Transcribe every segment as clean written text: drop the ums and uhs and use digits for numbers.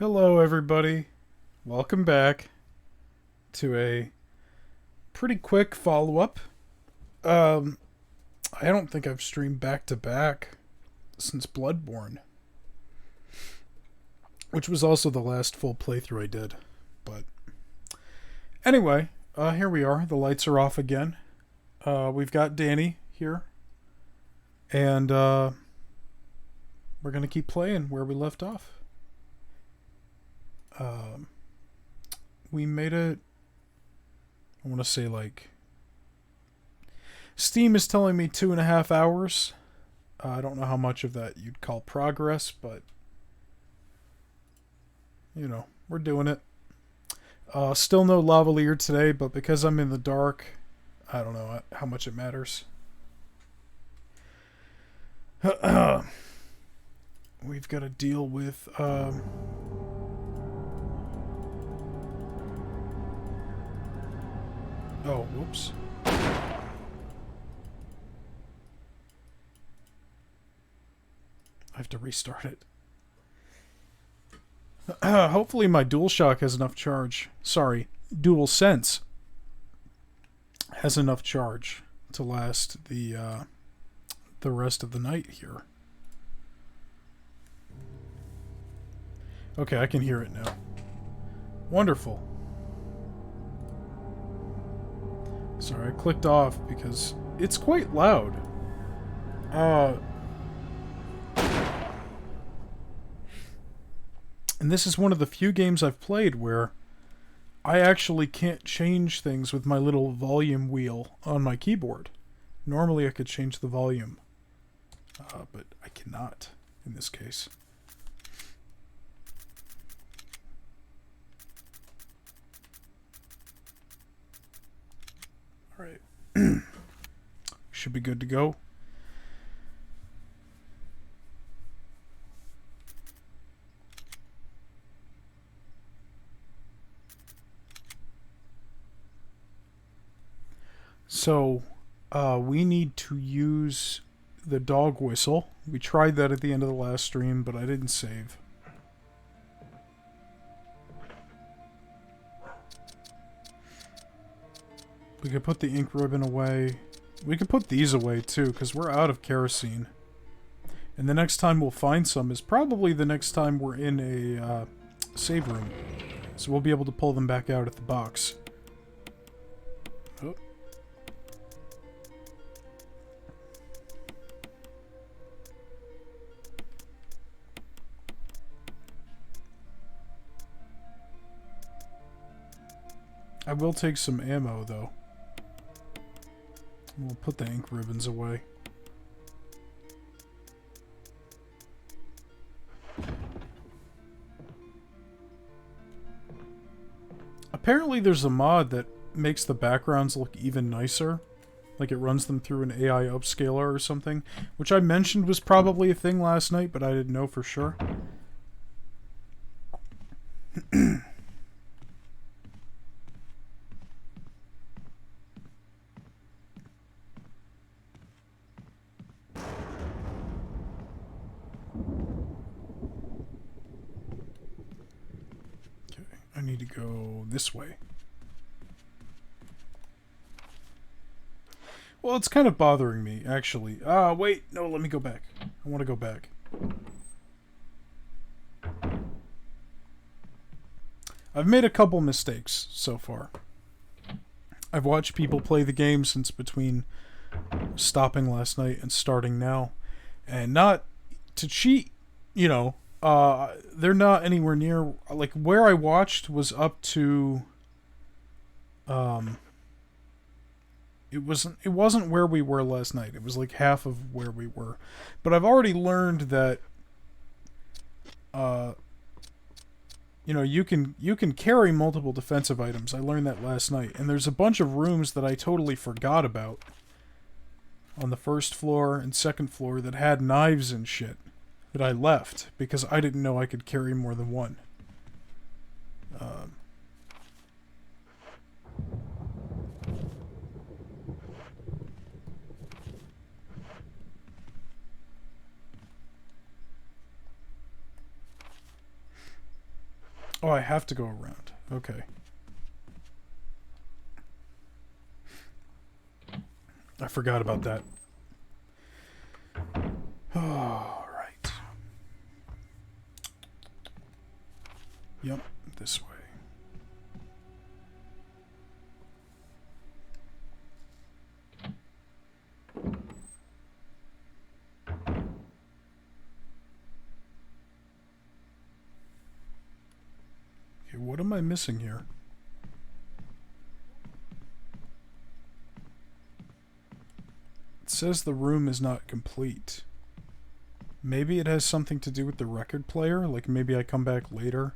Hello, everybody. Welcome back to a pretty quick follow up. Um, I don't think I've streamed back to back since Bloodborne, which was also the last full playthrough I did. But anyway, here we are. The lights are off again. We've got Danny here, and we're gonna keep playing where we left off. Um, we made it. I want to say like Steam is telling me 2.5 hours. I don't know how much of that you'd call progress, but we're doing it. Still no lavalier today, but because I'm in the dark, I don't know how much it matters. We've got to deal with oh, whoops. I have to restart it. Hopefully my DualShock has enough charge. Sorry, DualSense has enough charge to last the rest of the night here. Okay, I can hear it now. Wonderful. Sorry, I clicked off because it's quite loud. And this is one of the few games I've played where I actually can't change things with my little volume wheel on my keyboard. Normally I could change the volume, but I cannot in this case. Alright. Should be good to go. So, we need to use the dog whistle. We tried that at the end of the last stream, but I didn't save. We could put the ink ribbon away. We could put these away too, because we're out of kerosene. And the next time we'll find some is probably the next time we're in a save room. So we'll be able to pull them back out at the box. Oh. I will take some ammo, though. We'll put the ink ribbons away. Apparently there's a mod that makes the backgrounds look even nicer. Like it runs them through an AI upscaler or something. Which I mentioned was probably a thing last night, but I didn't know for sure. I need to go this way. Well, it's kind of bothering me, actually. Wait. No, let me go back. I want to go back. I've made a couple mistakes so far. I've watched people play the game since between stopping last night and starting now. And not to cheat, they're not anywhere near, like, where I watched was up to, it wasn't where we were last night. It was like half of where we were. But I've already learned that, you can carry multiple defensive items. I learned that last night. And there's a bunch of rooms that I totally forgot about on the first floor and second floor that had knives and shit that I left because I didn't know I could carry more than one. Oh, I have to go around. Okay. I forgot about that. All right. Yep, this way. Okay, what am I missing here? It says the room is not complete. Maybe it has something to do with the record player, like maybe I come back later.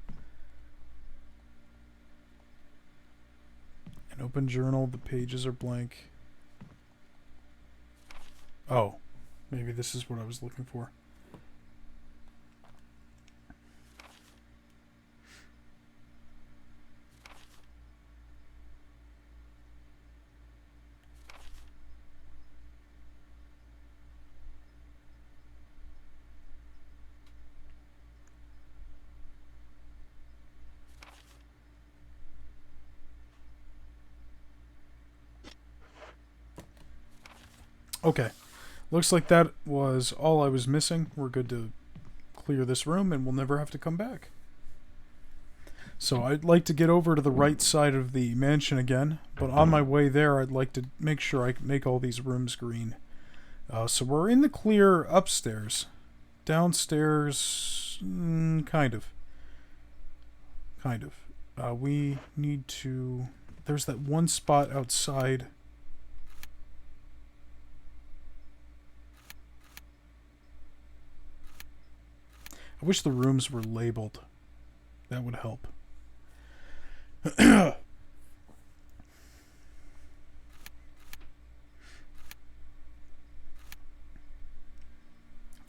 An open journal, the pages are blank. Oh, maybe this is what I was looking for. Okay, looks like that was all I was missing. We're good to clear this room and we'll never have to come back. So I'd like to get over to the right side of the mansion again, but on my way there I'd like to make sure I make all these rooms green. So we're in the clear upstairs. Downstairs, kind of. We need to... There's that one spot outside. I wish the rooms were labeled. That would help. If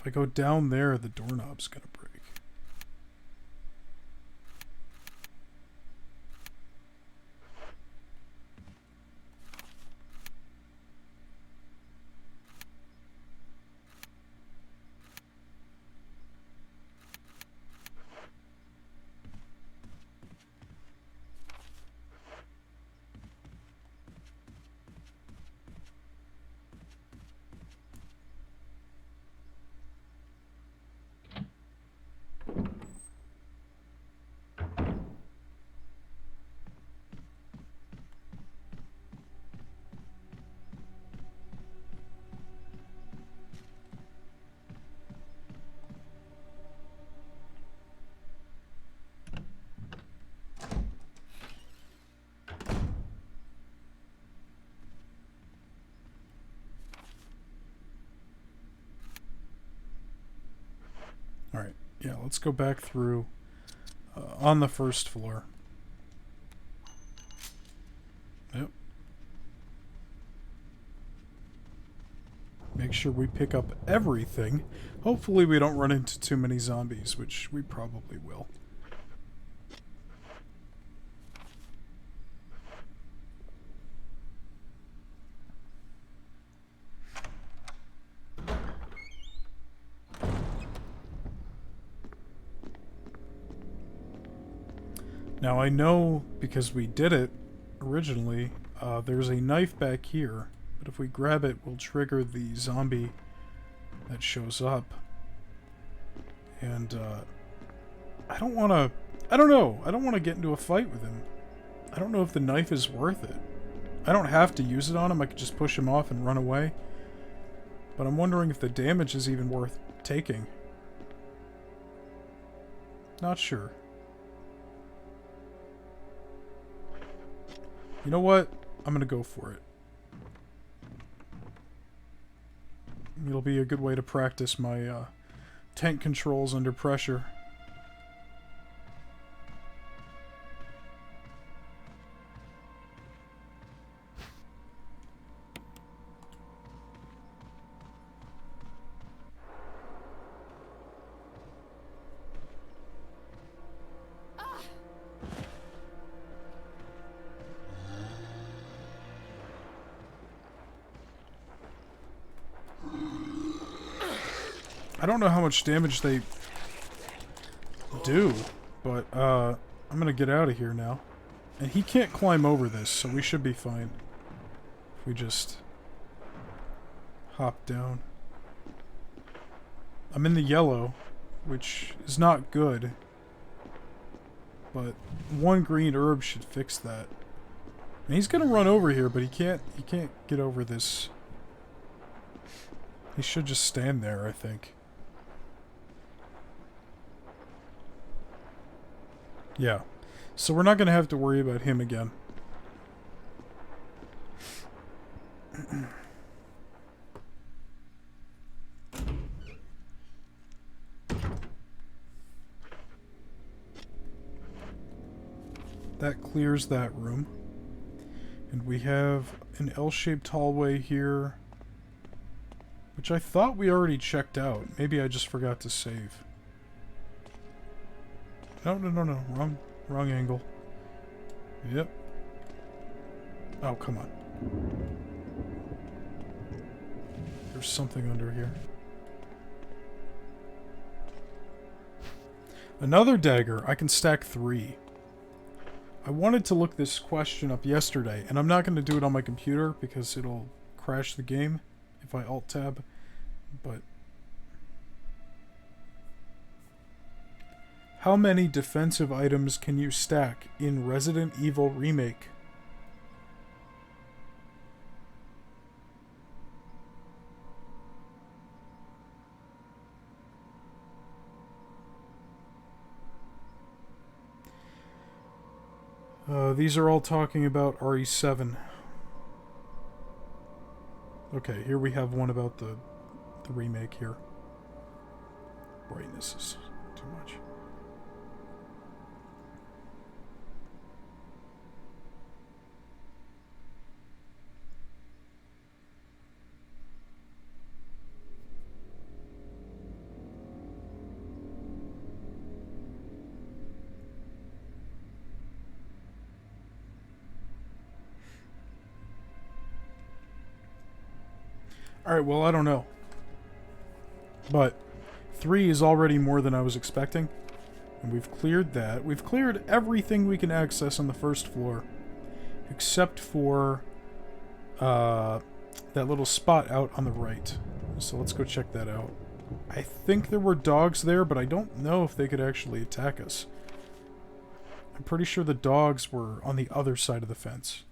I go down there, the doorknob's gonna break. Alright, yeah, let's go back through on the first floor. Yep. Make sure we pick up everything. Hopefully we don't run into too many zombies, which we probably will. Now I know, because we did it originally, there's a knife back here, but if we grab it, we'll trigger the zombie that shows up. And, I don't want to... I don't know. I don't want to get into a fight with him. I don't know if the knife is worth it. I don't have to use it on him. I could just push him off and run away. But I'm wondering if the damage is even worth taking. Not sure. You know what? I'm gonna go for it. It'll be a good way to practice my tank controls under pressure. I don't know how much damage they do, but I'm gonna get out of here now. And he can't climb over this, so we should be fine. If we just hop down. I'm in the yellow, which is not good. But one green herb should fix that. And he's gonna run over here, but he can't get over this. He should just stand there, I think. Yeah. So we're not gonna have to worry about him again. That clears that room. And we have an L-shaped hallway here, which I thought we already checked out. Maybe I just forgot to save. No. Wrong angle. Yep. Oh, come on. There's something under here. Another dagger. I can stack 3. I wanted to look this question up yesterday, and I'm not going to do it on my computer because it'll crash the game if I Alt-Tab, but... How many defensive items can you stack in Resident Evil Remake? These are all talking about RE7. Okay, here we have one about the remake here. Brightness is too much. Alright, well, I don't know. But 3 is already more than I was expecting. And we've cleared that. We've cleared everything we can access on the first floor. Except for that little spot out on the right. So let's go check that out. I think there were dogs there, but I don't know if they could actually attack us. I'm pretty sure the dogs were on the other side of the fence.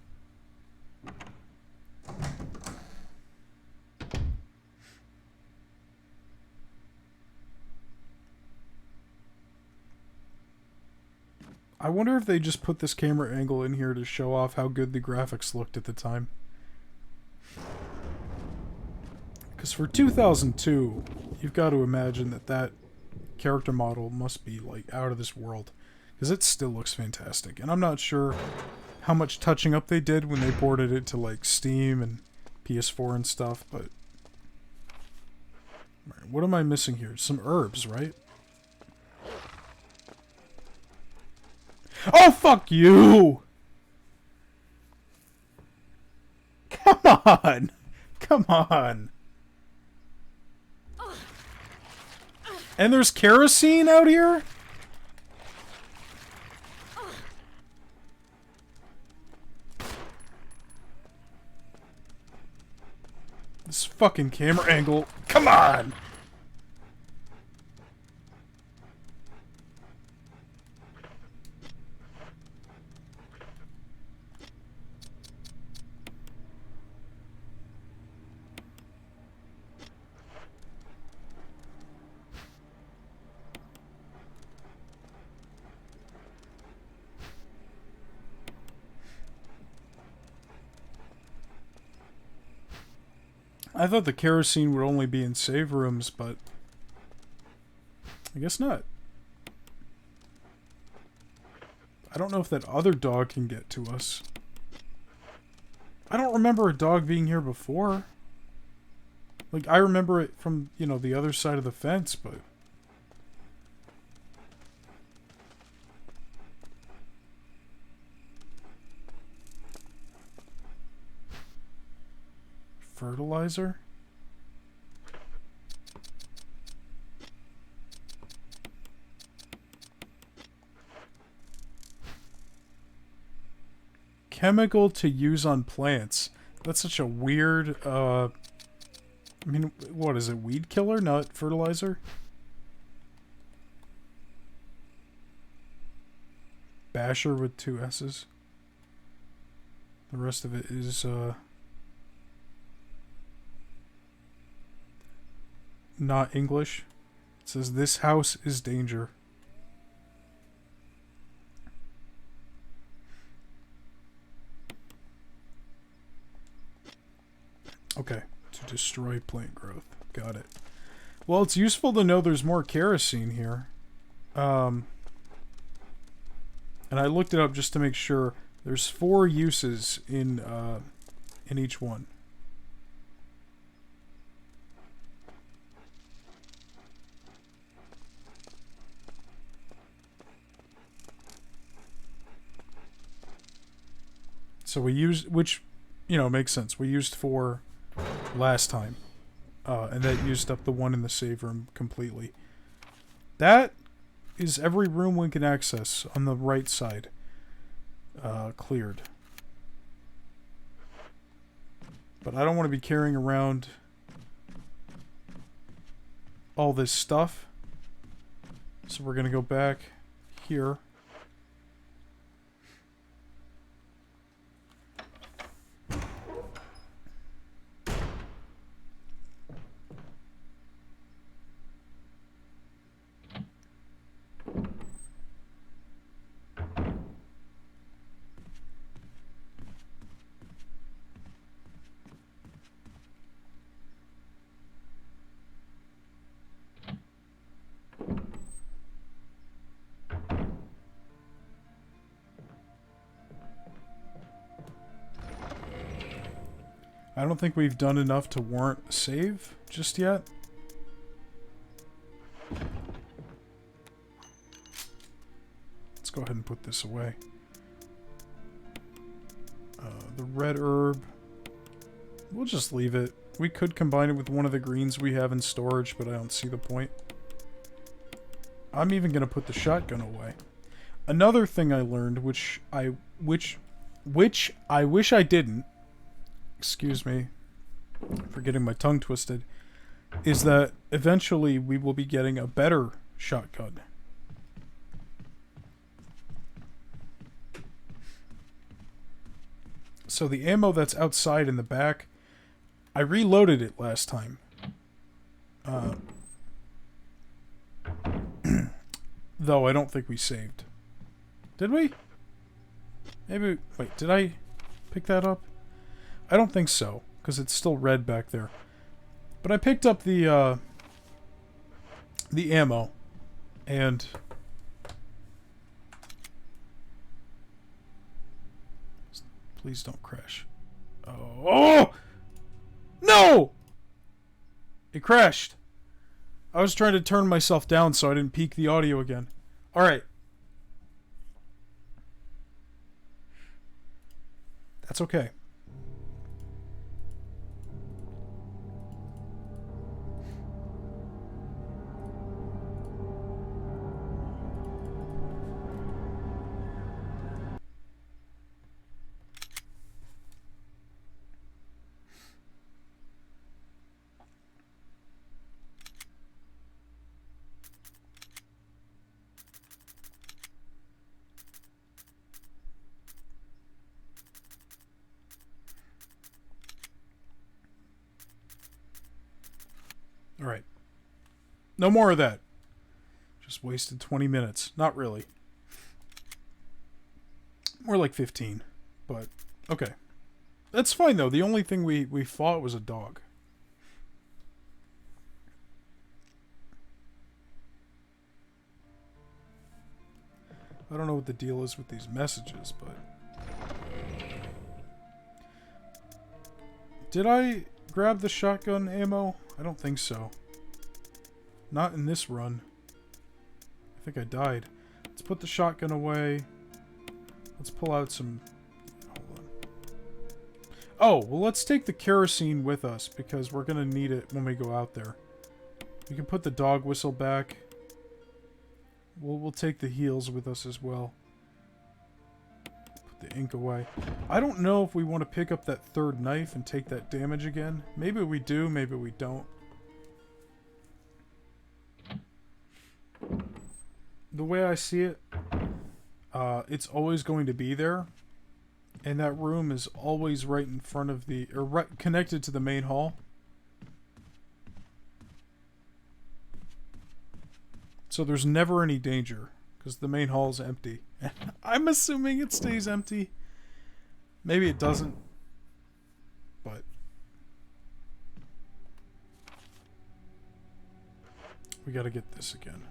I wonder if they just put this camera angle in here to show off how good the graphics looked at the time. Because for 2002, you've got to imagine that that character model must be like out of this world. Because it still looks fantastic. And I'm not sure how much touching up they did when they ported it to like Steam and PS4 and stuff, but... What am I missing here? Some herbs, right? Oh, fuck you! Come on! Come on! And there's kerosene out here? This fucking camera angle. Come on! I thought the kerosene would only be in save rooms, but I guess not. I don't know if that other dog can get to us. I don't remember a dog being here before. Like, I remember it from, you know, the other side of the fence, but... Fertilizer? chemical to use on plants. That's such a weird, I mean, what is it? Weed killer, not fertilizer? Basher with 2 S's. The rest of it is, not English. It says, this house is danger. Okay, to destroy plant growth. Got it. Well, it's useful to know there's more kerosene here. And I looked it up just to make sure. There's 4 uses in each one. So we used, which, you know, makes sense. We used 4 last time. And that used up the 1 in the save room completely. That is every room we can access on the right side. Cleared. But I don't want to be carrying around all this stuff. So we're going to go back here. I don't think we've done enough to warrant a save just yet. Let's go ahead and put this away. The red herb. We'll just leave it. We could combine it with one of the greens we have in storage, but I don't see the point. I'm even going to put the shotgun away. Another thing I learned, which I wish I didn't, excuse me for getting my tongue twisted, is that eventually we will be getting a better shotgun. So the ammo that's outside in the back, I reloaded it last time. Though I don't think we saved. Did we? Maybe, wait, did I pick that up? I don't think so, because it's still red back there. But I picked up the ammo, and please don't crash. Oh! No! It crashed. I was trying to turn myself down so I didn't peak the audio again. Alright. That's okay. Alright. No more of that. Just wasted 20 minutes. Not really. More like 15. But, okay. That's fine, though. The only thing we fought was a dog. I don't know what the deal is with these messages, but... Did I grab the shotgun ammo? I don't think so. Not in this run. I think I died. Let's put the shotgun away. Let's pull out some... Hold on. Oh, well, let's take the kerosene with us, because we're going to need it when we go out there. We can put the dog whistle back. We'll take the heels with us as well. the ink away. I don't know if we want to pick up that third knife and take that damage again. Maybe we do, maybe we don't. The way I see it, it's always going to be there. And that room is always right in front of the... or right connected to the main hall. So there's never any danger. Because the main hall is empty. I'm assuming it stays empty. Maybe it doesn't. But... we gotta get this again.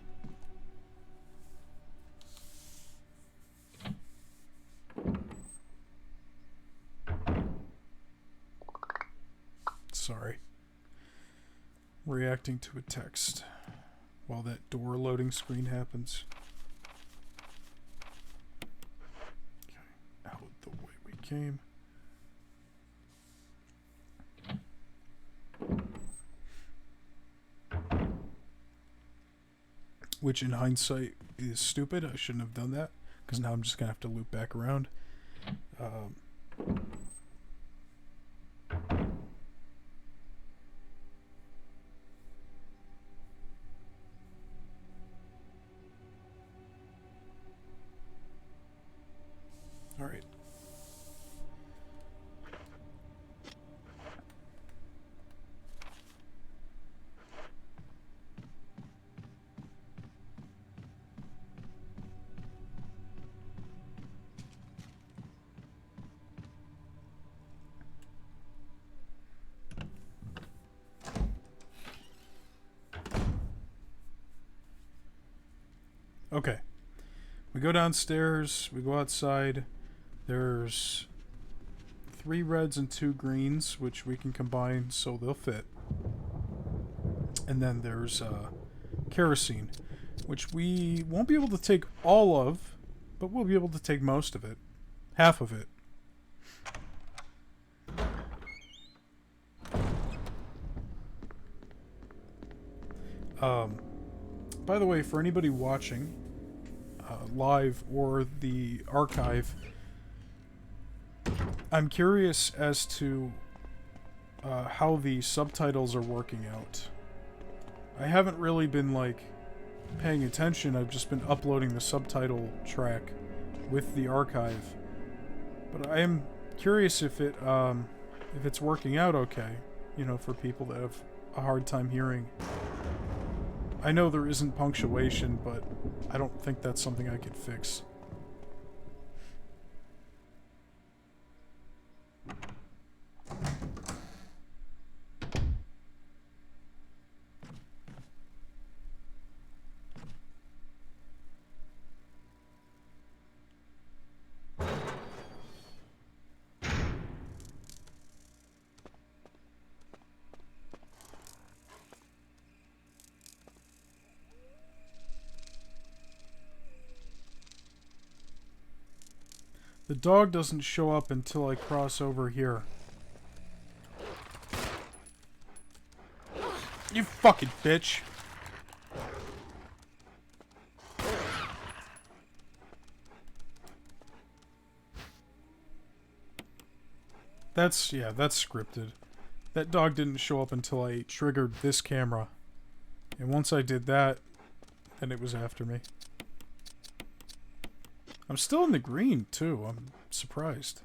Sorry. Reacting to a text while that door loading screen happens. Okay, out the way we came. Which in hindsight is stupid. I shouldn't have done that, because now I'm just gonna have to loop back around. All right. Okay. We go downstairs, we go outside. There's 3 reds and 2 greens, which we can combine so they'll fit. And then there's kerosene, which we won't be able to take all of, but we'll be able to take most of it. Half of it. By the way, for anybody watching live or the archive, I'm curious as to how the subtitles are working out. I haven't really been like paying attention. I've just been uploading the subtitle track with the archive, but I am curious if it's working out okay. You know, for people that have a hard time hearing. I know there isn't punctuation, but I don't think that's something I could fix. The dog doesn't show up until I cross over here. You fucking bitch! That's scripted. That dog didn't show up until I triggered this camera. And once I did that, then it was after me. I'm still in the green, too. I'm surprised.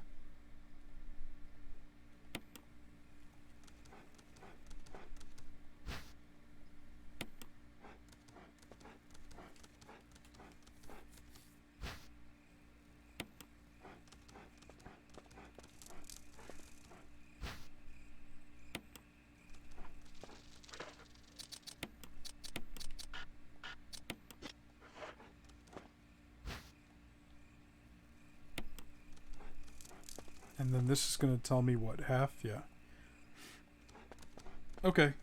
And then this is going to tell me what, half? Yeah. Okay.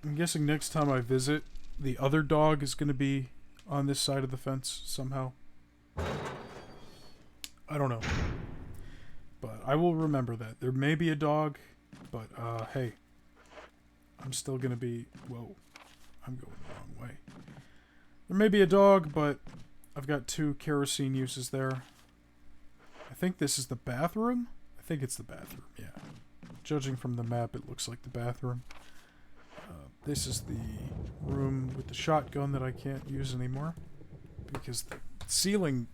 I'm guessing next time I visit, the other dog is going to be on this side of the fence somehow. I don't know. But I will remember that. There may be a dog, but hey. I'm still going to be... Whoa. I'm going the wrong way. There may be a dog, but I've got 2 kerosene uses there. I think this is the bathroom? I think it's the bathroom, yeah. Judging from the map, it looks like the bathroom. This is the room with the shotgun that I can't use anymore. Because the ceiling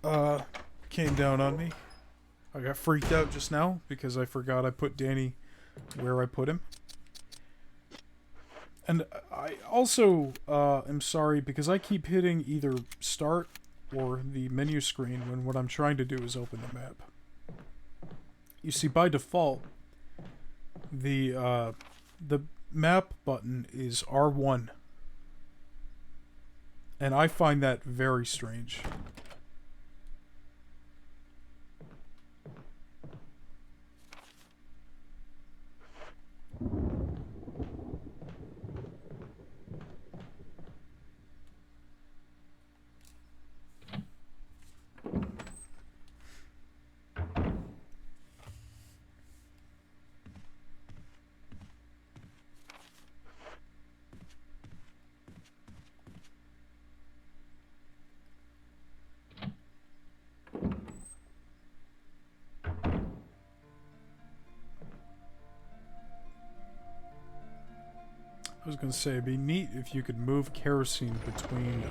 came down on me. I got freaked out just now because I forgot I put Danny where I put him. And I also am sorry because I keep hitting either start or the menu screen when what I'm trying to do is open the map. You see, by default, the map button is R1. And I find that very strange. I was gonna say, it'd be neat if you could move kerosene between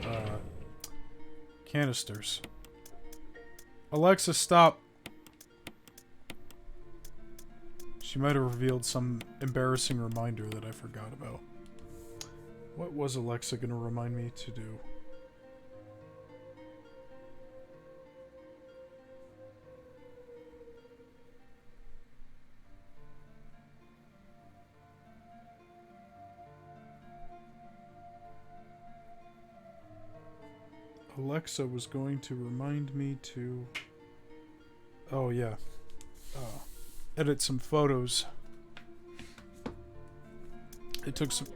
canisters. Alexa, stop! She might have revealed some embarrassing reminder that I forgot about. What was Alexa gonna remind me to do? Alexa was going to remind me to... Oh, yeah. Edit some photos. It took some...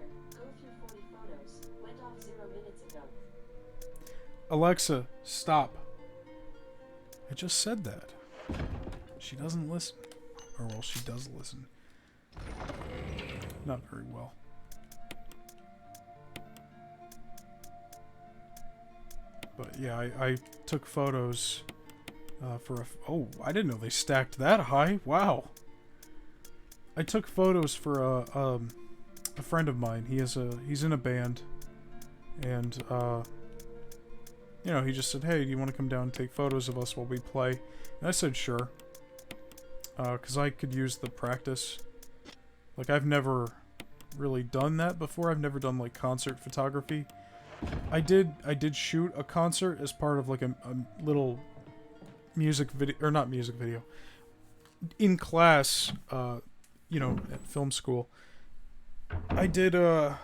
Alexa, stop. I just said that. She doesn't listen. Or, well, she does listen. Not very well. But yeah, I took photos for a... Oh, I didn't know they stacked that high. Wow. I took photos for a friend of mine. He's in a band. And, you know, he just said, hey, do you want to come down and take photos of us while we play? And I said, sure. Because I could use the practice. Like, I've never really done that before. I've never done, like, concert photography. I did shoot a concert as part of like a little music video, or not music video, in class, you know, at film school. I did a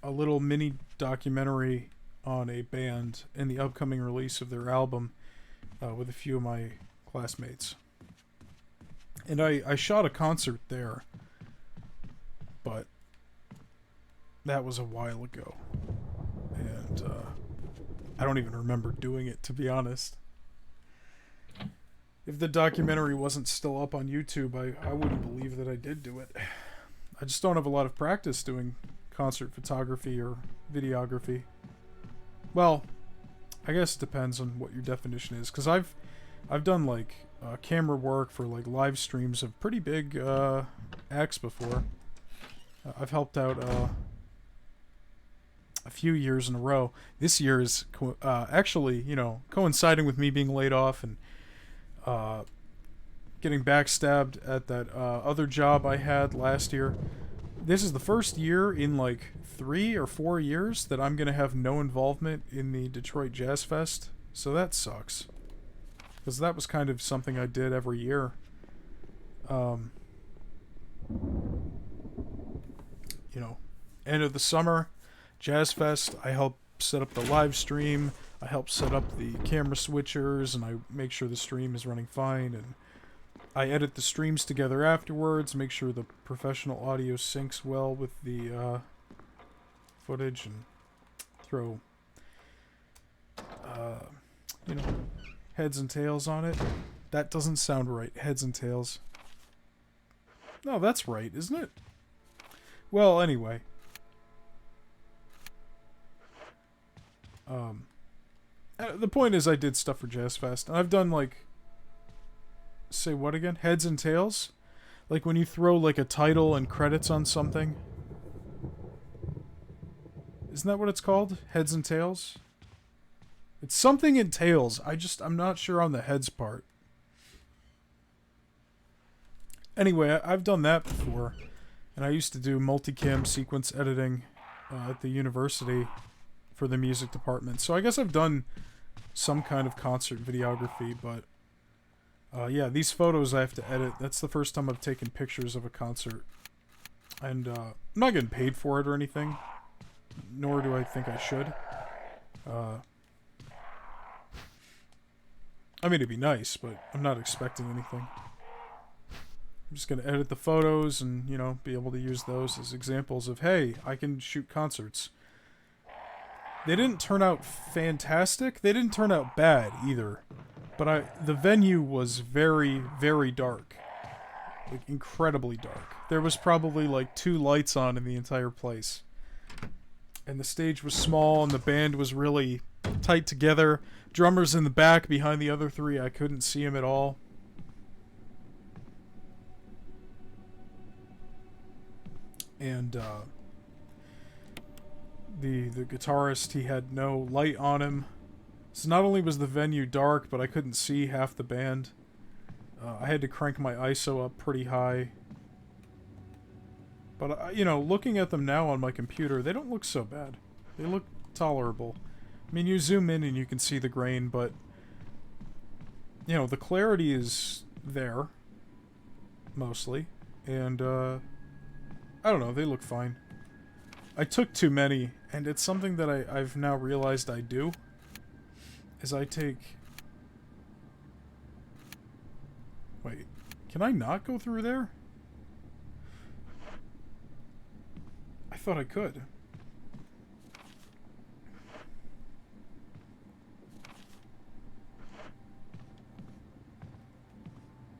little mini documentary on a band in the upcoming release of their album with a few of my classmates. And I shot a concert there, but that was a while ago. And I don't even remember doing it, to be honest. If the documentary wasn't still up on YouTube, I wouldn't believe that I did do it. I just don't have a lot of practice doing concert photography or videography. Well, I guess it depends on what your definition is, because I've done like camera work for like live streams of pretty big acts before. I've helped out a few years in a row. This year is actually, you know, coinciding with me being laid off and getting backstabbed at that other job I had last year. This is the first year in like 3 or 4 years that I'm gonna have no involvement in the Detroit Jazz Fest, so that sucks. Because that was kind of something I did every year. You know, end of the summer, Jazz Fest, I help set up the live stream, I help set up the camera switchers, and I make sure the stream is running fine, and I edit the streams together afterwards, make sure the professional audio syncs well with the footage, and throw, you know, heads and tails on it. That doesn't sound right, heads and tails. No, that's right, isn't it? Well, anyway. The point is I did stuff for Jazz Fest. And I've done, like... Say what again? Heads and tails? Like when you throw, like, a title and credits on something. Isn't that what it's called? Heads and tails? It's something in tails. I'm not sure on the heads part. Anyway, I've done that before. And I used to do multicam sequence editing at the university for the music department. So I guess I've done some kind of concert videography, but... yeah, these photos I have to edit. That's the first time I've taken pictures of a concert. And I'm not getting paid for it or anything. Nor do I think I should. I mean, it'd be nice, but I'm not expecting anything. I'm just going to edit the photos and, you know, be able to use those as examples of, hey, I can shoot concerts. They didn't turn out fantastic. They didn't turn out bad either. But the venue was very, very dark. Like, incredibly dark. There was probably, like, 2 lights on in the entire place. And the stage was small, and the band was really tight together. Drummers in the back behind the other 3, I couldn't see him at all. And, the guitarist, he had no light on him. So not only was the venue dark, but I couldn't see half the band. I had to crank my ISO up pretty high. But, you know, looking at them now on my computer, they don't look so bad. They look tolerable. I mean, you zoom in and you can see the grain, but... You know, the clarity is there. Mostly. And, I don't know, they look fine. I took too many, and it's something that I've now realized I do. Is I take... Wait, can I not go through there? I thought I could.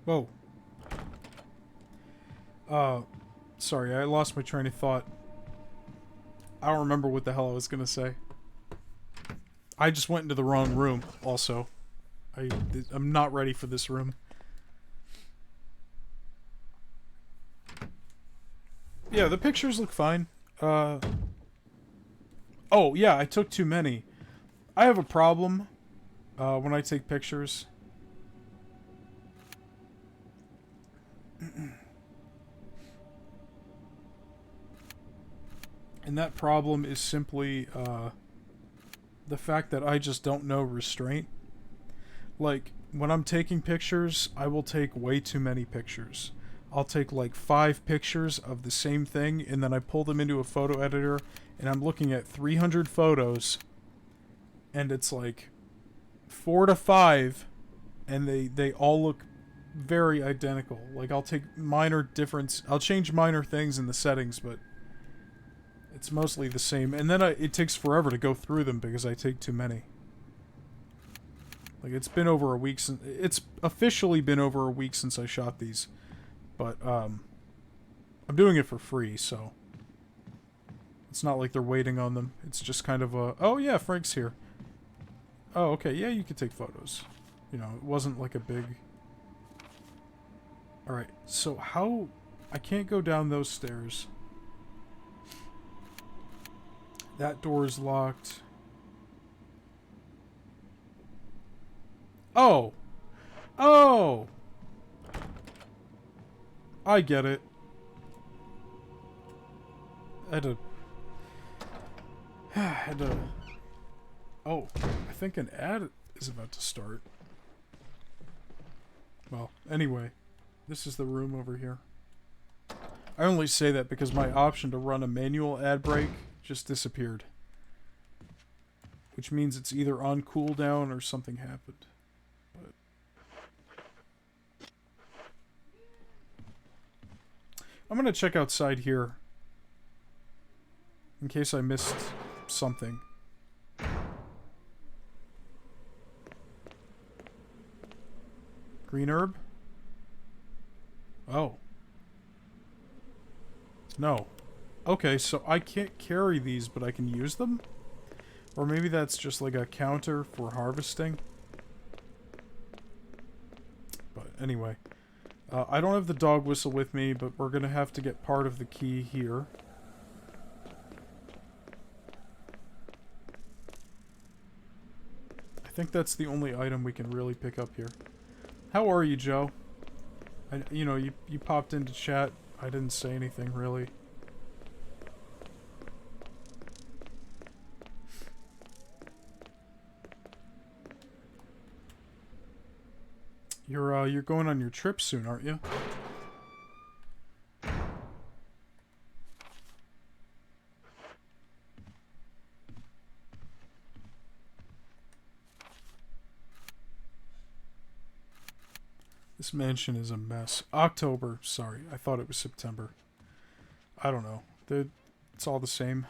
Whoa. Sorry, I lost my train of thought. I don't remember what the hell I was gonna say. I just went into the wrong room, also. I'm not ready for this room. Yeah, the pictures look fine. Oh, yeah, I took too many. I have a problem when I take pictures. And that problem is simply the fact that I just don't know restraint. Like, when I'm taking pictures, I will take way too many pictures. I'll take like 5 pictures of the same thing, and then I pull them into a photo editor, and I'm looking at 300 photos, and it's like 4 to 5, and they all look very identical. Like, I'll take I'll change minor things in the settings, but it's mostly the same. And then it takes forever to go through them because I take too many. Like, it's been over a week since... It's officially been over a week since I shot these. But, I'm doing it for free, so... It's not like they're waiting on them. It's just kind of a... Oh, yeah, Frank's here. Oh, okay, yeah, you could take photos. You know, it wasn't like a big... Alright, so how... I can't go down those stairs. That door is locked. Oh! Oh! I get it. I had to... Oh, I think an ad is about to start. Well, anyway. This is the room over here. I only say that because my option to run a manual ad break just disappeared. Which means it's either on cooldown or something happened. But I'm gonna check outside here. In case I missed something. Green herb? Oh. No. Okay, so I can't carry these, but I can use them? Or maybe that's just like a counter for harvesting. But anyway. I don't have the dog whistle with me, but we're going to have to get part of the key here. I think that's the only item we can really pick up here. How are you, Joe? You know, you popped into chat. I didn't say anything, really. You're going on your trip soon, aren't you? This mansion is a mess. October, sorry. I thought it was September. I don't know. It's all the same.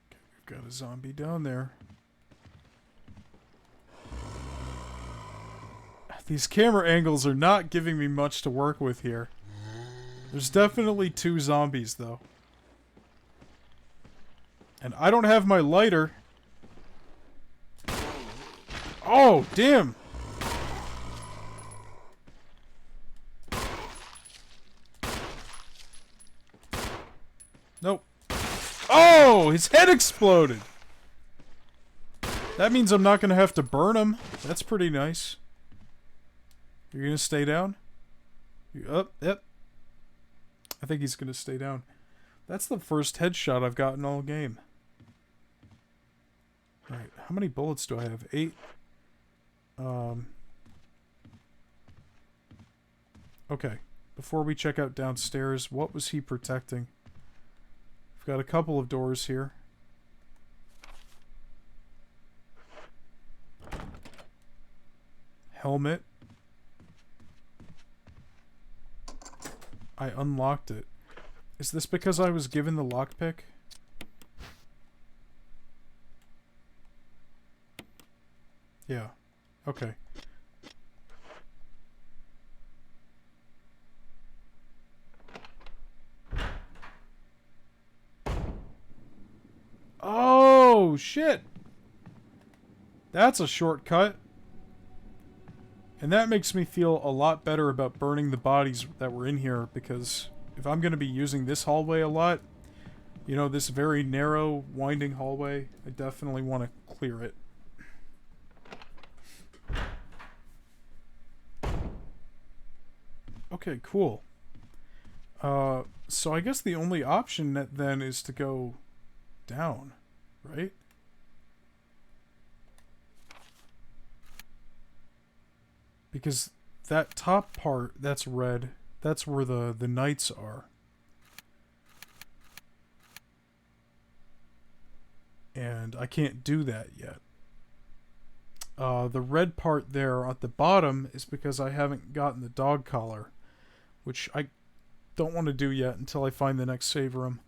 Okay, we've got a zombie down there. These camera angles are not giving me much to work with here. There's definitely 2 zombies, though. And I don't have my lighter. Oh, damn! Nope. Oh, his head exploded! That means I'm not gonna have to burn him. That's pretty nice. You're gonna stay down? Yep. I think he's gonna stay down. That's the first headshot I've gotten all game. Right, how many bullets do I have? 8? Okay, before we check out downstairs, what was he protecting? We've got a couple of doors here. Helmet. I unlocked it. Is this because I was given the lockpick? Yeah. Okay. Oh, shit! That's a shortcut. And that makes me feel a lot better about burning the bodies that were in here, because if I'm going to be using this hallway a lot, you know, this very narrow, winding hallway, I definitely want to clear it. Okay, cool. So I guess the only option then is to go down, right? Because that top part, that's red. That's where the knights are. And I can't do that yet. The red part there at the bottom is because I haven't gotten the dog collar, which I don't want to do yet until I find the next save room.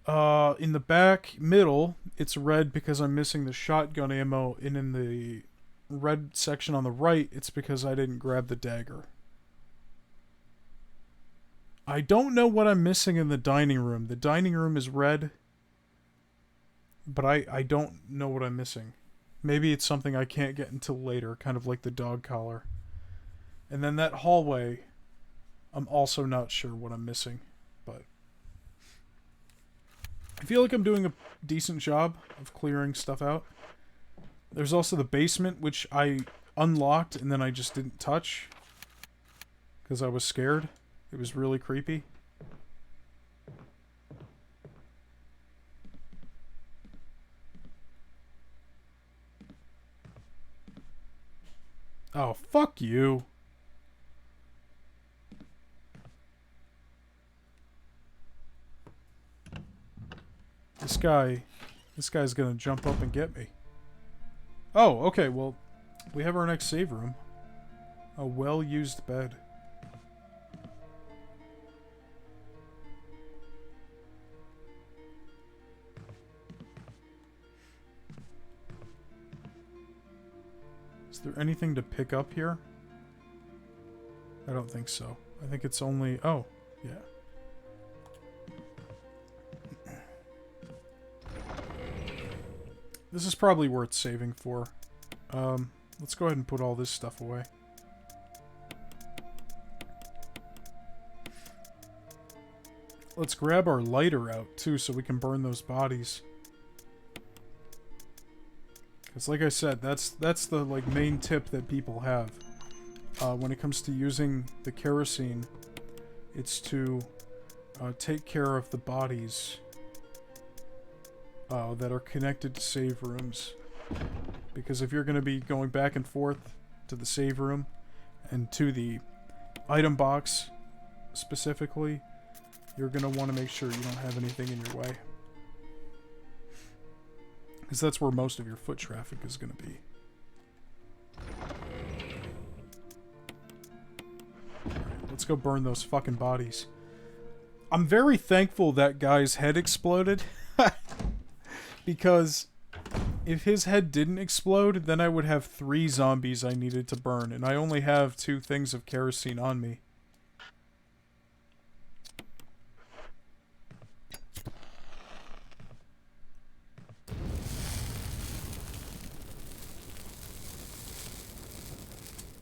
In the back middle, it's red because I'm missing the shotgun ammo, and in the red section on the right, it's because I didn't grab the dagger. I don't know what I'm missing in the dining room. The dining room is red, but I don't know what I'm missing. Maybe it's something I can't get until later, kind of like the dog collar. And then that hallway, I'm also not sure what I'm missing, but I feel like I'm doing a decent job of clearing stuff out. There's also the basement, which I unlocked and then I just didn't touch because I was scared. It was really creepy. Oh, fuck you. This guy's gonna jump up and get me. Oh, okay, well, we have our next save room. A well-used bed. Is there anything to pick up here? I don't think so. I think it's only... Oh, yeah. This is probably worth saving for. Let's go ahead and put all this stuff away. Let's grab our lighter out, too, so we can burn those bodies. Because, like I said, that's the, like, main tip that people have. When it comes to using the kerosene, it's to take care of the bodies that are connected to save rooms. Because if you're going to be going back and forth to the save room and to the item box specifically, you're going to want to make sure you don't have anything in your way. Because that's where most of your foot traffic is going to be. Alright, let's go burn those fucking bodies. I'm very thankful that guy's head exploded. Because if his head didn't explode, then I would have 3 zombies I needed to burn. And I only have 2 things of kerosene on me.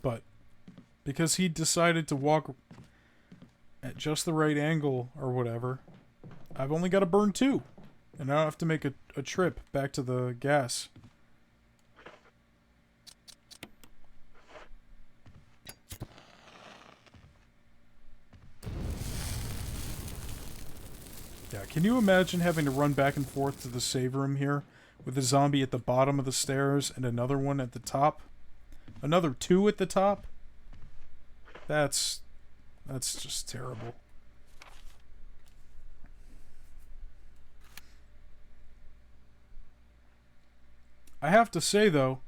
But because he decided to walk at just the right angle or whatever, I've only got to burn 2. And I don't have to make a trip back to the gas. Yeah, can you imagine having to run back and forth to the save room here with a zombie at the bottom of the stairs and another one at the top? Another 2 at the top? That's just terrible. I have to say, though,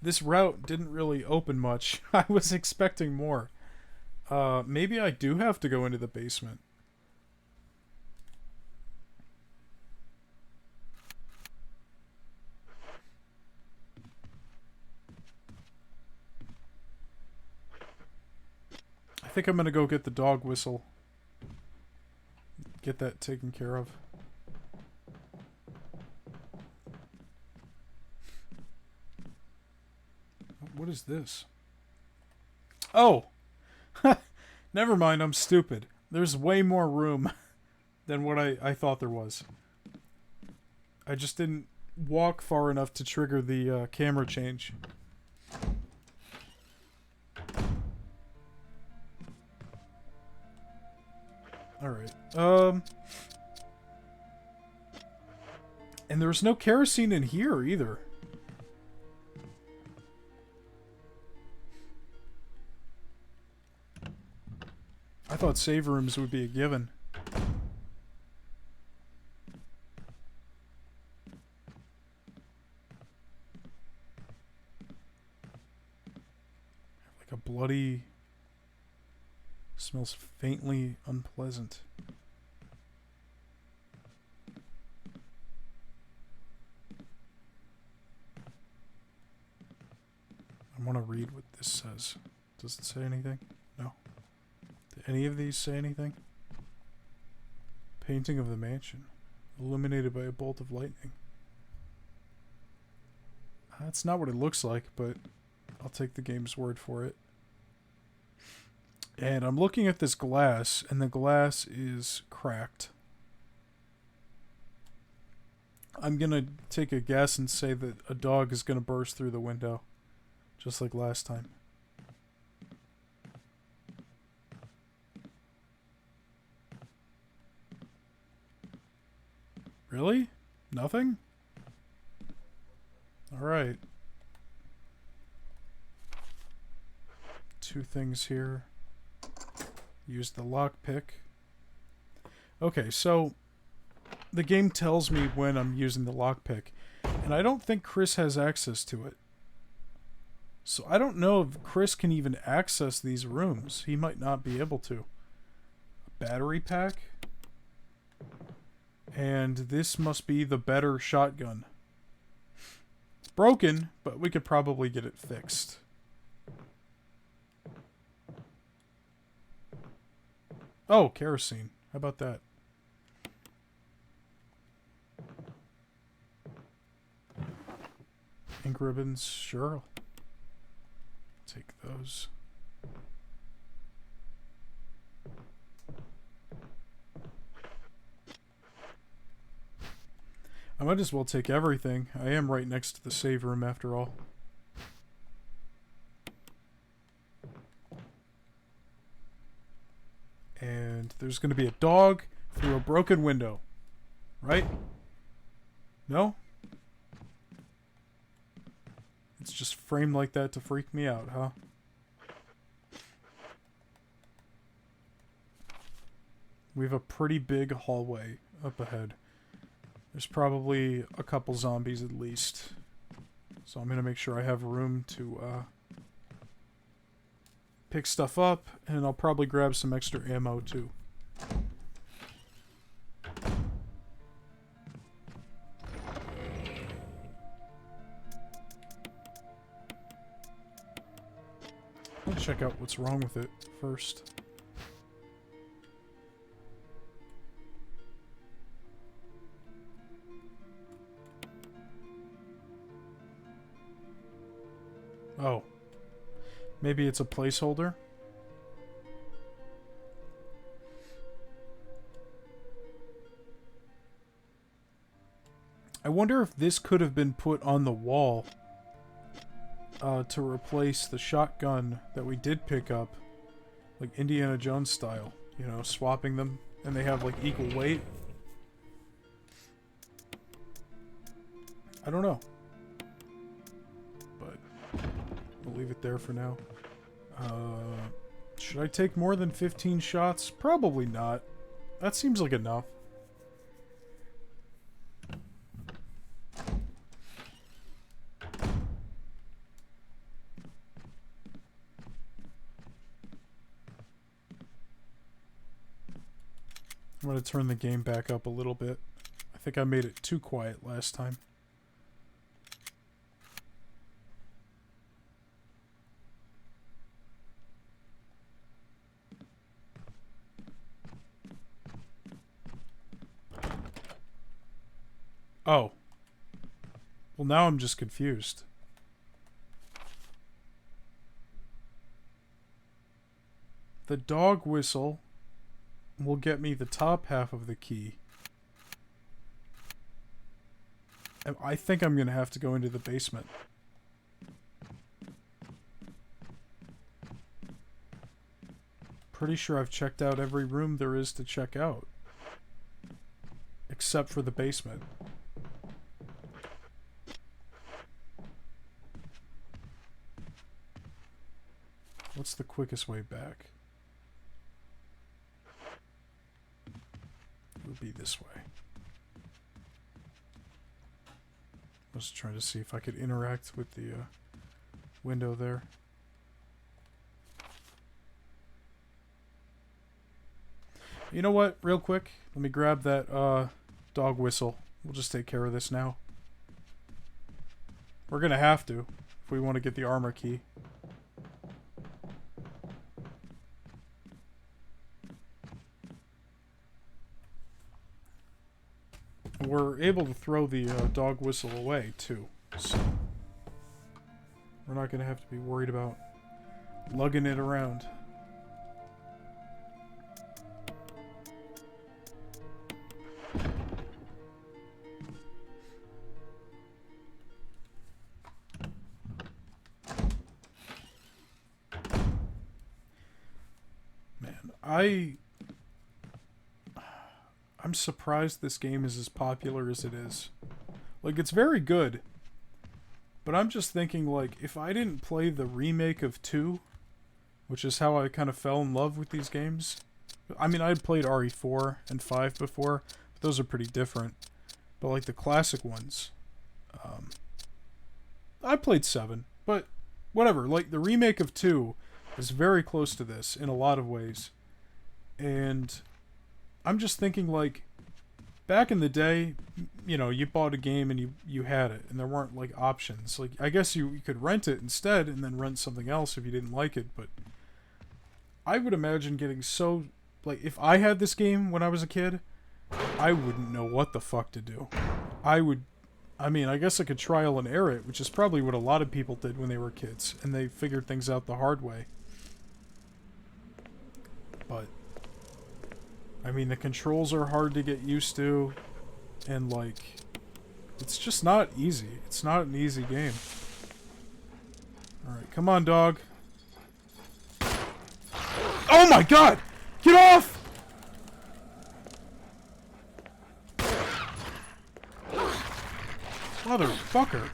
this route didn't really open much. I was expecting more. Maybe I do have to go into the basement. I think I'm gonna go get the dog whistle. Get that taken care of. What is this? Oh! Never mind, I'm stupid. There's way more room than what I thought there was. I just didn't walk far enough to trigger the camera change. Alright, and there's no kerosene in here, either. I thought save rooms would be a given. Like a bloody... Smells faintly unpleasant. I want to read what this says. Does it say anything? No. Did any of these say anything? Painting of the mansion. Illuminated by a bolt of lightning. That's not what it looks like, but I'll take the game's word for it. And I'm looking at this glass, and the glass is cracked. I'm gonna take a guess and say that a dog is gonna burst through the window. Just like last time. Really? Nothing? Alright. 2 things here. Use the lockpick. Okay, so the game tells me when I'm using the lockpick, and I don't think Chris has access to it. So I don't know if Chris can even access these rooms. He might not be able to. A battery pack. And this must be the better shotgun. It's broken, but we could probably get it fixed. Oh, kerosene. How about that? Ink ribbons, sure. Take those. I might as well take everything. I am right next to the save room after all. And there's going to be a dog through a broken window. Right? No? It's just framed like that to freak me out, huh? We have a pretty big hallway up ahead. There's probably a couple zombies at least. So I'm going to make sure I have room to pick stuff up, and I'll probably grab some extra ammo too. Let's check out what's wrong with it first. Oh. Maybe it's a placeholder? I wonder if this could have been put on the wall to replace the shotgun that we did pick up, like Indiana Jones style, you know, swapping them, and they have like equal weight. I don't know, but we'll leave it there for now. Should I take more than 15 shots? Probably not. That seems like enough. I'm going to turn the game back up a little bit. I think I made it too quiet last time. Oh. Well, now I'm just confused. The dog whistle will get me the top half of the key. And I think I'm going to have to go into the basement. Pretty sure I've checked out every room there is to check out. Except for the basement. What's the quickest way back? It would be this way. I was trying to see if I could interact with the window there. You know what? Real quick, let me grab that dog whistle. We'll just take care of this now. We're gonna have to if we want to get the armor key. We're able to throw the dog whistle away too, so we're not gonna have to be worried about lugging it around. Man, I'm surprised this game is as popular as it is. Like, it's very good. But I'm just thinking, like, if I didn't play the remake of 2, which is how I kind of fell in love with these games. I mean, I'd played RE4 and 5 before, but those are pretty different. But, like, the classic ones. I played 7, but whatever. Like, the remake of 2 is very close to this in a lot of ways. And I'm just thinking, like, back in the day, you know, you bought a game and you had it, and there weren't, like, options. Like, I guess you could rent it instead and then rent something else if you didn't like it, but I would imagine getting so... Like, if I had this game when I was a kid, I wouldn't know what the fuck to do. I would I mean, I guess I could trial and error it, which is probably what a lot of people did when they were kids, and they figured things out the hard way. But, I mean, the controls are hard to get used to, and, like, it's just not easy. It's not an easy game. Alright, come on, dog. Oh my god! Get off! Motherfucker.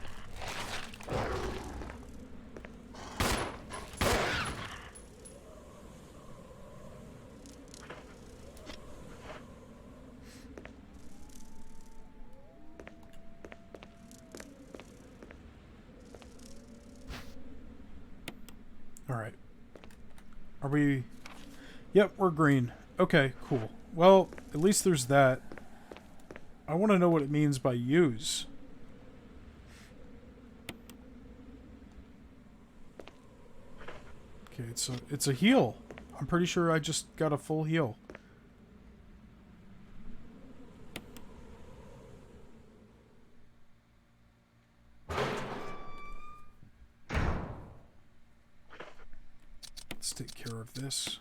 Alright. Are we... Yep, we're green. Okay, cool. Well, at least there's that. I want to know what it means by use. Okay, it's a heal. I'm pretty sure I just got a full heal. Let's take care of this.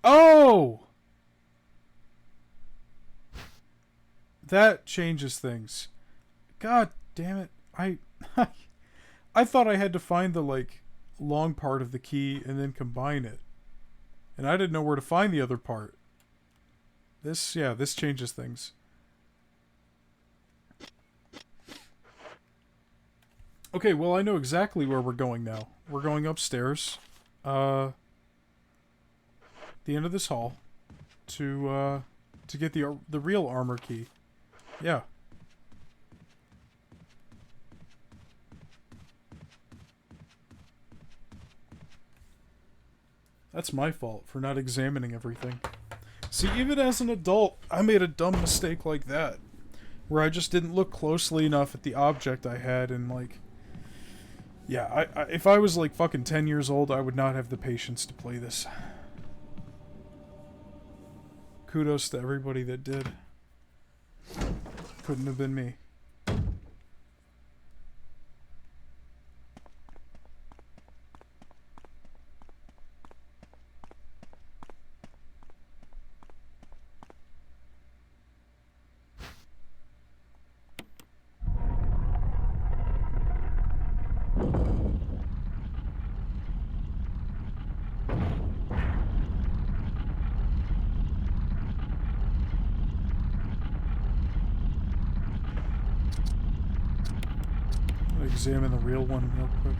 Oh! That changes things. God damn it. I thought I had to find the, like, long part of the key and then combine it. And I didn't know where to find the other part. This changes things. Okay, well, I know exactly where we're going now. We're going upstairs. The end of this hall to get the real armor key. Yeah. That's my fault for not examining everything. See, even as an adult, I made a dumb mistake like that, where I just didn't look closely enough at the object I had, and like, yeah, if I was like fucking 10 years old, I would not have the patience to play this. Kudos to everybody that did. Couldn't have been me. Examine the real one real quick.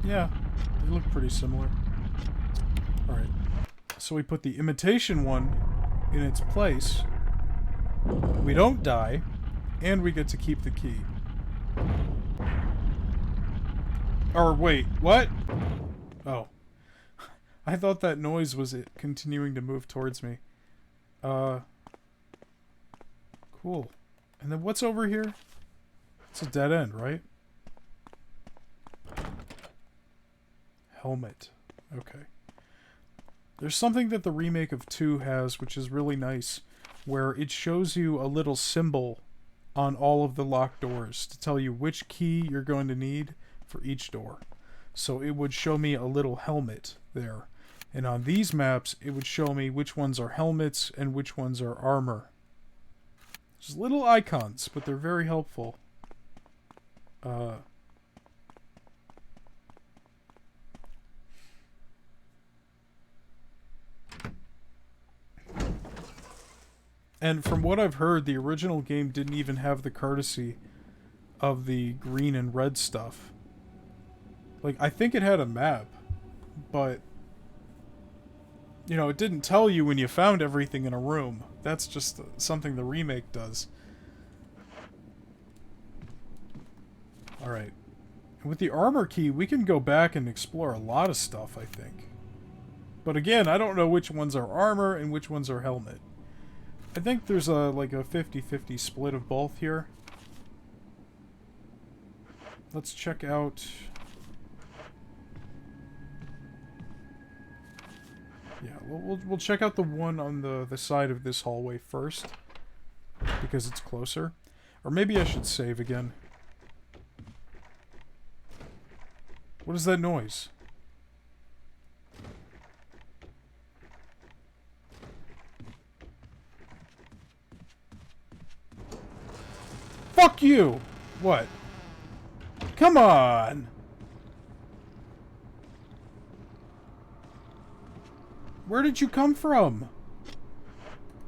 Yeah, they look pretty similar. Alright, so we put the imitation one in its place. We don't die, and we get to keep the key. Or wait, what? Oh. I thought that noise was it continuing to move towards me. Cool. And then what's over here? It's a dead end, right? Helmet. Okay. There's something that the remake of 2 has, which is really nice, where it shows you a little symbol on all of the locked doors to tell you which key you're going to need for each door. So it would show me a little helmet there. And on these maps, it would show me which ones are helmets and which ones are armor. Just little icons, but they're very helpful. And from what I've heard, the original game didn't even have the courtesy of the green and red stuff. Like, I think it had a map, but, you know, it didn't tell you when you found everything in a room. That's just something the remake does. Alright. With the armor key, we can go back and explore a lot of stuff, I think. But again, I don't know which ones are armor and which ones are helmet. I think there's like a 50-50 split of both here. Let's check out... Yeah, we'll check out the one on the side of this hallway first, because it's closer. Or maybe I should save again. What is that noise? Fuck you! What? Come on! Where did you come from?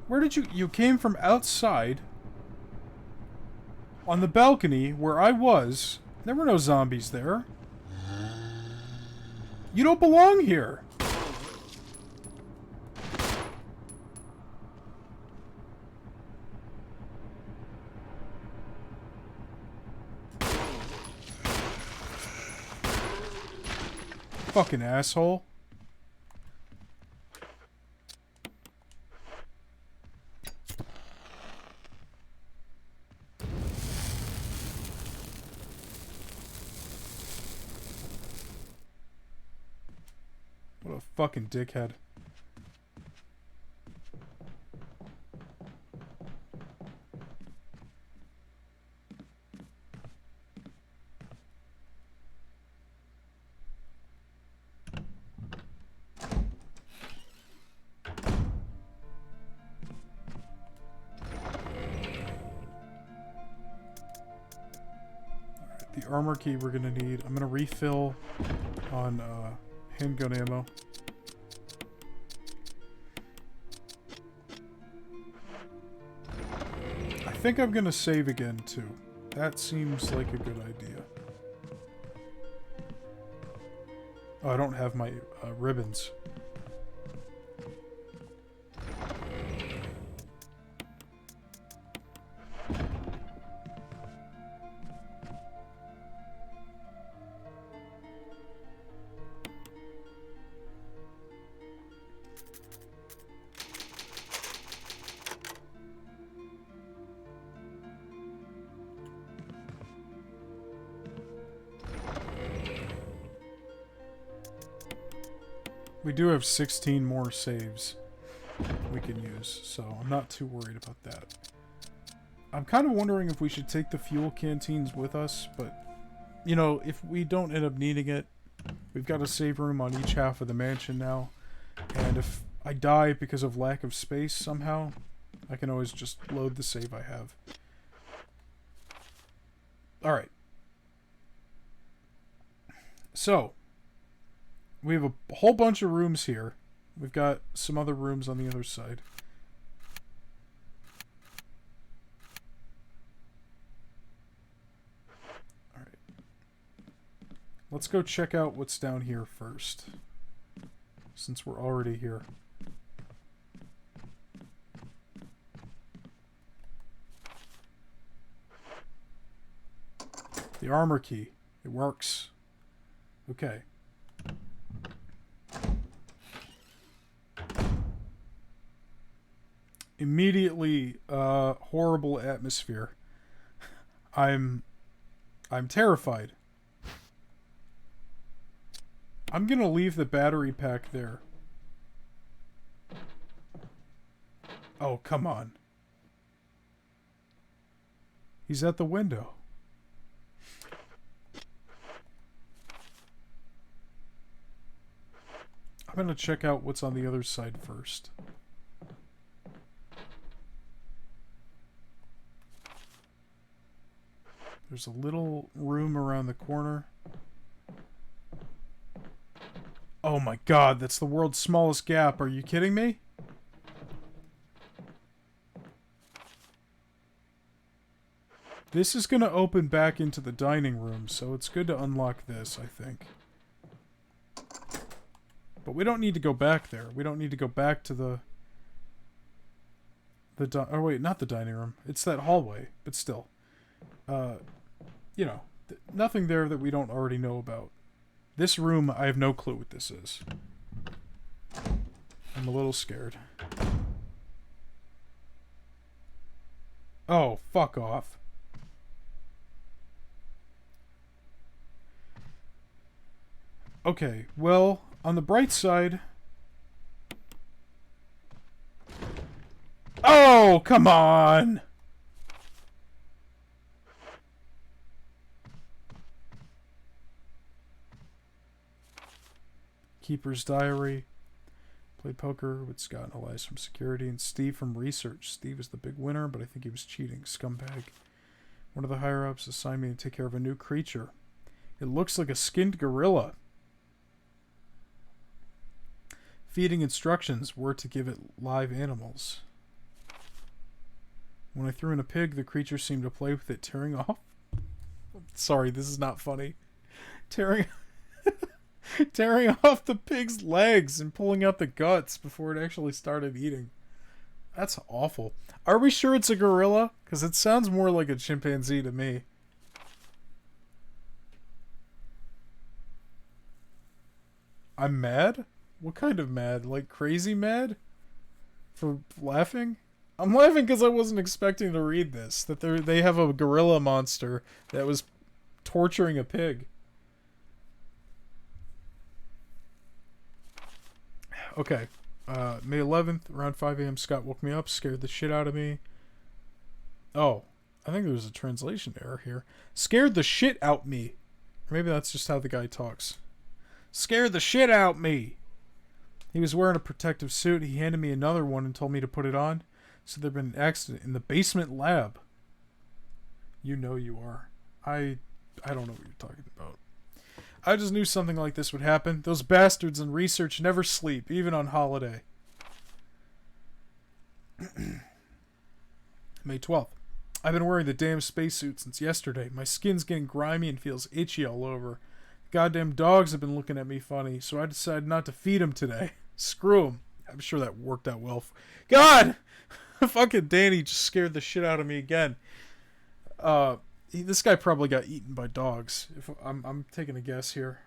Where did you... You came from outside. On the balcony where I was. There were no zombies there. You don't belong here. Fucking asshole. What a fucking dickhead. The armor key we're gonna need. I'm gonna refill on handgun ammo. I think I'm gonna save again too. That seems like a good idea. Oh, I don't have my ribbons. We do have 16 more saves we can use, so I'm not too worried about that. I'm kind of wondering if we should take the fuel canteens with us, but, you know, if we don't end up needing it, we've got a save room on each half of the mansion now, and if I die because of lack of space somehow, I can always just load the save I have. Alright. So, we have a whole bunch of rooms here. We've got some other rooms on the other side. Alright. Let's go check out what's down here first, since we're already here. The armor key. It works. Okay. Immediately, horrible atmosphere. I'm terrified. I'm gonna leave the battery pack there. Oh, come on. He's at the window. I'm gonna check out what's on the other side first. There's a little room around the corner. Oh my god, that's the world's smallest gap. Are you kidding me? This is going to open back into the dining room, so it's good to unlock this, I think. But we don't need to go back there. We don't need to go back to the oh wait, not the dining room. It's that hallway, but still. You know, nothing there that we don't already know about. This room, I have no clue what this is. I'm a little scared. Oh, fuck off. Okay, well, on the bright side... Oh, come on! Keeper's Diary. Played poker with Scott and Elias from security and Steve from research. Steve is the big winner, but I think he was cheating. Scumbag. One of the higher-ups assigned me to take care of a new creature. It looks like a skinned gorilla. Feeding instructions were to give it live animals. When I threw in a pig, the creature seemed to play with it, tearing off... Sorry, this is not funny. Tearing off the pig's legs and pulling out the guts before it actually started eating. That's awful. Are we sure it's a gorilla? Because it sounds more like a chimpanzee to me. I'm mad? What kind of mad? Like crazy mad? For laughing? I'm laughing because I wasn't expecting to read this. That they have a gorilla monster that was torturing a pig. Okay. May 11th, around 5 a.m., Scott woke me up, scared the shit out of me. Oh, I think there was a translation error here. Scared the shit out me. Or maybe that's just how the guy talks. Scared the shit out me. He was wearing a protective suit. He handed me another one and told me to put it on. So there'd been an accident in the basement lab. You know you are. I don't know what you're talking about. I just knew something like this would happen. Those bastards in research never sleep, even on holiday. May 12th. I've been wearing the damn spacesuit since yesterday. My skin's getting grimy and feels itchy all over. The goddamn dogs have been looking at me funny, so I decided not to feed them today. Screw them. I'm sure that worked out well. God! Fucking Danny just scared the shit out of me again. This guy probably got eaten by dogs. If I'm taking a guess here.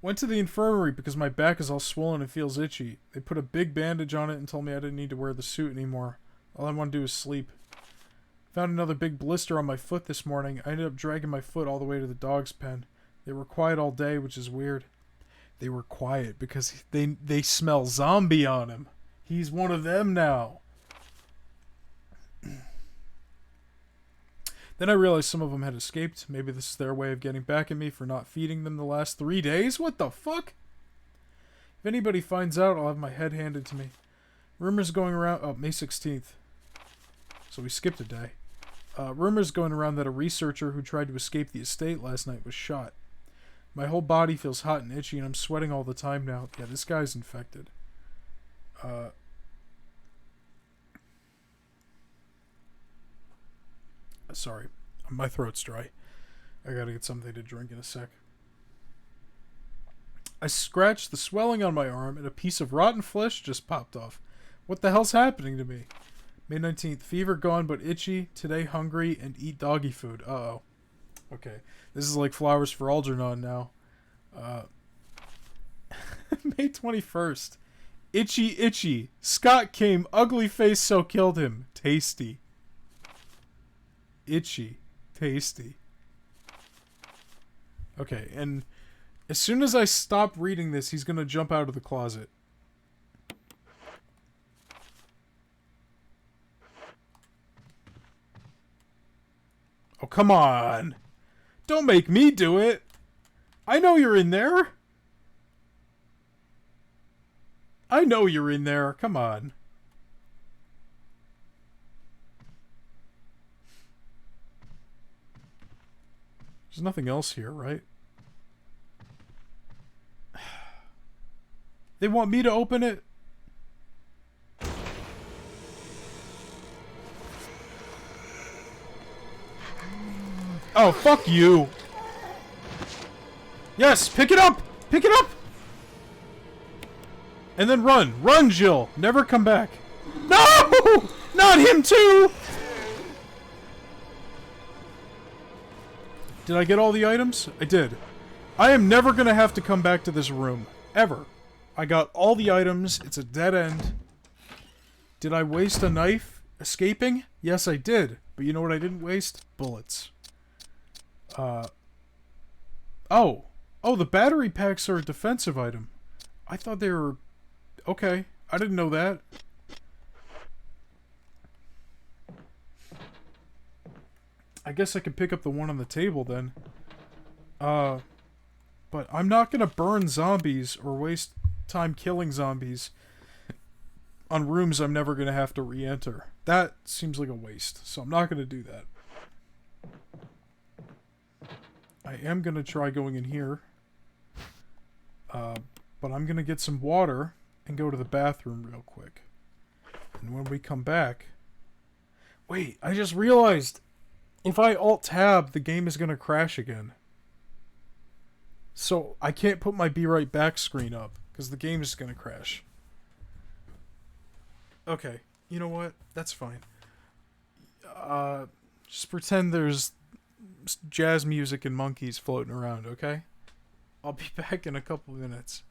Went to the infirmary because my back is all swollen and feels itchy. They put a big bandage on it and told me I didn't need to wear the suit anymore. All I want to do is sleep. Found another big blister on my foot this morning. I ended up dragging my foot all the way to the dog's pen. They were quiet all day, which is weird. They were quiet because they smell zombie on him. He's one of them now. Then I realized some of them had escaped. Maybe this is their way of getting back at me for not feeding them the last 3 days? What the fuck? If anybody finds out, I'll have my head handed to me. Rumors going around... Oh, May 16th. So we skipped a day. Rumors going around that a researcher who tried to escape the estate last night was shot. My whole body feels hot and itchy and I'm sweating all the time now. Yeah, this guy's infected. Sorry, my throat's dry. I gotta get something to drink in a sec. I scratched the swelling on my arm and a piece of rotten flesh just popped off. What the hell's happening to me? May 19th, fever gone but itchy. Today hungry and eat doggy food. Uh-oh. Okay, this is like Flowers for Algernon now. May 21st. Itchy. Scott came. Ugly face so killed him. Tasty. Itchy. Tasty. Okay, and as soon as I stop reading this, he's gonna jump out of the closet. Oh, come on. Don't make me do it. I know you're in there. I know you're in there. Come on. There's nothing else here, right? They want me to open it? Oh, fuck you. Yes, pick it up! Pick it up! And then run. Run, Jill. Never come back. No! Not him too! Did I get all the items? I did. I am never gonna have to come back to this room. Ever. I got all the items. It's a dead end. Did I waste a knife escaping? Yes, I did. But you know what I didn't waste? Bullets. Oh. Oh, the battery packs are a defensive item. I thought they were... Okay. I didn't know that. I guess I could pick up the one on the table then. But I'm not gonna burn zombies or waste time killing zombies on rooms I'm never gonna have to re-enter. That seems like a waste, so I'm not gonna do that. I am gonna try going in here. But I'm gonna get some water and go to the bathroom real quick. And when we come back... Wait, I just realized... If I Alt-Tab, the game is gonna crash again. So, I can't put my Be Right Back screen up, because the game is gonna crash. Okay, you know what? That's fine. Just pretend there's jazz music and monkeys floating around, okay? I'll be back in a couple minutes.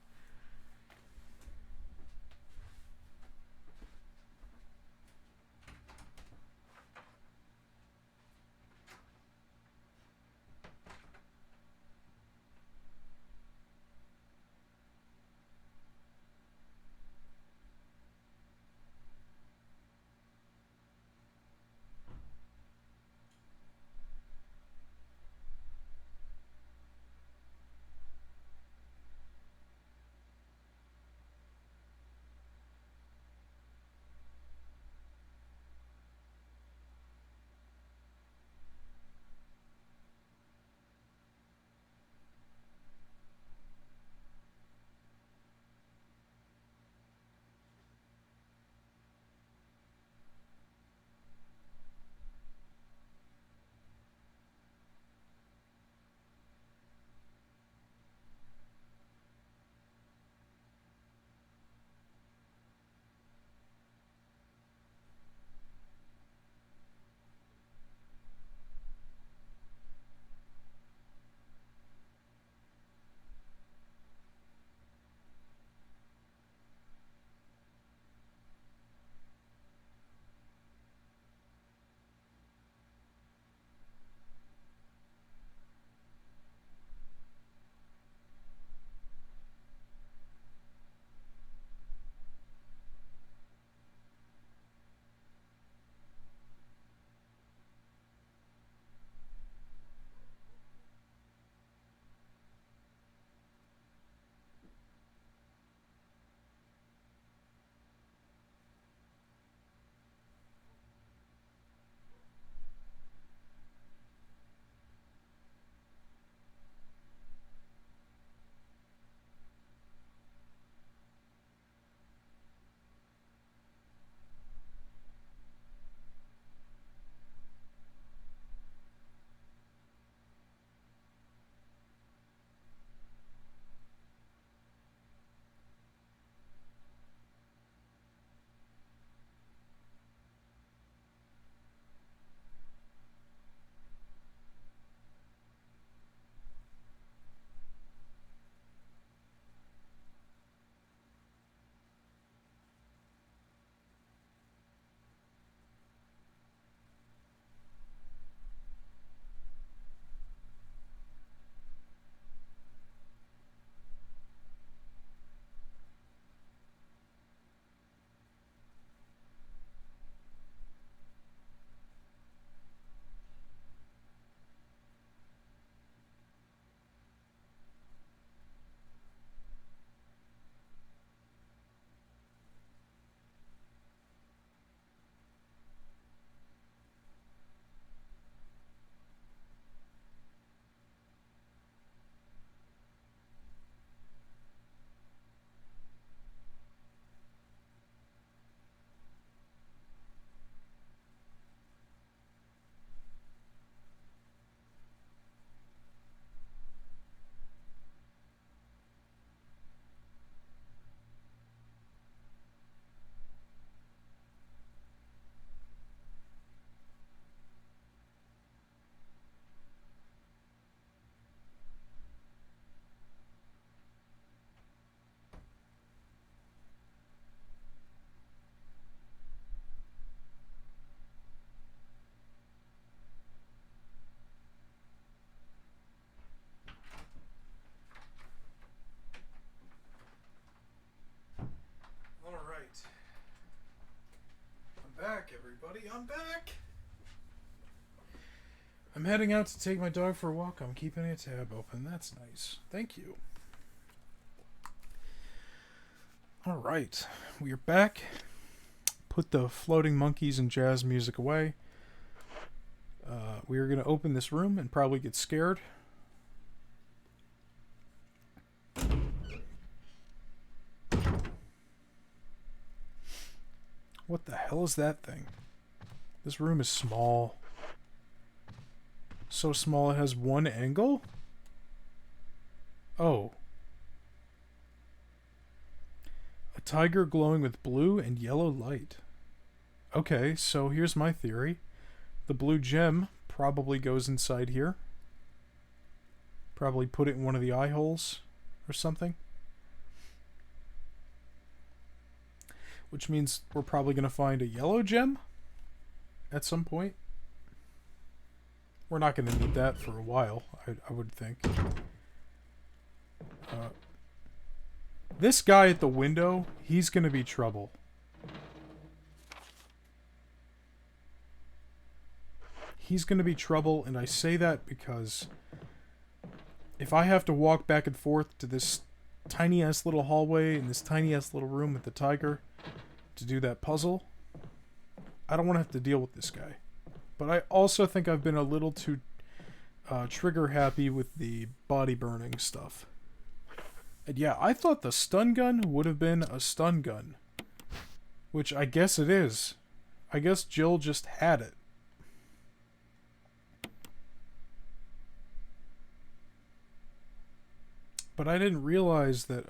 I'm heading out to take my dog for a walk. I'm keeping a tab open. That's nice. Thank you. Alright, we are back. Put the floating monkeys and jazz music away. We are going to open this room and probably get scared. What the hell is that thing? This room is small. So small it has one angle? Oh. A tiger glowing with blue and yellow light. Okay, so here's my theory. The blue gem probably goes inside here. Probably put it in one of the eye holes or something. Which means we're probably going to find a yellow gem at some point. We're not going to need that for a while, I would think. This guy at the window, he's going to be trouble. He's going to be trouble, and I say that because if I have to walk back and forth to this tiny-ass little hallway in this tiny-ass little room with the tiger to do that puzzle, I don't want to have to deal with this guy. But I also think I've been a little too trigger happy with the body burning stuff. And yeah, I thought the stun gun would have been a stun gun. Which I guess it is. I guess Jill just had it. But I didn't realize that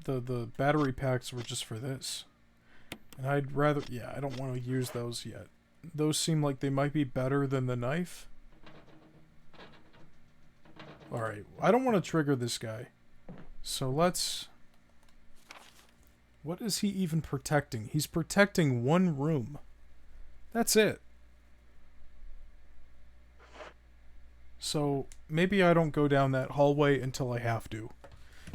the battery packs were just for this. And I'd rather... yeah, I don't want to use those yet. Those seem like they might be better than the knife. Alright, I don't want to trigger this guy. So let's... what is he even protecting? He's protecting one room. That's it. So maybe I don't go down that hallway until I have to.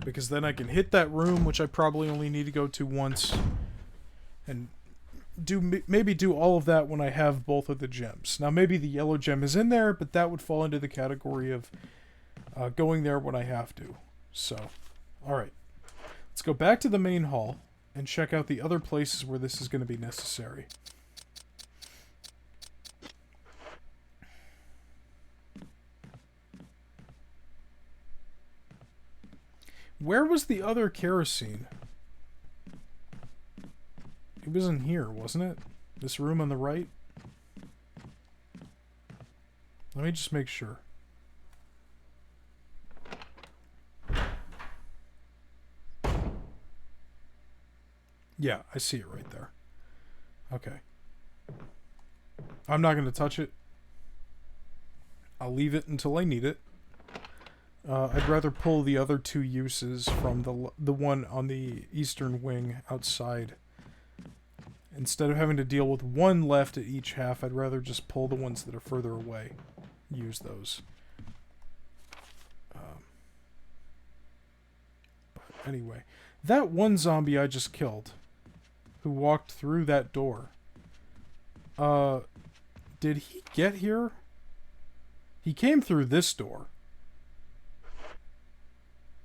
Because then I can hit that room, which I probably only need to go to once. And maybe do all of that when I have both of the gems. Now maybe the yellow gem is in there, but that would fall into the category of going there when I have to. So, alright. Let's go back to the main hall and check out the other places where this is going to be necessary. Where was the other kerosene? It was in here, wasn't it? This room on the right? Let me just make sure. Yeah, I see it right there. Okay. I'm not going to touch it. I'll leave it until I need it. I'd rather pull the other two uses from the one on the eastern wing outside. Instead of having to deal with one left at each half, I'd rather just pull the ones that are further away. Use those. But anyway, that one zombie I just killed, who walked through that door, did he get here? He came through this door.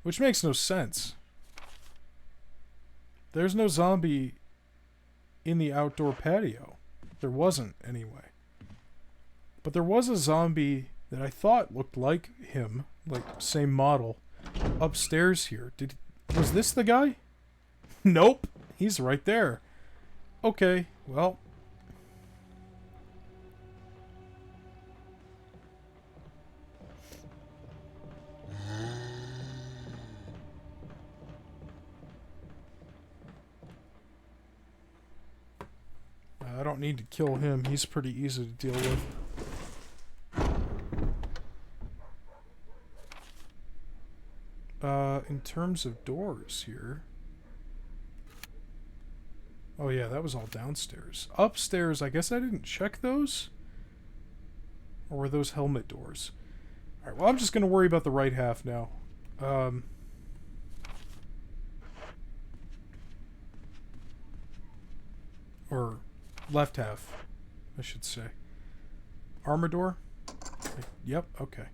Which makes no sense. There's no zombie in the outdoor patio. There wasn't, anyway. But there was a zombie that I thought looked like him, like same model, upstairs here. Was this the guy? Nope. He's right there. Okay, well... I don't need to kill him. He's pretty easy to deal with. In terms of doors here... oh yeah, that was all downstairs. Upstairs, I guess I didn't check those? Or were those helmet doors? Alright, well I'm just going to worry about the right half now. Or left half, I should say. Armor door? Yep, okay.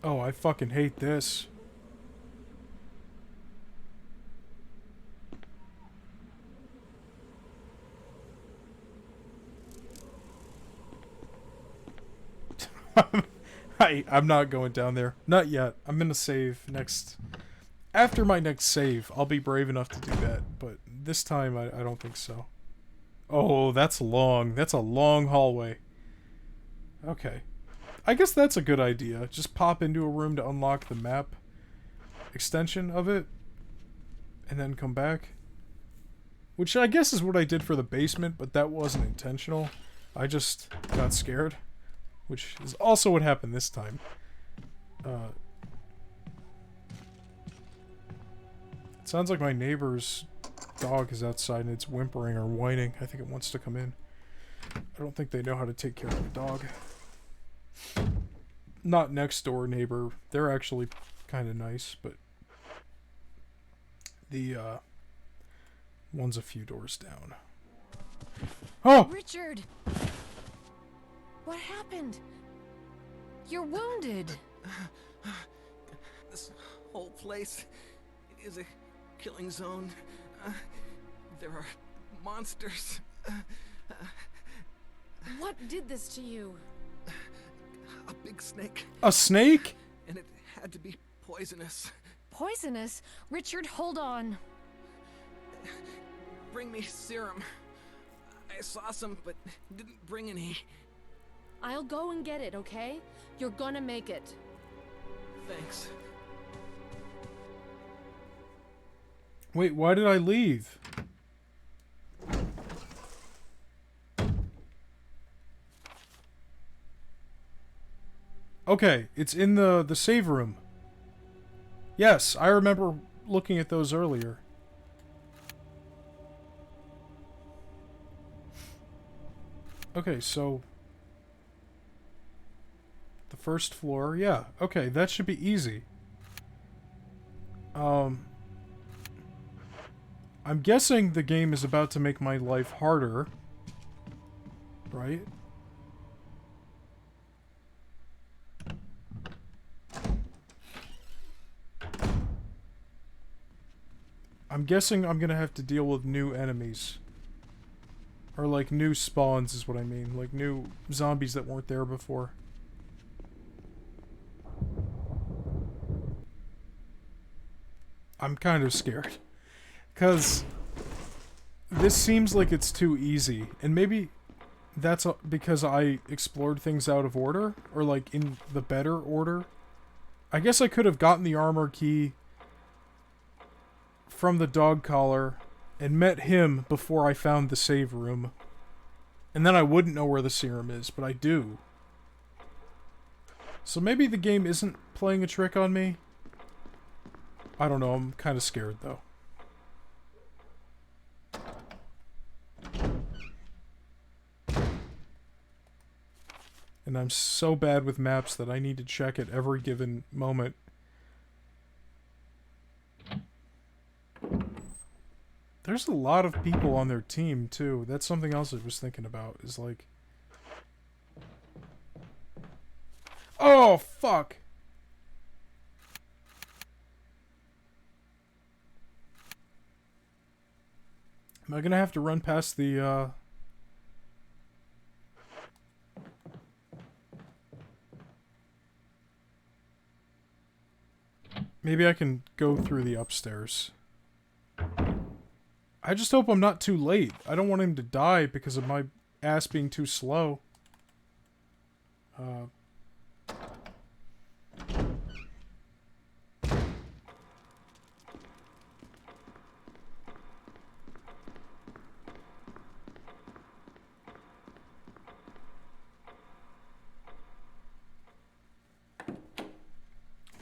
Oh, I fucking hate this. I'm not going down there. Not yet. I'm gonna save next... After my next save, I'll be brave enough to do that. But this time, I don't think so. Oh, that's long. That's a long hallway. Okay. I guess that's a good idea. Just pop into a room to unlock the map extension of it. And then come back. Which I guess is what I did for the basement, but that wasn't intentional. I just got scared. Which is also what happened this time. It sounds like my neighbor's dog is outside and it's whimpering or whining. I think it wants to come in. I don't think they know how to take care of a dog. Not next door neighbor. They're actually kind of nice, but the one's a few doors down. Oh! Richard! What happened? You're wounded. This whole place is a killing zone. There are monsters. What did this to you? A big snake. A snake? And it had to be poisonous. Poisonous? Richard, hold on. Bring me serum. I saw some, but didn't bring any. I'll go and get it, okay? You're gonna make it. Thanks. Wait, why did I leave? Okay, it's in the save room. Yes, I remember looking at those earlier. Okay, so... the first floor, yeah. Okay, that should be easy. I'm guessing the game is about to make my life harder. Right? I'm guessing I'm gonna have to deal with new enemies. Or like new spawns is what I mean. Like new zombies that weren't there before. I'm kind of scared. Because this seems like it's too easy. And maybe that's because I explored things out of order. Or like in the better order. I guess I could have gotten the armor key from the dog collar and met him before I found the save room. And then I wouldn't know where the serum is, but I do. So maybe the game isn't playing a trick on me? I don't know, I'm kind of scared though. And I'm so bad with maps that I need to check at every given moment. There's a lot of people on their team, too. That's something else I was thinking about, is like... Oh, fuck! Am I gonna have to run past the, Maybe I can go through the upstairs. I just hope I'm not too late. I don't want him to die because of my ass being too slow.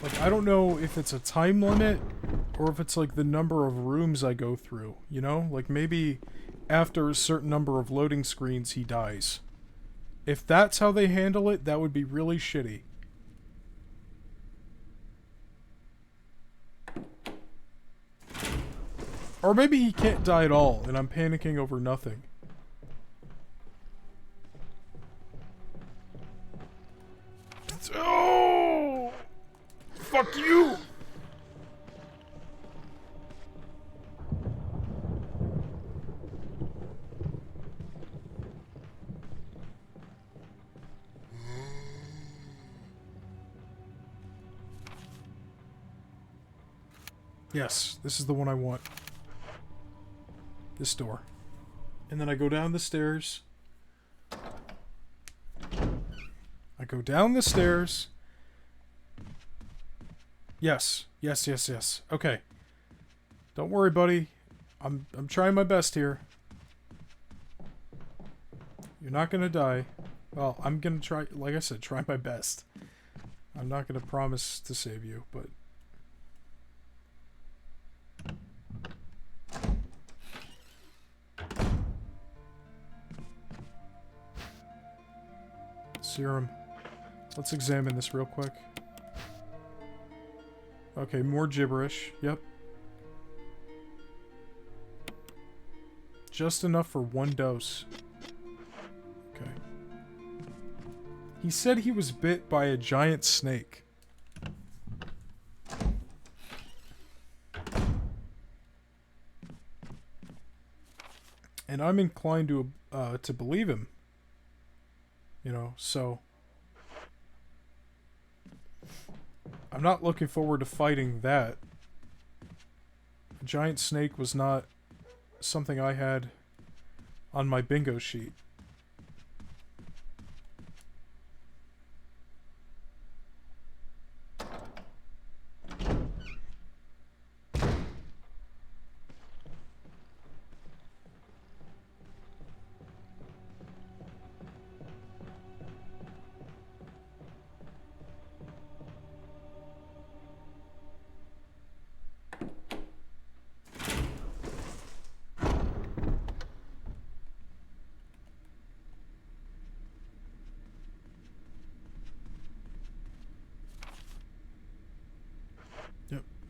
Like, I don't know if it's a time limit or if it's like the number of rooms I go through, you know? Like maybe after a certain number of loading screens he dies. If that's how they handle it, that would be really shitty. Or maybe he can't die at all, and I'm panicking over nothing. Oh! Fuck you! Yes, this is the one I want. This door. And then I go down the stairs. I go down the stairs. Yes. Yes, yes, yes. Okay. Don't worry, buddy. I'm trying my best here. You're not gonna die. Well, I'm gonna try, like I said, try my best. I'm not gonna promise to save you, but... Serum. Let's examine this real quick. Okay, more gibberish. Yep. Just enough for one dose. Okay. He said he was bit by a giant snake. And I'm inclined to believe him. You know, so... I'm not looking forward to fighting that. A giant snake was not something I had on my bingo sheet.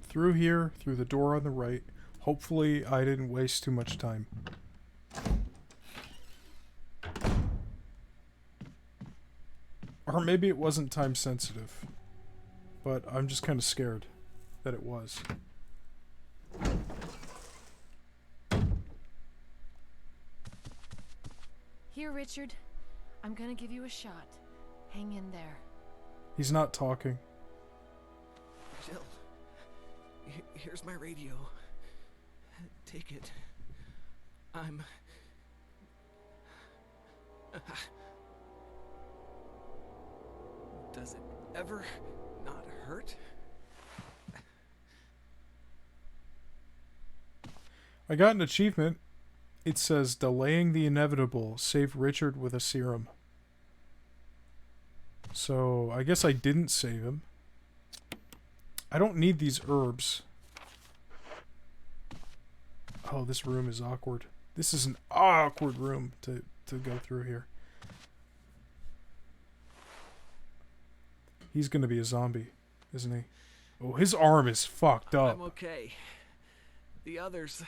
Through here, through the door on the right. Hopefully I didn't waste too much time. Or maybe it wasn't time sensitive. But I'm just kind of scared that it was. Here, Richard. I'm gonna give you a shot. Hang in there. He's not talking. Jill. Here's my radio. Take it. Does it ever not hurt? I got an achievement. It says, delaying the inevitable. Save Richard with a serum. So, I guess I didn't save him. I don't need these herbs. Oh, this room is awkward. This is an awkward room to go through here. He's gonna be a zombie, isn't he? Oh, his arm is fucked up. I'm okay. The others...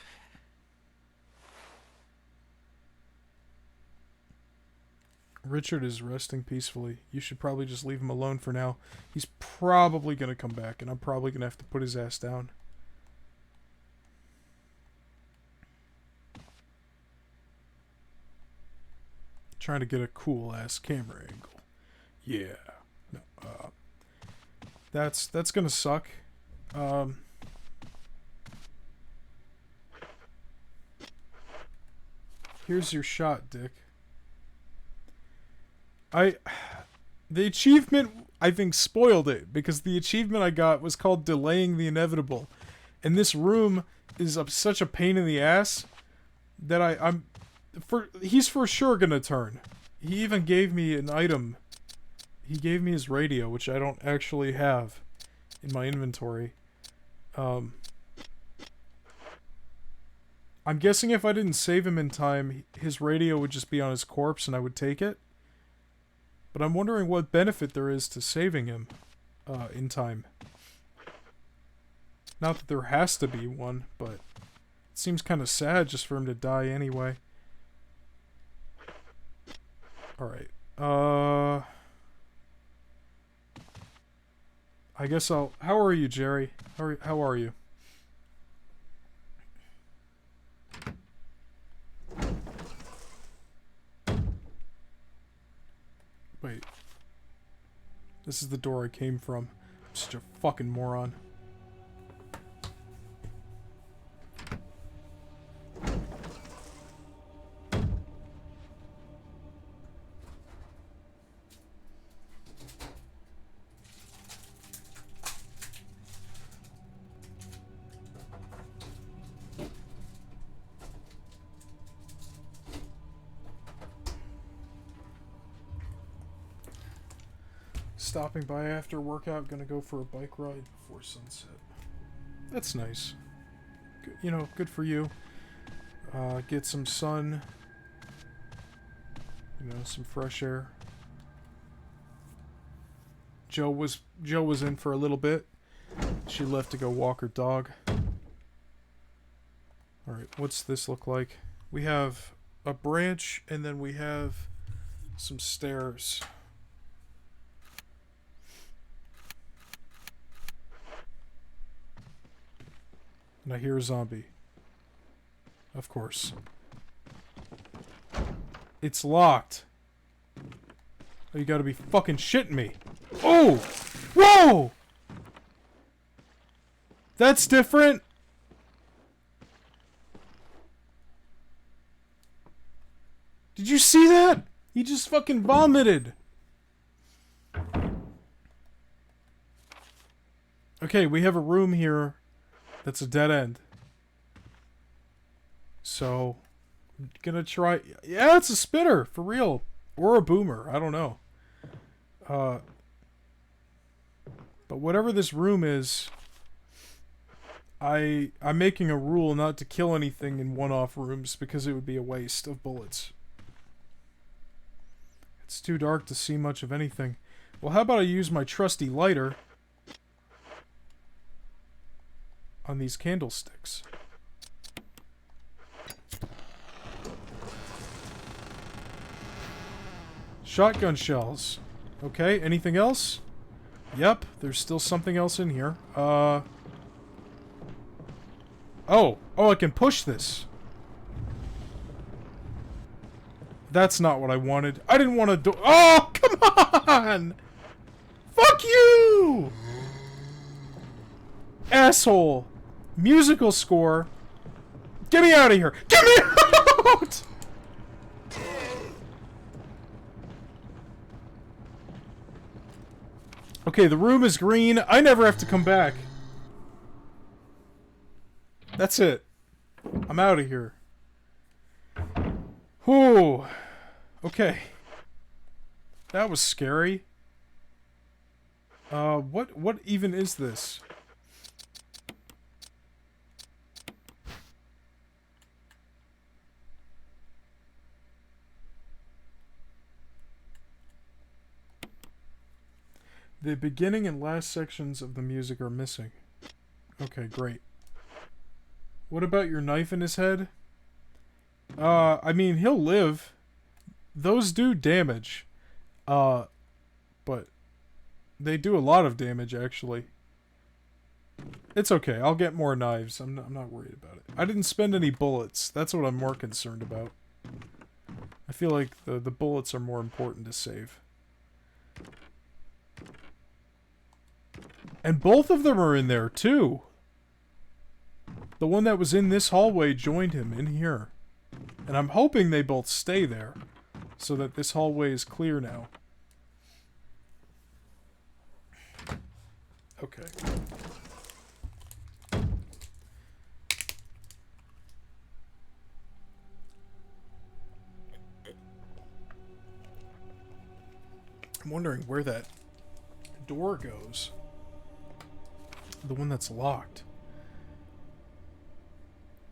Richard is resting peacefully. You should probably just leave him alone for now. He's probably going to come back, and I'm probably going to have to put his ass down. Trying to get a cool-ass camera angle. Yeah. No, that's going to suck. Here's your shot, Dick. The achievement, I think, spoiled it, because the achievement I got was called Delaying the Inevitable. And this room is such a pain in the ass that he's for sure gonna turn. He even gave me an item. He gave me his radio, which I don't actually have in my inventory. I'm guessing if I didn't save him in time, his radio would just be on his corpse and I would take it. But I'm wondering what benefit there is to saving him in time. Not that there has to be one, but It seems kind of sad just for him to die anyway. Alright. I guess I'll... How are you, Jerry? How are you? Wait. This is the door I came from. I'm such a fucking moron. Stopping by after workout, gonna go for a bike ride before sunset. That's nice. Good, you know, good for you. Get some sun. You know, some fresh air. Joe was in for a little bit. She left to go walk her dog. Alright, what's this look like? We have a branch, and then we have some stairs. And I hear a zombie. Of course. It's locked. Oh, you gotta be fucking shitting me. Oh! Whoa! That's different. Did you see that? He just fucking vomited. Okay, we have a room here that's a dead end. So, I'm gonna try... Yeah, it's a spitter, for real. Or a boomer, I don't know. But whatever this room is, I'm making a rule not to kill anything in one-off rooms because it would be a waste of bullets. It's too dark to see much of anything. Well, how about I use my trusty lighter on these candlesticks? Shotgun shells. Okay, anything else? Yep, there's still something else in here. Oh, I can push this. That's not what I wanted. I didn't want to do- Oh, come on! Fuck you! Asshole. Musical score. Get me out of here. Get me out! Okay, the room is green. I never have to come back. That's it. I'm out of here. Whew. Okay. That was scary. What even is this? The beginning and last sections of the music are missing. Okay, great. What about your knife in his head? I mean, he'll live. Those do damage. But they do a lot of damage, actually. It's okay. I'll get more knives. I'm not worried about it. I didn't spend any bullets. That's what I'm more concerned about. I feel like the bullets are more important to save. And both of them are in there, too. The one that was in this hallway joined him in here. And I'm hoping they both stay there, so that this hallway is clear now. Okay. I'm wondering where that door goes. The one that's locked.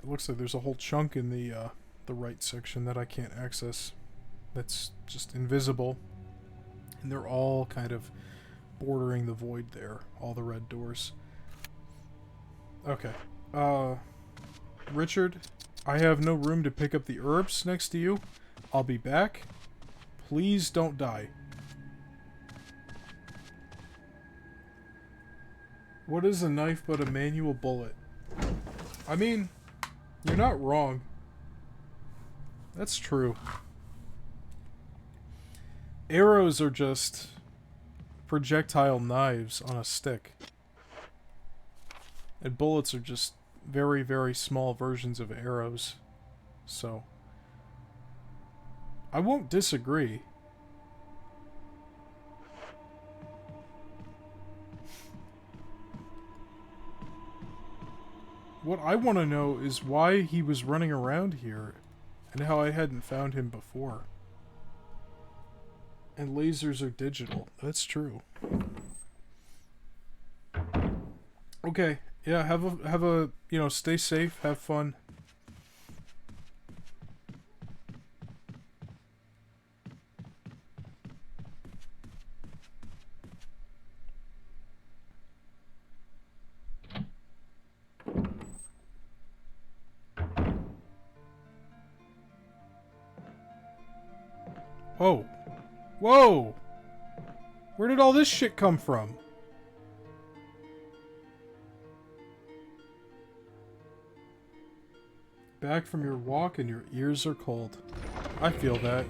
It looks like there's a whole chunk in the right section that I can't access. That's just invisible. And they're all kind of bordering the void there. All the red doors. Okay. Richard, I have no room to pick up the herbs next to you. I'll be back. Please don't die. What is a knife but a manual bullet? I mean, you're not wrong. That's true. Arrows are just projectile knives on a stick. And bullets are just very, very small versions of arrows. So, I won't disagree. What I want to know is why he was running around here and how I hadn't found him before. And lasers are digital. That's true. Okay. Yeah, have a, you know, stay safe, have fun. Whoa. Whoa! Where did all this shit come from? Back from your walk and your ears are cold. I feel that.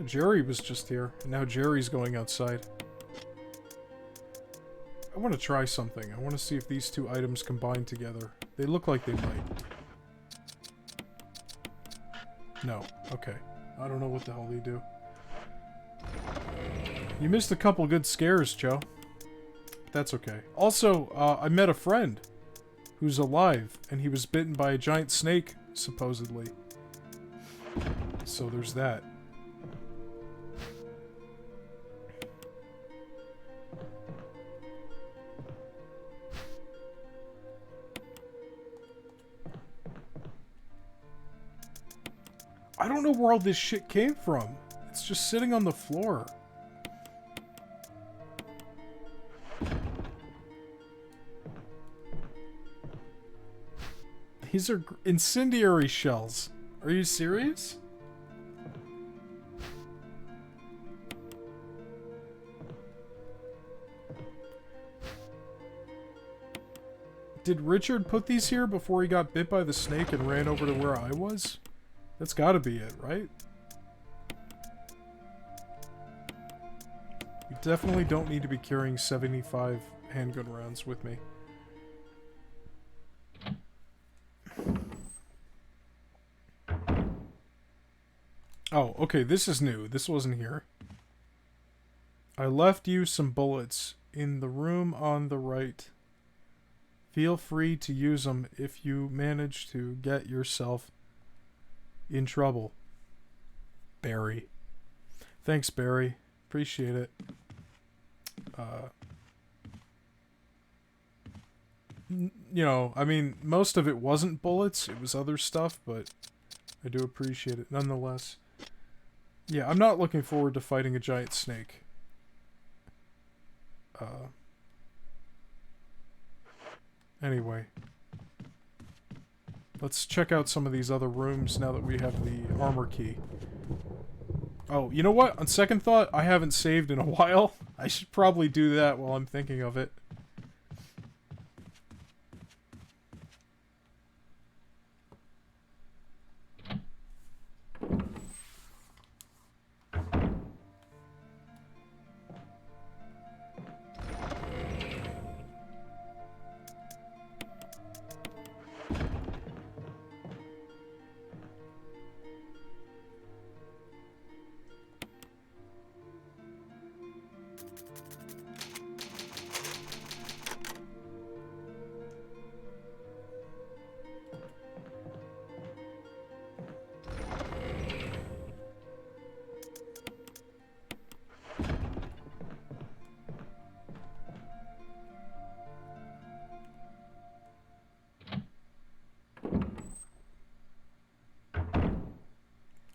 Jerry was just here, and now Jerry's going outside. I want to try something. I want to see if these two items combine together. They look like they might. No. Okay. I don't know what the hell they do. You missed a couple good scares, Joe. That's okay. Also, I met a friend who's alive, and he was bitten by a giant snake, supposedly. So there's that. I don't know where all this shit came from. It's just sitting on the floor. These are incendiary shells. Are you serious? Did Richard put these here before he got bit by the snake and ran over to where I was? That's gotta be it, right? You definitely don't need to be carrying 75 handgun rounds with me. Oh, okay, this is new. This wasn't here. I left you some bullets in the room on the right. Feel free to use them if you manage to get yourself in trouble. Barry. Thanks, Barry. Appreciate it. You know, I mean, most of it wasn't bullets. It was other stuff, but I do appreciate it nonetheless. Yeah, I'm not looking forward to fighting a giant snake. Anyway. Let's check out some of these other rooms now that we have the armor key. Oh, you know what? On second thought, I haven't saved in a while. I should probably do that while I'm thinking of it.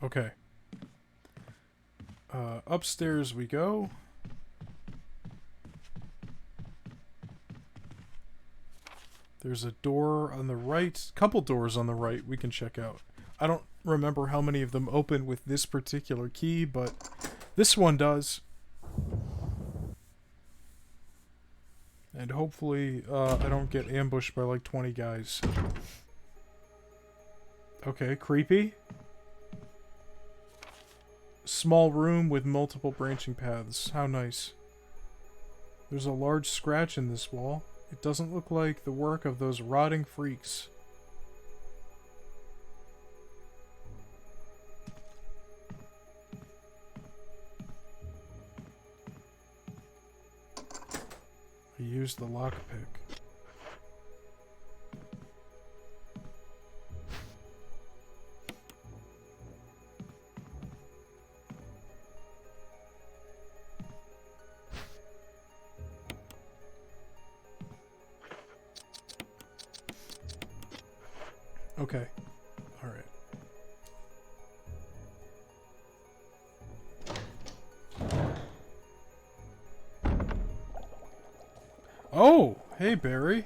Okay. Upstairs we go. There's a door on the right, couple doors on the right we can check out. I don't remember how many of them open with this particular key, but this one does. And hopefully I don't get ambushed by like 20 guys. Okay, creepy. Small room with multiple branching paths. How nice. There's a large scratch in this wall. It doesn't look like the work of those rotting freaks. I used the lockpick. Okay. Alright. Oh! Hey, Barry.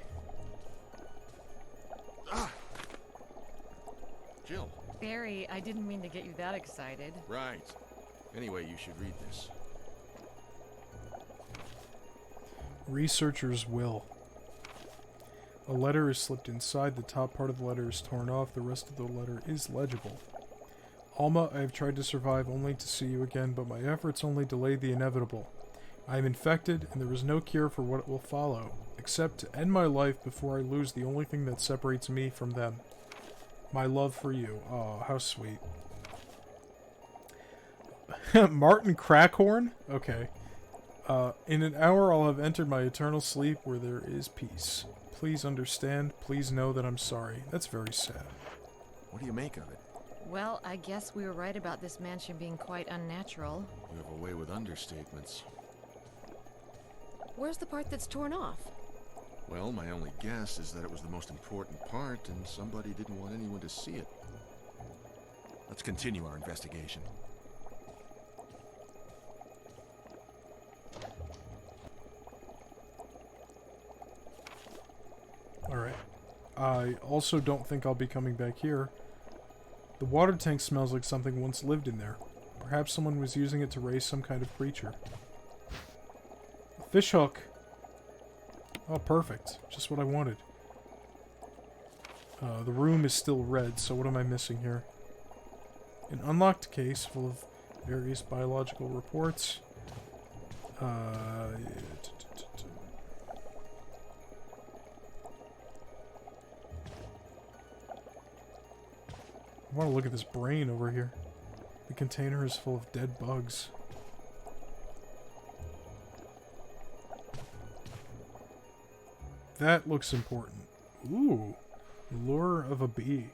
Jill. Barry, I didn't mean to get you that excited. Right. Anyway, you should read this. Researcher's will. A letter is slipped inside. The top part of the letter is torn off. The rest of the letter is legible. Alma, I have tried to survive only to see you again, but my efforts only delay the inevitable. I am infected, and there is no cure for what will follow, except to end my life before I lose the only thing that separates me from them. My love for you. Oh, how sweet. Martin Crackhorn? Okay. In an hour I'll have entered my eternal sleep where there is peace. Please understand. Please know that I'm sorry. That's very sad. What do you make of it? Well, I guess we were right about this mansion being quite unnatural. You have a way with understatements. Where's the part that's torn off? Well, my only guess is that it was the most important part, and somebody didn't want anyone to see it. Let's continue our investigation. Alright. I also don't think I'll be coming back here. The water tank smells like something once lived in there. Perhaps someone was using it to raise some kind of creature. A fish hook! Oh, perfect. Just what I wanted. The room is still red, so what am I missing here? An unlocked case full of various biological reports. I want to look at this brain over here. The container is full of dead bugs. That looks important. Ooh. Lure of a bee.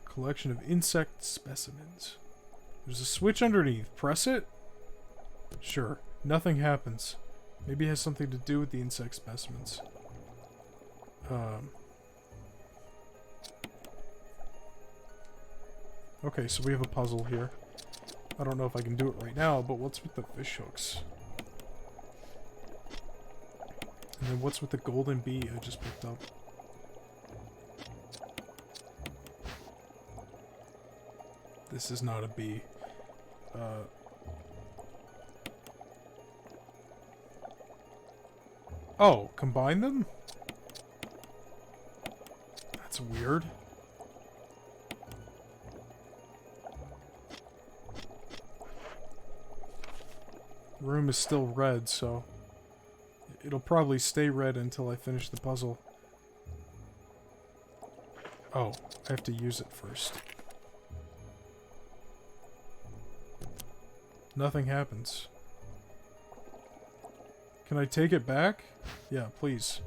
Collection of insect specimens. There's a switch underneath. Press it? Sure. Nothing happens. Maybe it has something to do with the insect specimens. Okay, so we have a puzzle here. I don't know if I can do it right now, but what's with the fish hooks? And then what's with the golden bee I just picked up? This is not a bee. Oh, combine them? That's weird. The room is still red, so it'll probably stay red until I finish the puzzle. Oh, I have to use it first. Nothing happens. Can I take it back? Yeah, please.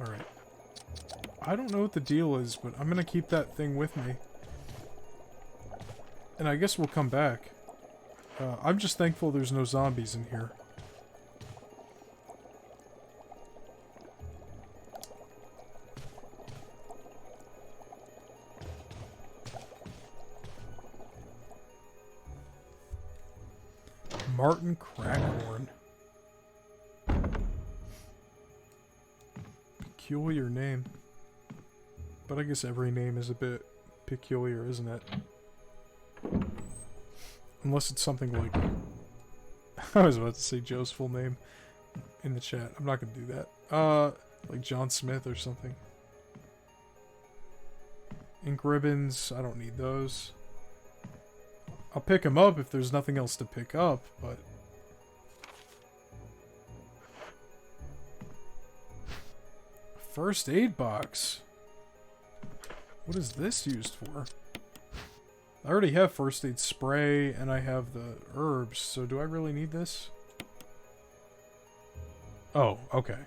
Alright. I don't know what the deal is, but I'm gonna keep that thing with me. And I guess we'll come back. I'm just thankful there's no zombies in here. Martin Crackhorn. Peculiar name. But I guess every name is a bit peculiar, isn't it? Unless it's something like... I was about to say Joe's full name in the chat. I'm not gonna do that. Like John Smith or something. Ink ribbons, I don't need those. I'll pick them up if there's nothing else to pick up, but... First aid box. What is this used for? I already have first aid spray, and I have the herbs, so do I really need this? Oh, okay.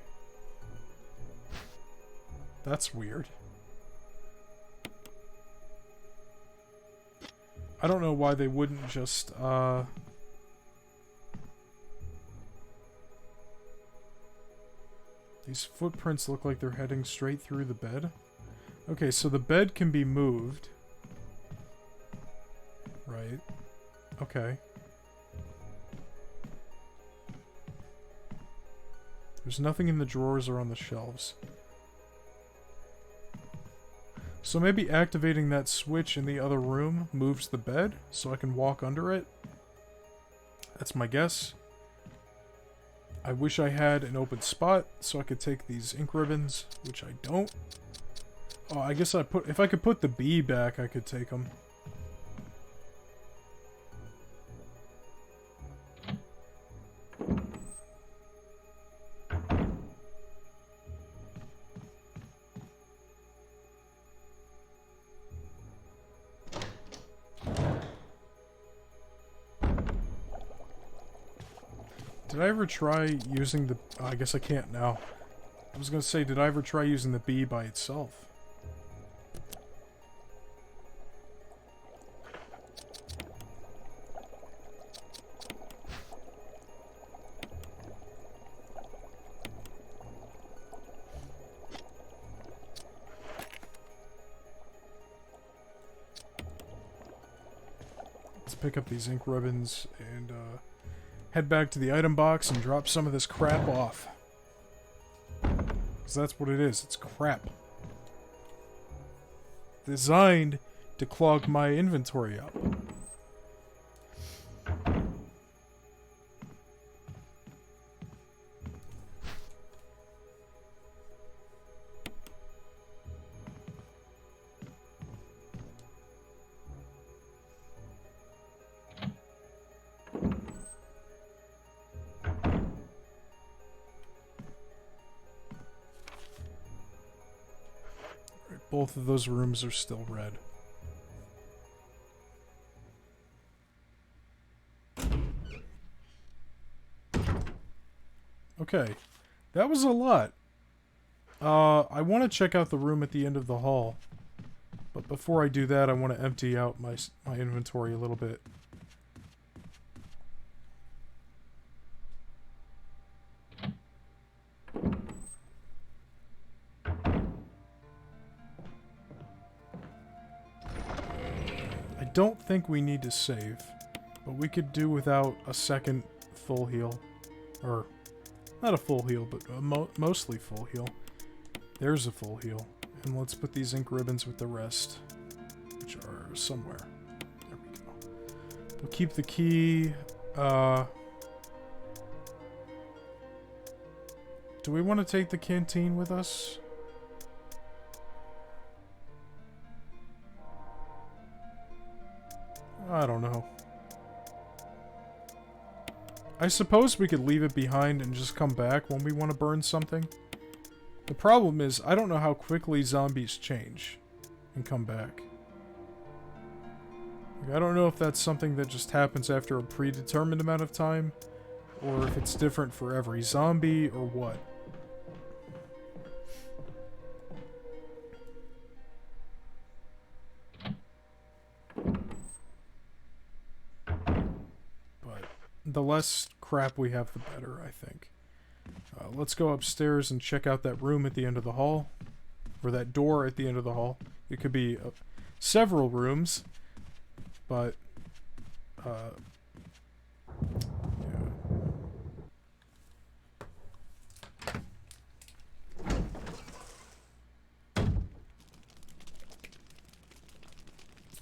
That's weird. I don't know why they wouldn't just, These footprints look like they're heading straight through the bed. Okay, so the bed can be moved. Right. Okay. There's nothing in the drawers or on the shelves. So maybe activating that switch in the other room moves the bed, so I can walk under it? That's my guess. I wish I had an open spot, so I could take these ink ribbons, which I don't. Oh, I guess if I could put the bee back, I could take them. Did I ever try using the... I guess I can't now. I was gonna say, did I ever try using the bee by itself? Let's pick up these ink ribbons and, head back to the item box and drop some of this crap off. Because that's what it is. It's crap. Designed to clog my inventory up. Both of those rooms are still red. Okay, that was a lot. I want to check out the room at the end of the hall. But before I do that, I want to empty out my inventory a little bit. I don't think we need to save, but we could do without a second full heal. Or, not a full heal, but a mostly full heal. There's a full heal. And let's put these ink ribbons with the rest, which are somewhere. There we go. We'll keep the key. Do we want to take the canteen with us? I don't know. I suppose we could leave it behind and just come back when we want to burn something. The problem is, I don't know how quickly zombies change and come back. Like, I don't know if that's something that just happens after a predetermined amount of time, or if it's different for every zombie, or what. The less crap we have, the better, I think. Let's go upstairs and check out that room at the end of the hall. Or that door at the end of the hall. It could be several rooms. But,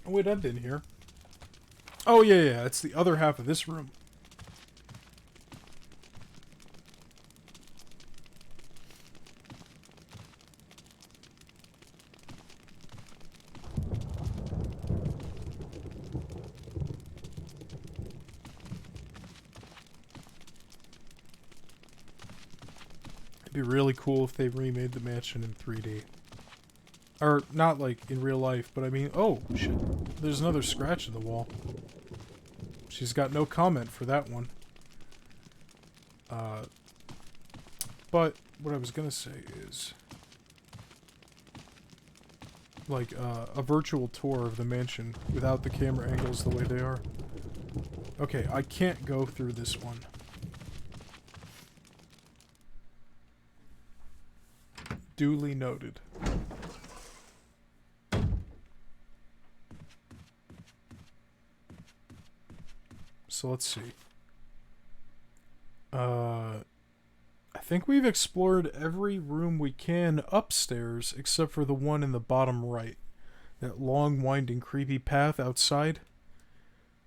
Oh, wait, I've been here. Oh, yeah, yeah, it's the other half of this room. It'd be really cool if they remade the mansion in 3D. Or, not like in real life, but I mean, oh, shit. There's another scratch in the wall. She's got no comment for that one. But what I was gonna say is, like, a virtual tour of the mansion without the camera angles the way they are. Okay, I can't go through this one. Duly noted. So let's see. I think we've explored every room we can upstairs except for the one in the bottom right. That long, winding, creepy path outside.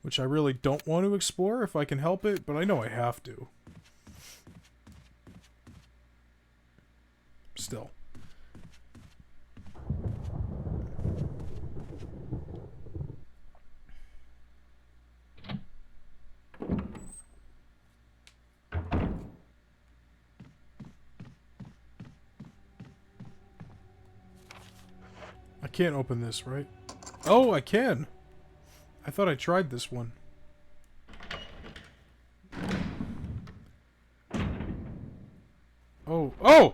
Which I really don't want to explore if I can help it, but I know I have to. Still. I can't open this, right? Oh, I can! I thought I tried this one. Oh, oh!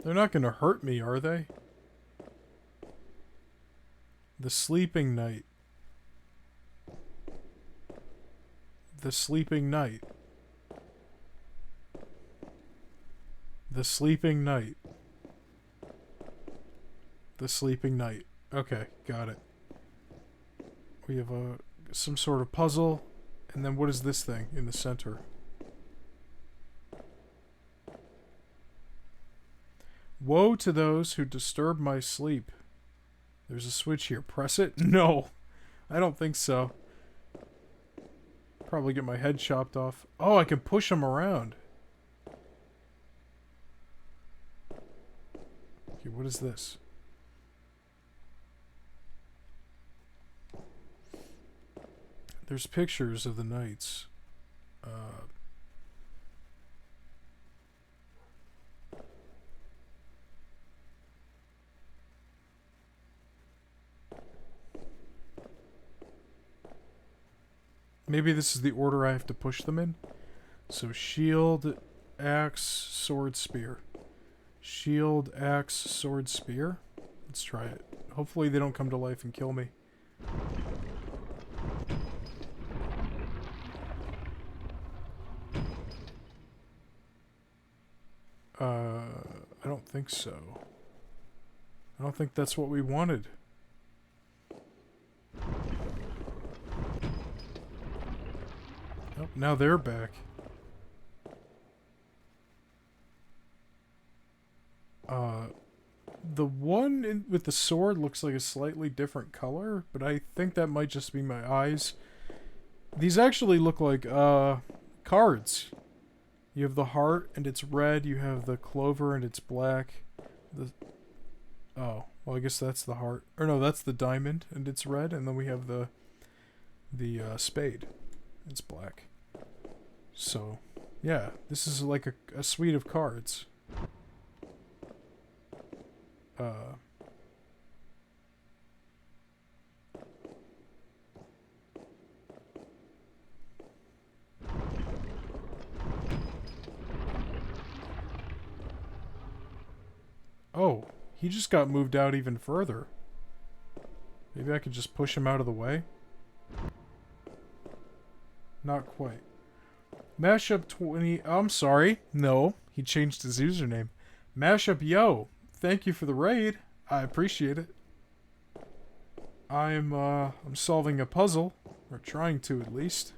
They're not gonna hurt me, are they? The Sleeping Night. The Sleeping Night. The Sleeping Night. The Sleeping Night. Okay, got it. We have some sort of puzzle, and then what is this thing in the center? Woe to those who disturb my sleep. There's a switch here. Press it? No. I don't think so. Probably get my head chopped off. Oh, I can push them around. Okay, what is this? There's pictures of the knights. Maybe this is the order I have to push them in. So shield, axe, sword, spear. Shield, axe, sword, spear. Let's try it. Hopefully they don't come to life and kill me. I don't think so. I don't think that's what we wanted. Oh, now they're back. The one with the sword looks like a slightly different color, but I think that might just be my eyes. These actually look like, cards. You have the heart, and it's red. You have the clover, and it's black. Oh, well, I guess that's the heart. Or no, that's the diamond, and it's red. And then we have the spade. It's black. So, yeah, this is like a suite of cards. Oh, he just got moved out even further. Maybe I could just push him out of the way? Not quite. Mashup 20... I'm sorry. No, he changed his username. Mashup Yo, thank you for the raid. I appreciate it. I'm solving a puzzle. Or trying to, at least.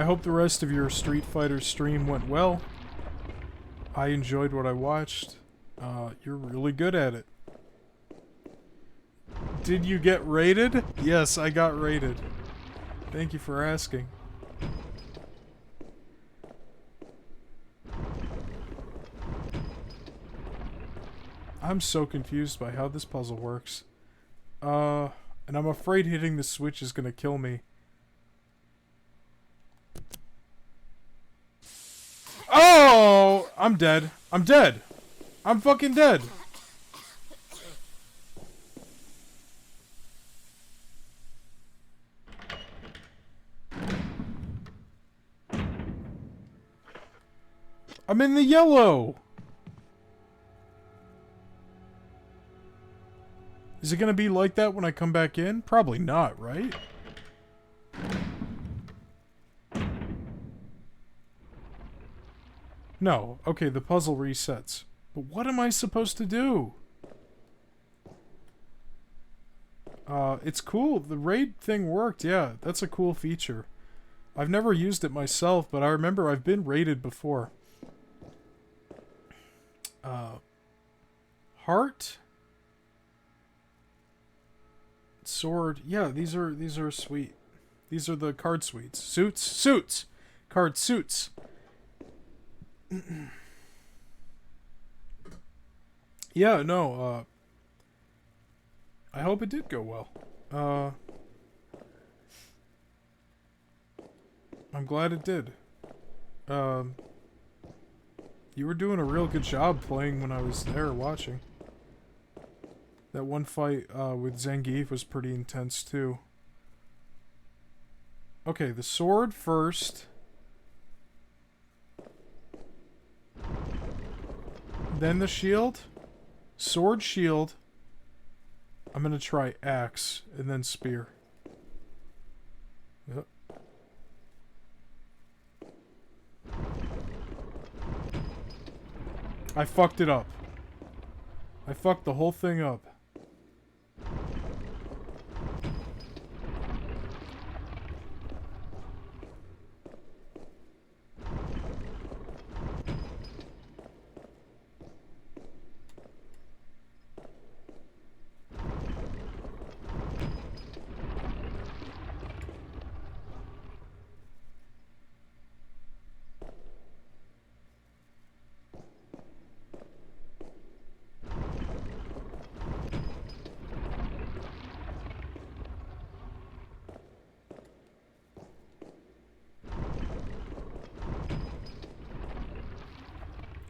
I hope the rest of your Street Fighter stream went well. I enjoyed what I watched. You're really good at it. Did you get rated? Yes, I got rated. Thank you for asking. I'm so confused by how this puzzle works. And I'm afraid hitting the switch is gonna kill me. Oh! I'm dead. I'm dead. I'm fucking dead. I'm in the yellow. Is it gonna be like that when I come back in? Probably not, right? No. Okay, the puzzle resets. But what am I supposed to do? It's cool. The raid thing worked, yeah. That's a cool feature. I've never used it myself, but I remember I've been raided before. Heart? Sword. Yeah, these are sweet. These are the card suites. Suits! Card suits. Yeah, no, I hope it did go well. I'm glad it did. You were doing a real good job playing when I was there watching. That one fight with Zangief was pretty intense too. Okay, the sword first. Then the shield. Sword, shield. I'm gonna try axe and then spear. Yep. I fucked it up. I fucked the whole thing up.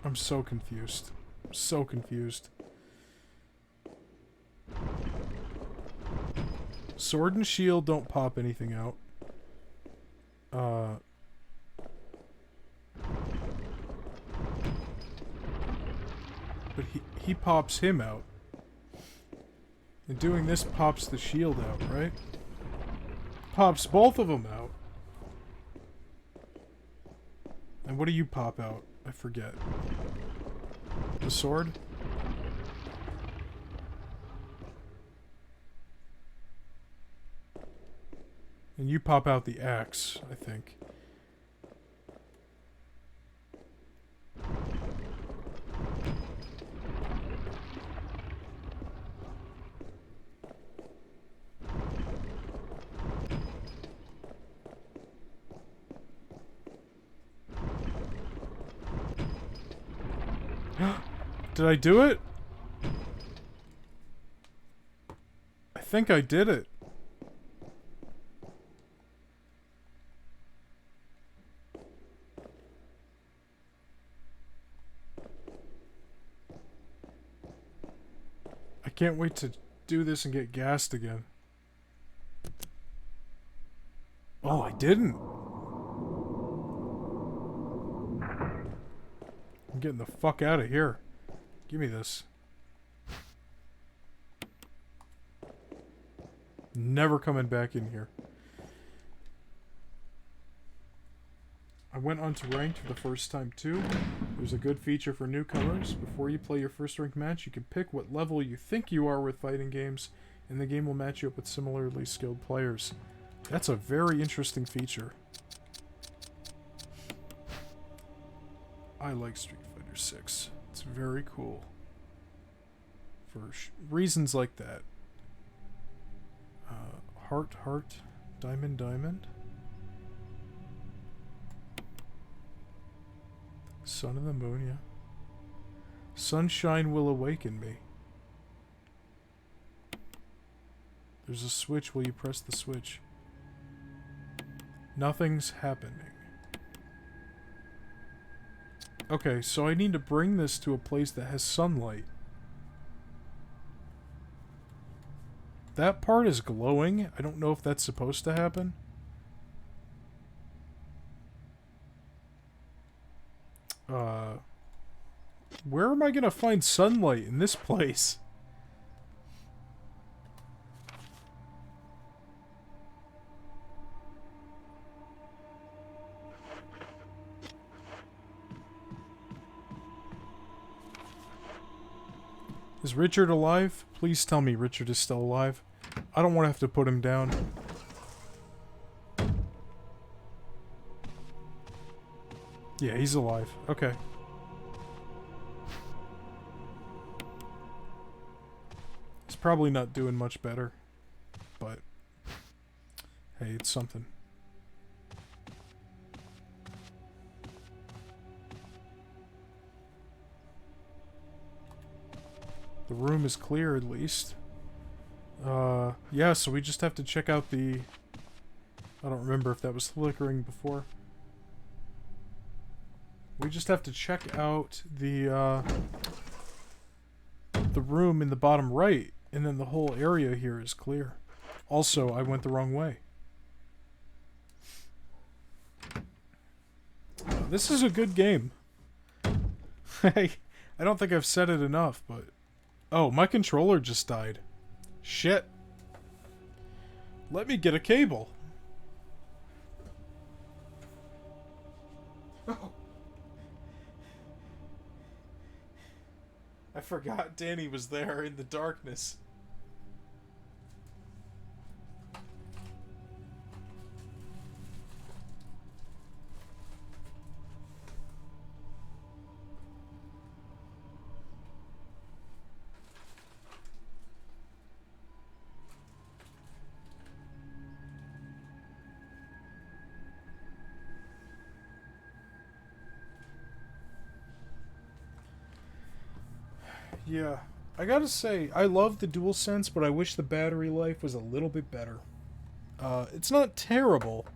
I'm so confused. I'm so confused. Sword and shield don't pop anything out. But he pops him out. And doing this pops the shield out, right? Pops both of them out. And what do you pop out? I forget. The sword? And you pop out the axe, I think. Did I do it? I think I did it. I can't wait to do this and get gassed again. Oh, I didn't. I'm getting the fuck out of here. Give me this. Never coming back in here. I went onto ranked for the first time too. There's a good feature for newcomers. Before you play your first ranked match, you can pick what level you think you are with fighting games, and the game will match you up with similarly skilled players. That's a very interesting feature. I like Street Fighter 6. It's very cool. For reasons like that. Heart, heart, diamond, diamond. Sun and the moon, yeah. Sunshine will awaken me. There's a switch. Will you press the switch? Nothing's happening. Okay, so I need to bring this to a place that has sunlight. That part is glowing. I don't know if that's supposed to happen. Where am I gonna find sunlight in this place? Is Richard alive? Please tell me Richard is still alive. I don't want to have to put him down. Yeah, he's alive. Okay. He's probably not doing much better. But hey, it's something. The room is clear, at least. Yeah, so we just have to check out the... I don't remember if that was flickering before. We just have to check out the room in the bottom right, and then the whole area here is clear. Also, I went the wrong way. This is a good game. I don't think I've said it enough, but... Oh, my controller just died. Shit. Let me get a cable. Oh. I forgot Danny was there in the darkness. Yeah, I gotta say, I love the DualSense, but I wish the battery life was a little bit better. It's not terrible,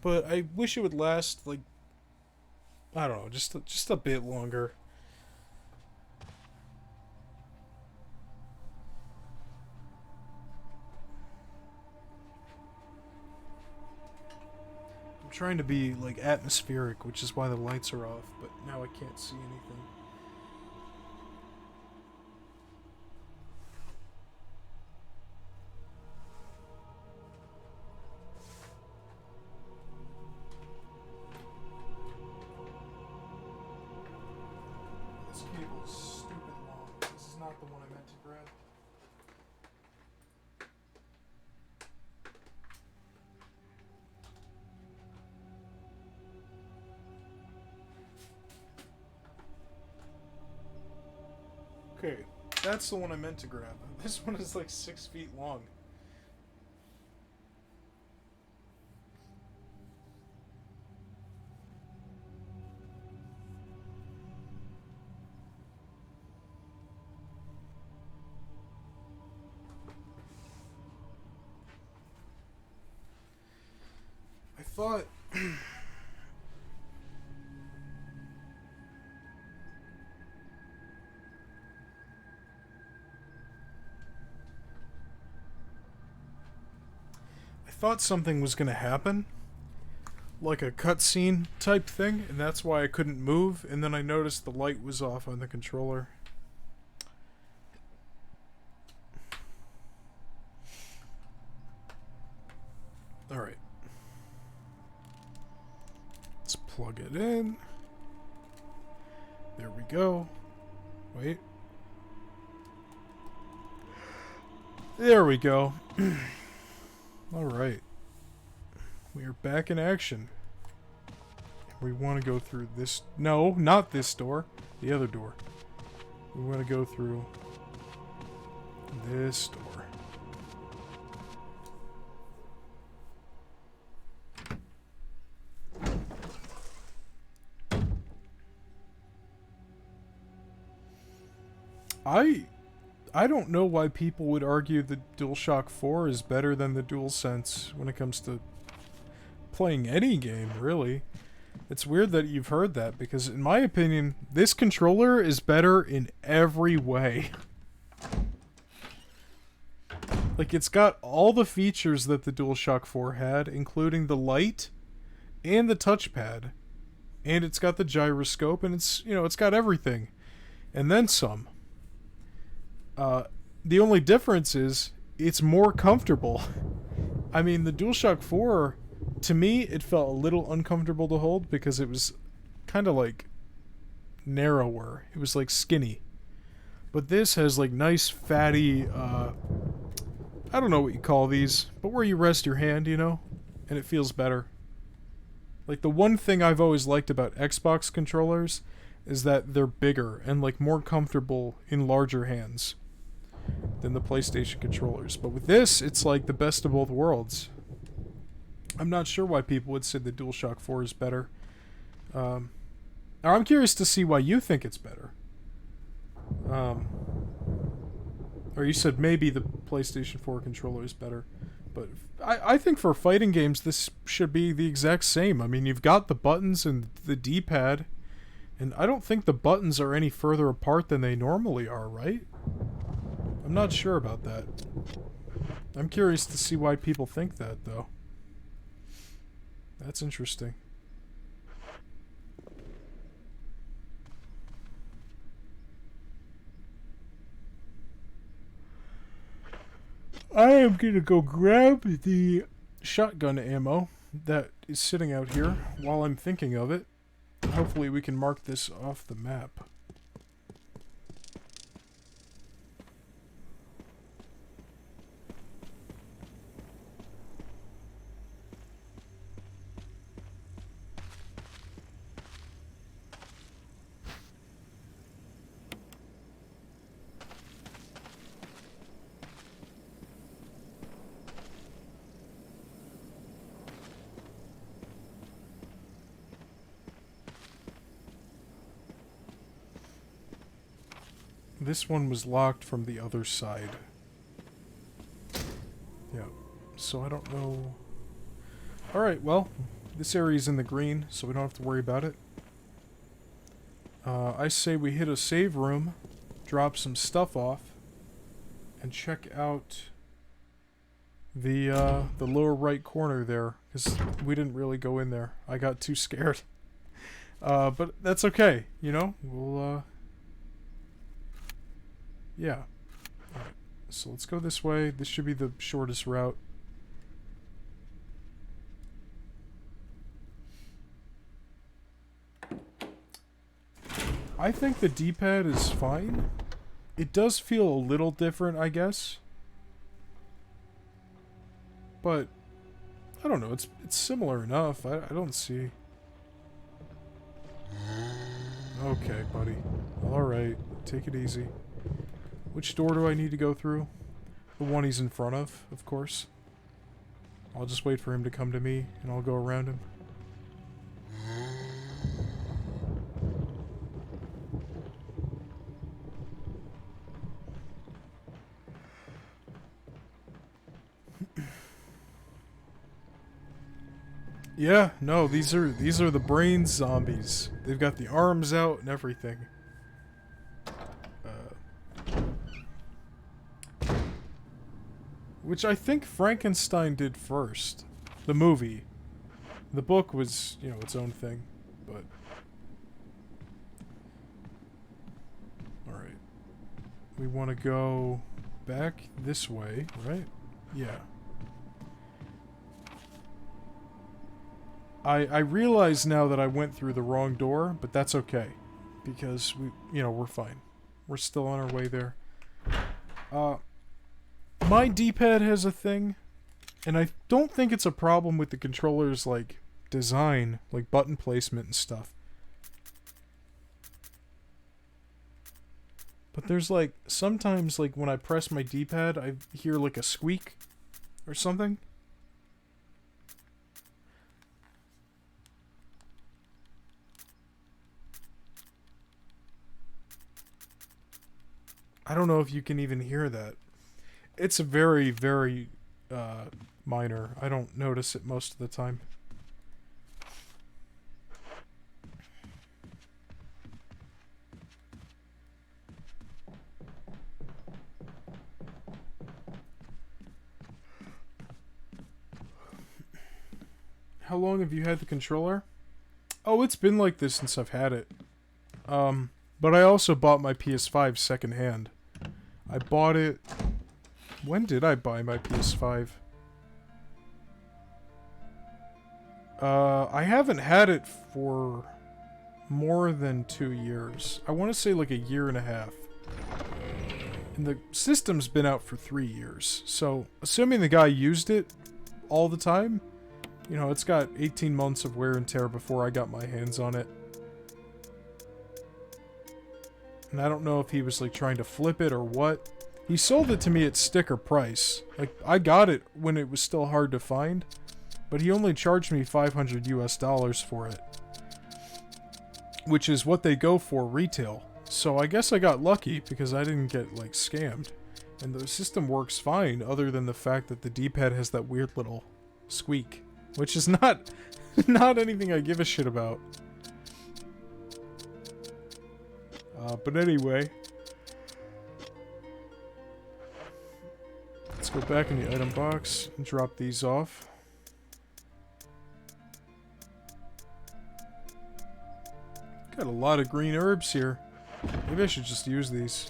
but I wish it would last, like, I don't know, just a bit longer. I'm trying to be, like, atmospheric, which is why the lights are off, but now I can't see anything. This cable is stupid long. This is not the one I meant to grab. Okay, that's the one I meant to grab. This one is like 6 feet long. I thought... I thought something was gonna happen. Like a cutscene type thing, and that's why I couldn't move, and then I noticed the light was off on the controller. Alright. Let's plug it in. There we go. Wait. There we go. Alright. We are back in action. We want to go through this... No, not this door. The other door. We want to go through this door. I don't know why people would argue the DualShock 4 is better than the DualSense when it comes to playing any game, really. It's weird that you've heard that, because in my opinion, this controller is better in every way. Like, it's got all the features that the DualShock 4 had, including the light and the touchpad. And it's got the gyroscope, and it's, you know, it's got everything. And then some. The only difference is it's more comfortable. I mean, the DualShock 4, to me, it felt a little uncomfortable to hold because it was kind of like narrower. It was like skinny. But this has like nice fatty, I don't know what you call these, but where you rest your hand, you know? And it feels better. Like, the one thing I've always liked about Xbox controllers is that they're bigger and like more comfortable in larger hands than the PlayStation controllers. But with this, it's like the best of both worlds. I'm not sure why people would say the DualShock 4 is better. I'm curious to see why you think it's better. Or you said maybe the PlayStation 4 controller is better. But I think for fighting games, this should be the exact same. I mean, you've got the buttons and the D-pad, and I don't think the buttons are any further apart than they normally are, right? I'm not sure about that. I'm curious to see why people think that, though. That's interesting. I am gonna go grab the shotgun ammo that is sitting out here while I'm thinking of it. Hopefully we can mark this off the map. This one was locked from the other side. Yeah, so I don't know... Alright, well, this area's in the green, so we don't have to worry about it. I say we hit a save room, drop some stuff off, and check out the lower right corner there, because we didn't really go in there. I got too scared. But that's okay, you know? We'll, yeah. Alright, so let's go this way. This should be the shortest route. I think the D-pad is fine. It does feel a little different, I guess. But, I don't know, it's similar enough. I don't see... Okay, buddy. Alright, take it easy. Which door do I need to go through? The one he's in front of course. I'll just wait for him to come to me, and I'll go around him. Yeah, no, these are the brain zombies. They've got the arms out and everything. Which I think Frankenstein did first. The movie. The book was, you know, its own thing, but... Alright. We want to go back this way, right? Yeah. I realize now that I went through the wrong door, but that's okay. Because, we're fine. We're still on our way there. My D-pad has a thing, and I don't think it's a problem with the controllers, like, design, like button placement and stuff. But there's like, sometimes like when I press my D-pad, I hear like a squeak or something. I don't know if you can even hear that. It's a very, very minor. I don't notice it most of the time. How long have you had the controller? Oh, it's been like this since I've had it. But I also bought my PS5 secondhand. I bought it... When did I buy my PS5? I haven't had it for more than 2 years. I want to say like a year and a half. And the system's been out for 3 years. So, assuming the guy used it all the time, you know, it's got 18 months of wear and tear before I got my hands on it. And I don't know if he was like trying to flip it or what. He sold it to me at sticker price. Like, I got it when it was still hard to find, but he only charged me $500 US for it, which is what they go for retail. So I guess I got lucky because I didn't get like scammed. And the system works fine other than the fact that the D-pad has that weird little squeak, which is not anything I give a shit about. But anyway, let's go back in the item box and drop these off. Got a lot of green herbs here. Maybe I should just use these.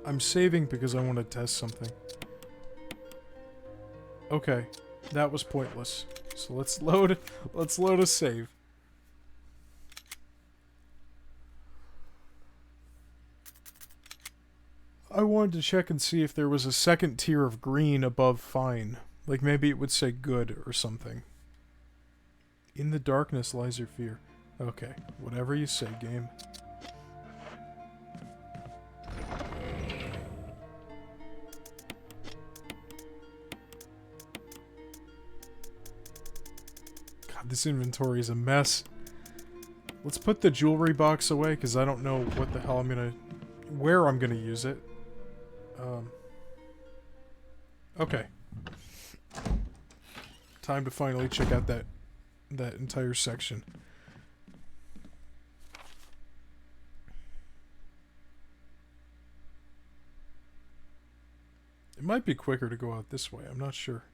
I'm saving because I want to test something. Okay, that was pointless. So let's load a save. I wanted to check and see if there was a second tier of green above fine. Like maybe it would say good or something. In the darkness lies your fear. Okay, whatever you say, game. This inventory is a mess. Let's put the jewelry box away because I don't know what the hell where I'm gonna use it. Okay. Time to finally check out that entire section. It might be quicker to go out this way, I'm not sure.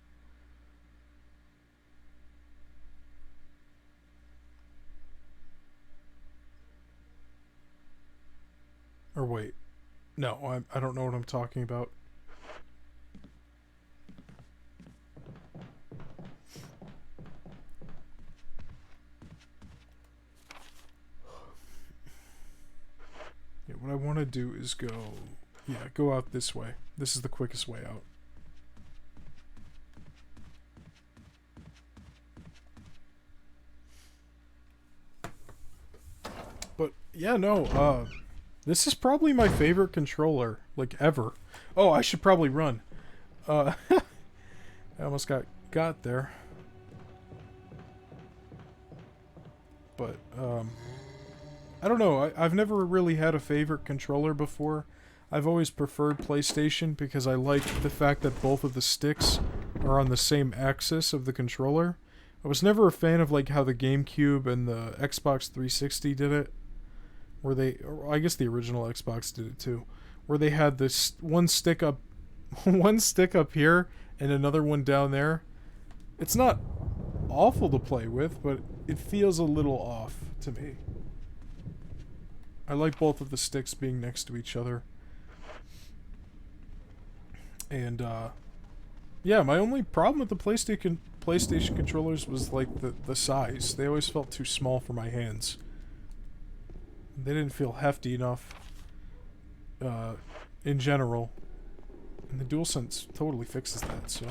Or wait. No, I don't know what I'm talking about. Yeah, what I want to do is go out this way. This is the quickest way out. But yeah, no, this is probably my favorite controller, like, ever. Oh, I should probably run. I almost got there. But, I don't know. I've never really had a favorite controller before. I've always preferred PlayStation because I like the fact that both of the sticks are on the same axis of the controller, I was never a fan of like how the GameCube and the Xbox 360 did it, where or I guess the original Xbox did it too, where they had this one stick up, one stick up here and another one down there. It's not awful to play with, but it feels a little off to me. I like both of the sticks being next to each other. And yeah, my only problem with the PlayStation controllers was like the size. They always felt too small for my hands. They didn't feel hefty enough in general. And the DualSense totally fixes that, so.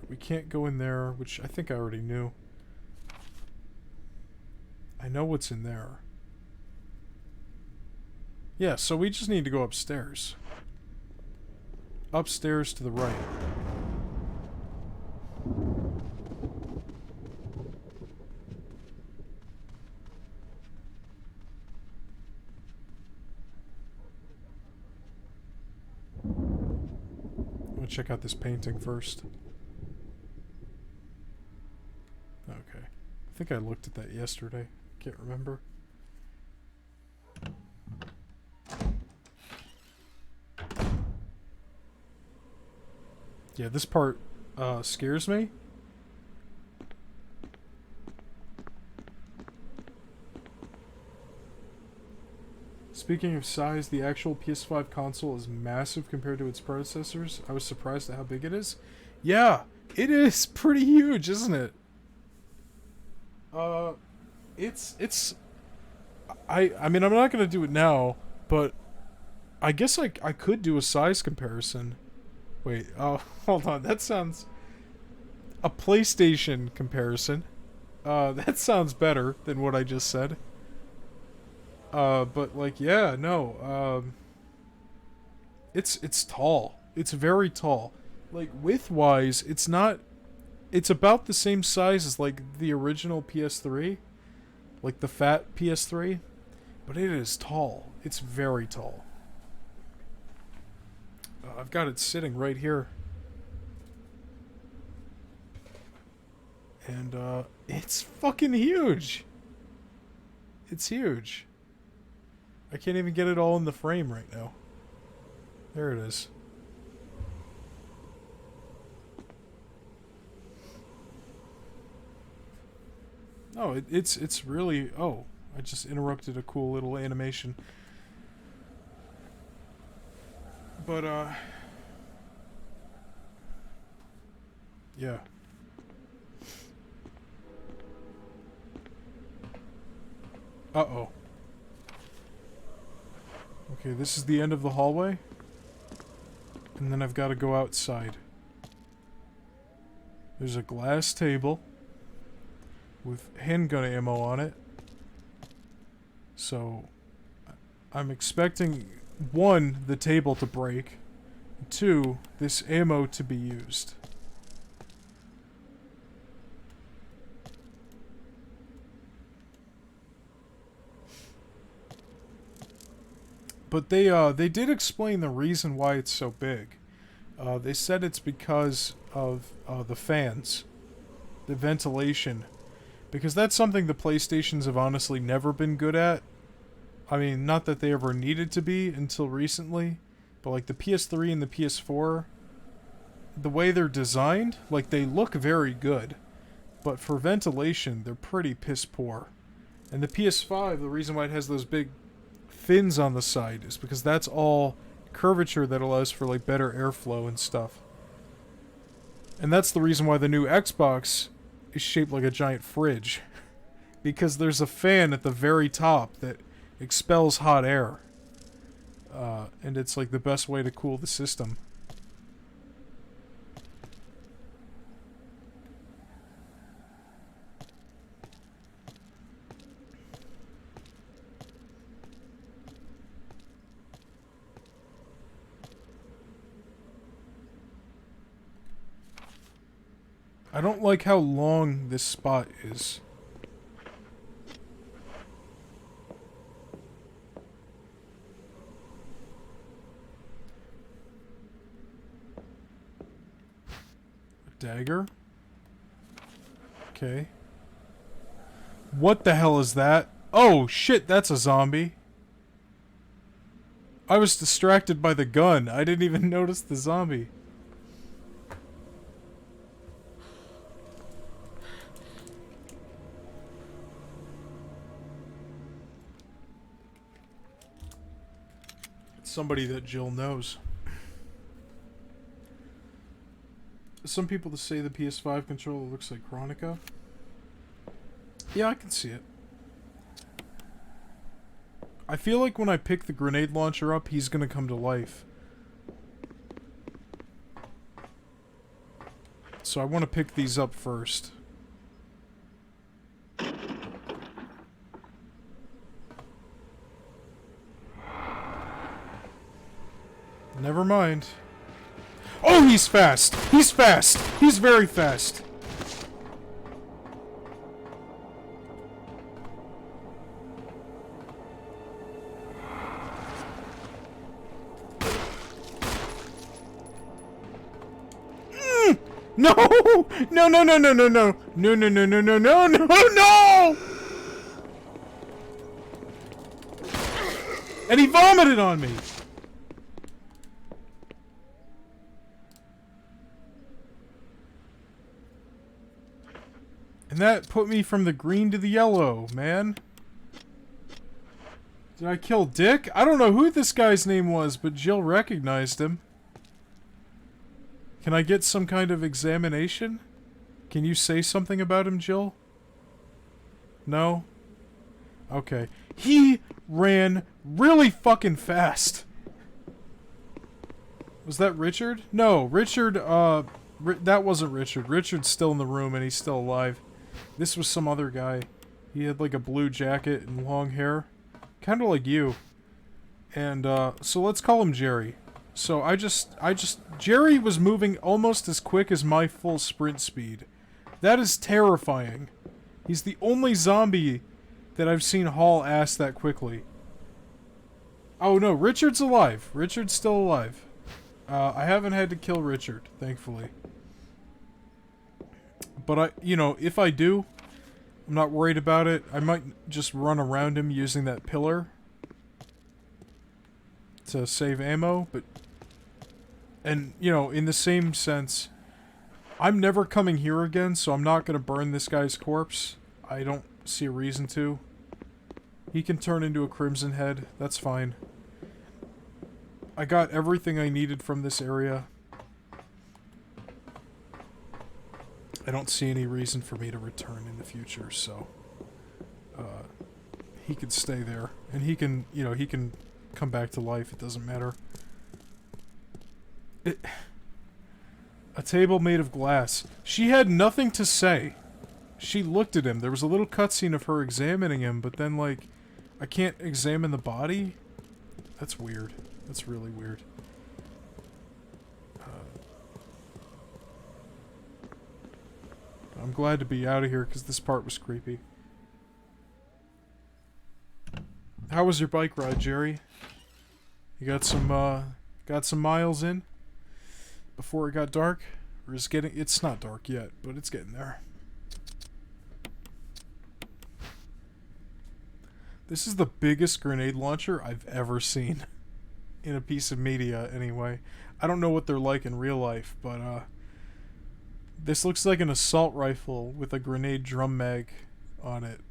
We can't go in there, which I think I already knew. I know what's in there. Yeah, so we just need to go upstairs. Upstairs to the right. I'm gonna check out this painting first. Okay. I think I looked at that yesterday. Can't remember. Yeah, this part scares me. Speaking of size, the actual PS5 console is massive compared to its predecessors. I was surprised at how big it is. Yeah, it is pretty huge, isn't it? I mean, I'm not gonna do it now, but I guess I could do a size comparison. Wait, oh, hold on, that sounds... A PlayStation comparison. That sounds better than what I just said. But like, yeah, no, it's tall. It's very tall. Like, width-wise, it's not... It's about the same size as, like, the original PS3. Like, the fat PS3. But it is tall. It's very tall. I've got it sitting right here. And, it's fucking huge. It's huge. I can't even get it all in the frame right now. There it is. Oh, it's really... Oh, I just interrupted a cool little animation. But, yeah. Uh-oh. Okay, this is the end of the hallway. And then I've got to go outside. There's a glass table with handgun ammo on it. So, I'm expecting, 1, the table to break, 2, this ammo to be used. But they did explain the reason why it's so big. They said it's because of the fans, the ventilation. Because that's something the PlayStations have honestly never been good at. I mean, not that they ever needed to be until recently, but like the PS3 and the PS4, the way they're designed, like they look very good, but for ventilation, they're pretty piss poor. And the PS5, the reason why it has those big fins on the side is because that's all curvature that allows for like better airflow and stuff. And that's the reason why the new Xbox is shaped like a giant fridge. Because there's a fan at the very top that expels hot air. And it's like the best way to cool the system. I don't like how long this spot is. A dagger? Okay. What the hell is that? Oh, shit, that's a zombie. I was distracted by the gun. I didn't even notice the zombie. It's somebody that Jill knows. Some people to say the PS5 controller looks like Chronica. Yeah, I can see it. I feel like when I pick the grenade launcher up, he's gonna come to life. So I want to pick these up first. Never mind. Oh, he's fast! He's fast! He's very fast! No! No, no, no, no, no, no! No, no, no, no, no, no, no, no! And he vomited on me! And that put me from the green to the yellow, man. Did I kill Dick? I don't know who this guy's name was, but Jill recognized him. Can I get some kind of examination? Can you say something about him, Jill? No? Okay. He ran really fucking fast. Was that Richard? No, Richard, that wasn't Richard. Richard's still in the room and he's still alive. This was some other guy. He had like a blue jacket and long hair. Kind of like you. And, so let's call him Jerry. So Jerry was moving almost as quick as my full sprint speed. That is terrifying. He's the only zombie that I've seen haul ass that quickly. Oh no, Richard's alive. Richard's still alive. I haven't had to kill Richard, thankfully. But if I do, I'm not worried about it. I might just run around him using that pillar to save ammo, but... And, in the same sense, I'm never coming here again, so I'm not going to burn this guy's corpse. I don't see a reason to. He can turn into a Crimson Head. That's fine. I got everything I needed from this area. I don't see any reason for me to return in the future, so... he can stay there. And he can, he can come back to life. It doesn't matter. A table made of glass. She had nothing to say. She looked at him. There was a little cutscene of her examining him, but then, like, I can't examine the body? That's weird. That's really weird. I'm glad to be out of here, because this part was creepy. How was your bike ride, Jerry? You got some miles in? Before it got dark? Or is it's not dark yet, but it's getting there. This is the biggest grenade launcher I've ever seen. In a piece of media, anyway. I don't know what they're like in real life, but, this looks like an assault rifle with a grenade drum mag on it.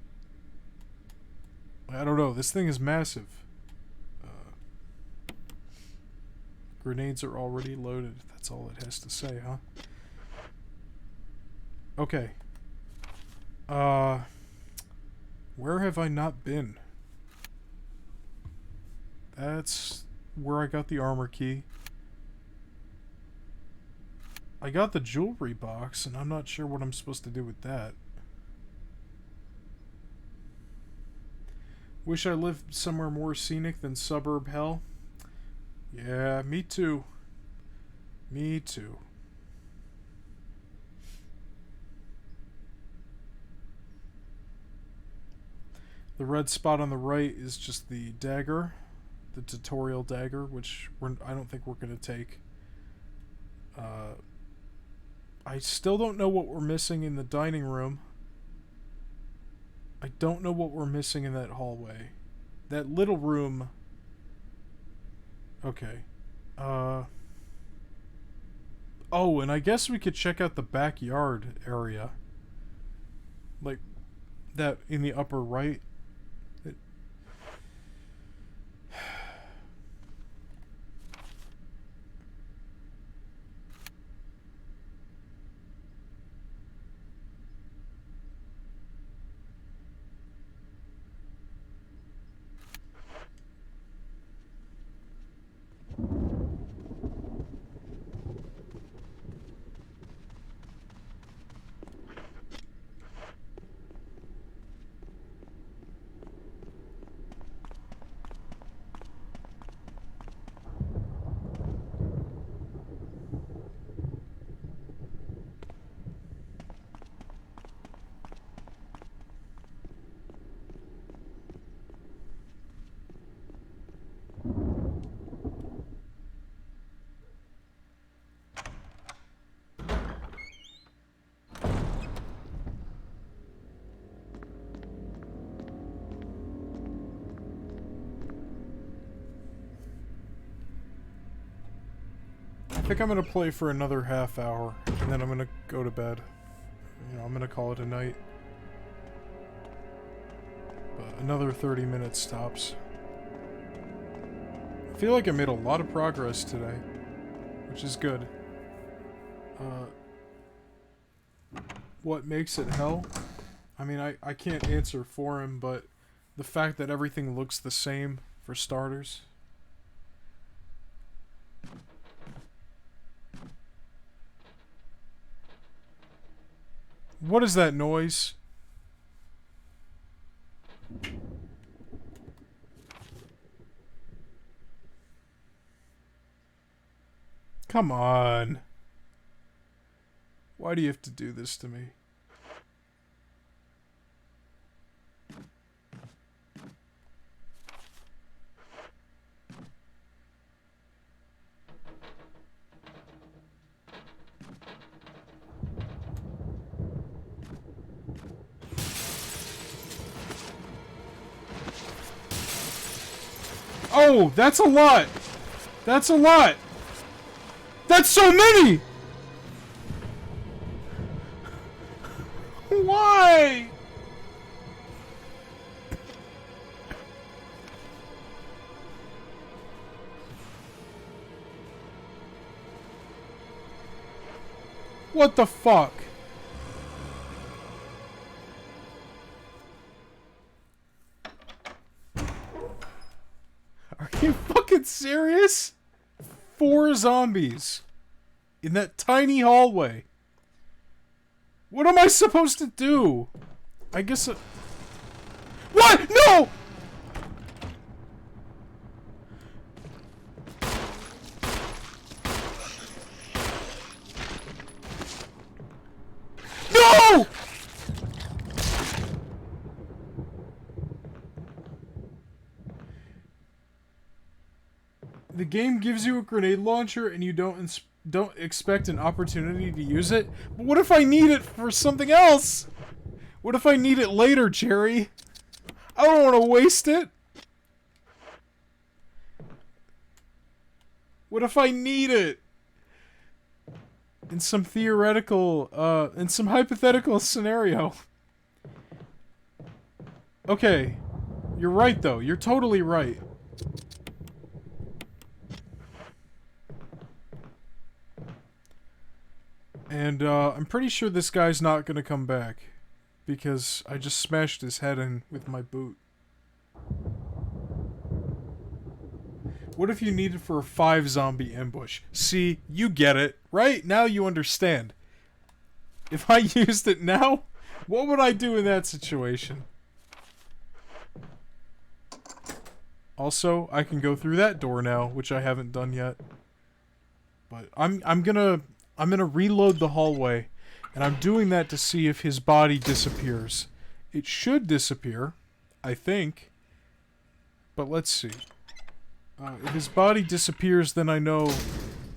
I don't know, this thing is massive. Grenades are already loaded. That's all it has to say, huh? Okay. Where have I not been? That's where I got the armor key. I got the jewelry box, and I'm not sure what I'm supposed to do with that. Wish I lived somewhere more scenic than suburb hell. Yeah, me too. Me too. The red spot on the right is just the dagger. The tutorial dagger, which I don't think we're going to take. I still don't know what we're missing in the dining room. I don't know what we're missing in that hallway. That little room... Okay. Oh, and I guess we could check out the backyard area. Like, that in the upper right. I think I'm gonna play for another half hour, and then I'm gonna go to bed. You know, I'm gonna call it a night. But another 30 minutes tops. I feel like I made a lot of progress today, which is good. What makes it hell? I mean, I can't answer for him, but the fact that everything looks the same, for starters. What is that noise? Come on. Why do you have to do this to me? Oh, that's a lot! That's a lot! That's so many! Why? What the fuck? Are you fucking serious? 4 zombies in that tiny hallway. What am I supposed to do? I guess What? No! No! The game gives you a grenade launcher and you don't expect an opportunity to use it? But what if I need it for something else? What if I need it later, Jerry? I don't want to waste it. What if I need it? In some theoretical, in some hypothetical scenario. Okay. You're right, though. You're totally right. And, I'm pretty sure this guy's not gonna come back. Because I just smashed his head in with my boot. What if you need it for a 5 zombie ambush? See, you get it, right? Now you understand. If I used it now, what would I do in that situation? Also, I can go through that door now, which I haven't done yet. But I'm gonna reload the hallway, and I'm doing that to see if his body disappears. It should disappear, I think. But let's see. If his body disappears, then I know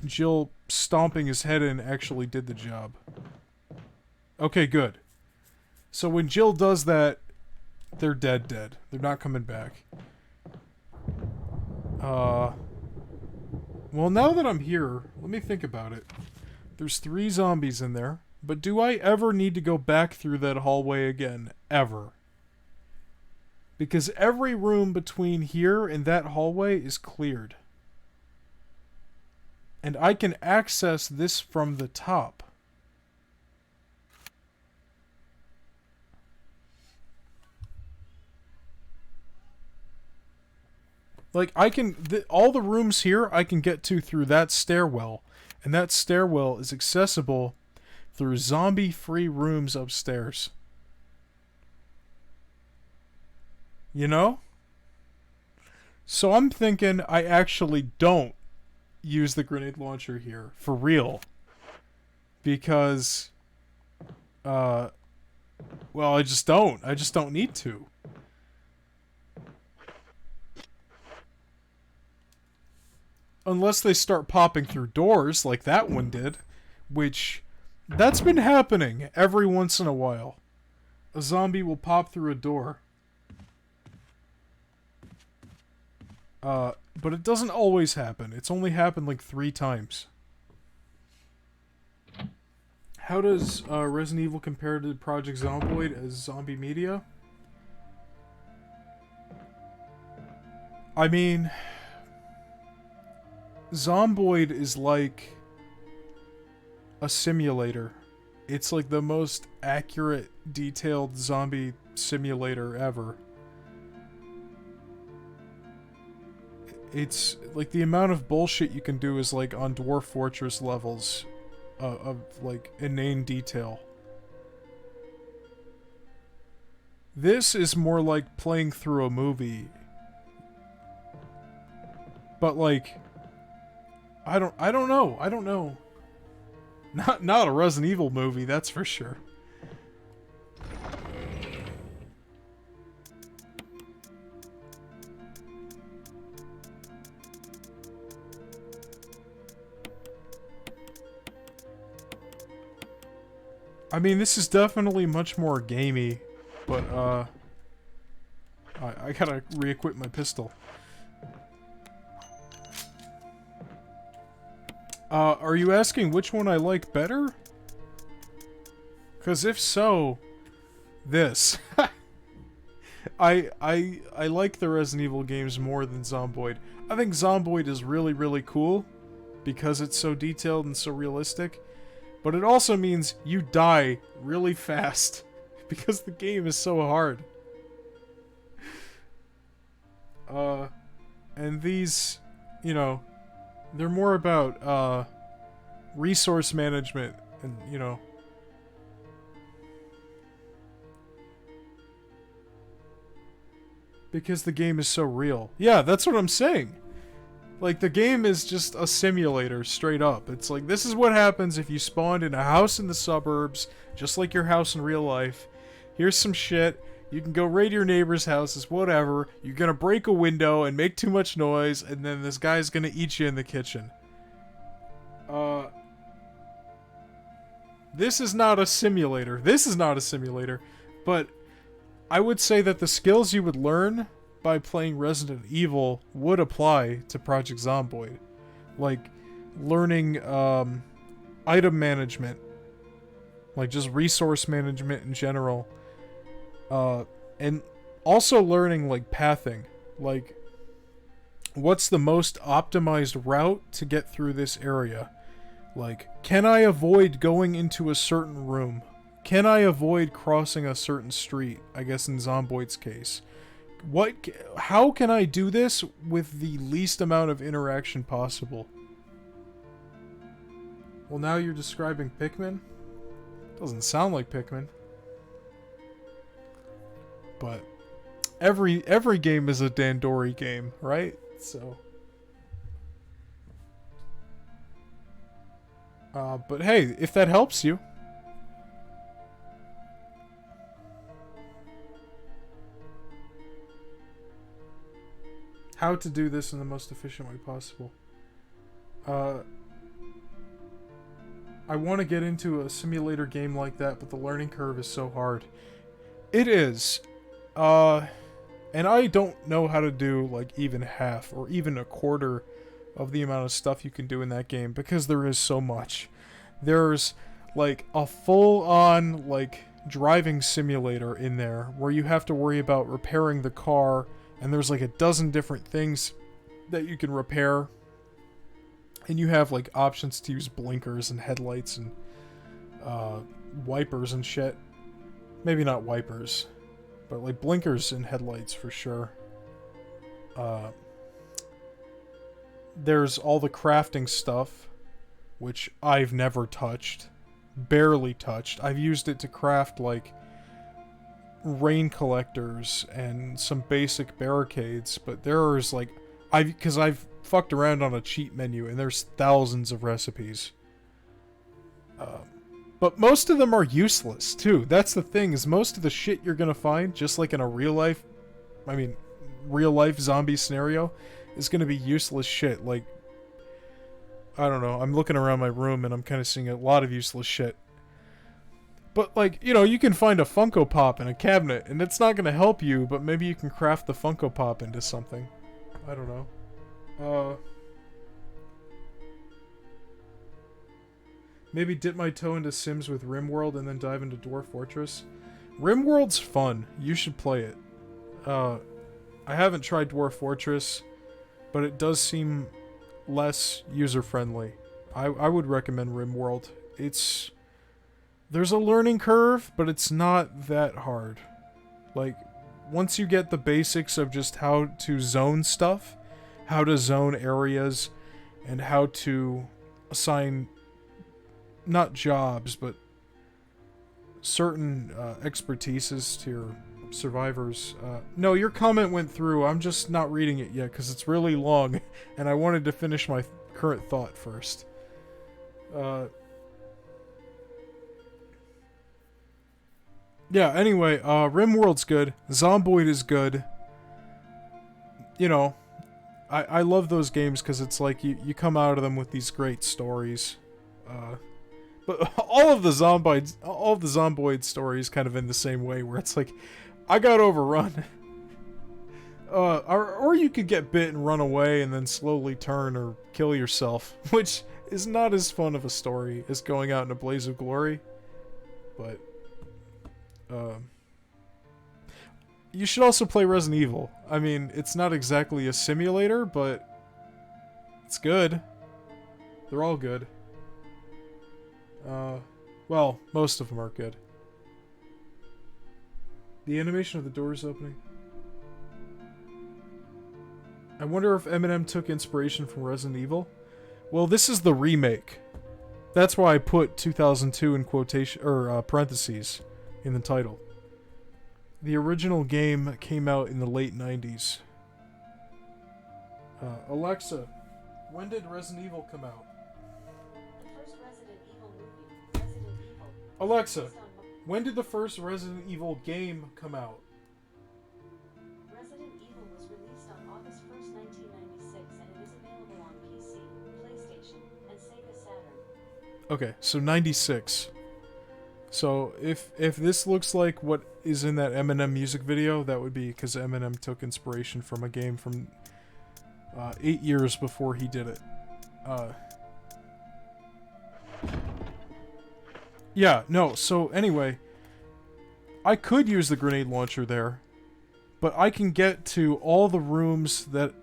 Jill stomping his head in actually did the job. Okay, good. So when Jill does that, They're dead. They're not coming back. Well, now that I'm here, let me think about it. There's 3 zombies in there, but do I ever need to go back through that hallway again? Ever? Because every room between here and that hallway is cleared. And I can access this from the top. Like, I can... all the rooms here I can get to through that stairwell. And that stairwell is accessible through zombie-free rooms upstairs. You know? So I'm thinking I actually don't use the grenade launcher here. For real. Because... well, I just don't. I just don't need to. Unless they start popping through doors like that one did. Which, that's been happening every once in a while. A zombie will pop through a door. But it doesn't always happen. It's only happened like 3 times. How does Resident Evil compare to Project Zomboid as zombie media? I mean... Zomboid is like a simulator. It's like the most accurate, detailed zombie simulator ever. It's like the amount of bullshit you can do is like on Dwarf Fortress levels of like inane detail. This is more like playing through a movie. But like I don't know. Not a Resident Evil movie, that's for sure. I mean, this is definitely much more gamey, but I gotta re-equip my pistol. Are you asking which one I like better? Because if so, this. I like the Resident Evil games more than Zomboid. I think Zomboid is really, really cool because it's so detailed and so realistic. But it also means you die really fast because the game is so hard. And these, you know, they're more about, resource management and, you know... Because the game is so real. Yeah, that's what I'm saying. Like, the game is just a simulator, straight up. It's like, this is what happens if you spawned in a house in the suburbs, just like your house in real life. Here's some shit. You can go raid your neighbor's houses, whatever. You're gonna break a window and make too much noise, and then this guy's gonna eat you in the kitchen. This is not a simulator. This is not a simulator. But I would say that the skills you would learn by playing Resident Evil would apply to Project Zomboid. Like, learning, item management. Like, just resource management in general. And also learning, like, pathing. Like, what's the most optimized route to get through this area? Like, can I avoid going into a certain room? Can I avoid crossing a certain street? I guess in Zomboid's case. How can I do this with the least amount of interaction possible? Well, now you're describing Pikmin? Doesn't sound like Pikmin. But every game is a Dandori game, right? So but hey, if that helps you. How to do this in the most efficient way possible. I want to get into a simulator game like that, but the learning curve is so hard. It is. And I don't know how to do, like, even half or even a quarter of the amount of stuff you can do in that game because there is so much. There's, like, a full-on, like, driving simulator in there where you have to worry about repairing the car, and there's, like, a dozen different things that you can repair. And you have, like, options to use blinkers and headlights and, wipers and shit. Maybe not wipers, but, like, blinkers and headlights for sure. There's all the crafting stuff, which I've never touched. Barely touched. I've used it to craft, like, rain collectors and some basic barricades, but there's, like, because I've fucked around on a cheat menu, and there's thousands of recipes. But most of them are useless, too. That's the thing, is most of the shit you're gonna find, just like in a real-life zombie scenario, is gonna be useless shit. Like, I don't know, I'm looking around my room, and I'm kind of seeing a lot of useless shit. But, like, you know, you can find a Funko Pop in a cabinet, and it's not gonna help you, but maybe you can craft the Funko Pop into something. I don't know. Maybe dip my toe into Sims with RimWorld and then dive into Dwarf Fortress. RimWorld's fun. You should play it. I haven't tried Dwarf Fortress, but it does seem less user-friendly. I would recommend RimWorld. There's a learning curve, but it's not that hard. Like, once you get the basics of just how to zone stuff, how to zone areas, and how to assign not jobs, but certain expertises to your survivors. No, your comment went through. I'm just not reading it yet because it's really long, and I wanted to finish my current thought first. Yeah, anyway, RimWorld's good. Zomboid is good. You know, I love those games because it's like you come out of them with these great stories. But all of the Zomboid stories kind of in the same way, where it's like, I got overrun. Or you could get bit and run away and then slowly turn or kill yourself, which is not as fun of a story as going out in a blaze of glory. But, you should also play Resident Evil. I mean, it's not exactly a simulator, but it's good. They're all good. Well, most of them are good. The animation of the doors opening. I wonder if Eminem took inspiration from Resident Evil. Well, this is the remake. That's why I put 2002 in quotation or parentheses in the title. The original game came out in the late 90s. Alexa, when did Resident Evil come out? Alexa, when did the first Resident Evil game come out? Resident Evil was released on August 1st, 1996, and it is available on PC, PlayStation, and Sega Saturn. Okay, so 96. So if this looks like what is in that Eminem music video, that would be because Eminem took inspiration from a game from 8 years before he did it. Yeah, no, so anyway, I could use the grenade launcher there, but I can get to all the rooms that,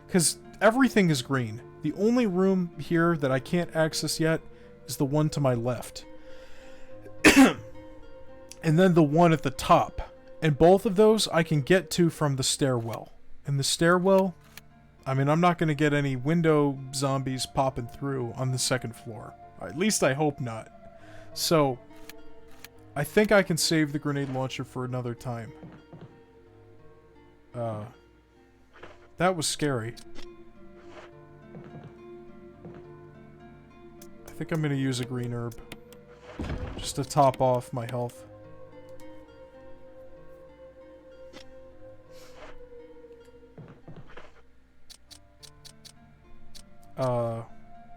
because everything is green. The only room here that I can't access yet is the one to my left. And then the one at the top. And both of those I can get to from the stairwell. And the stairwell, I mean, I'm not going to get any window zombies popping through on the second floor. At least I hope not. So, I think I can save the grenade launcher for another time. That was scary. I think I'm gonna use a green herb. Just to top off my health.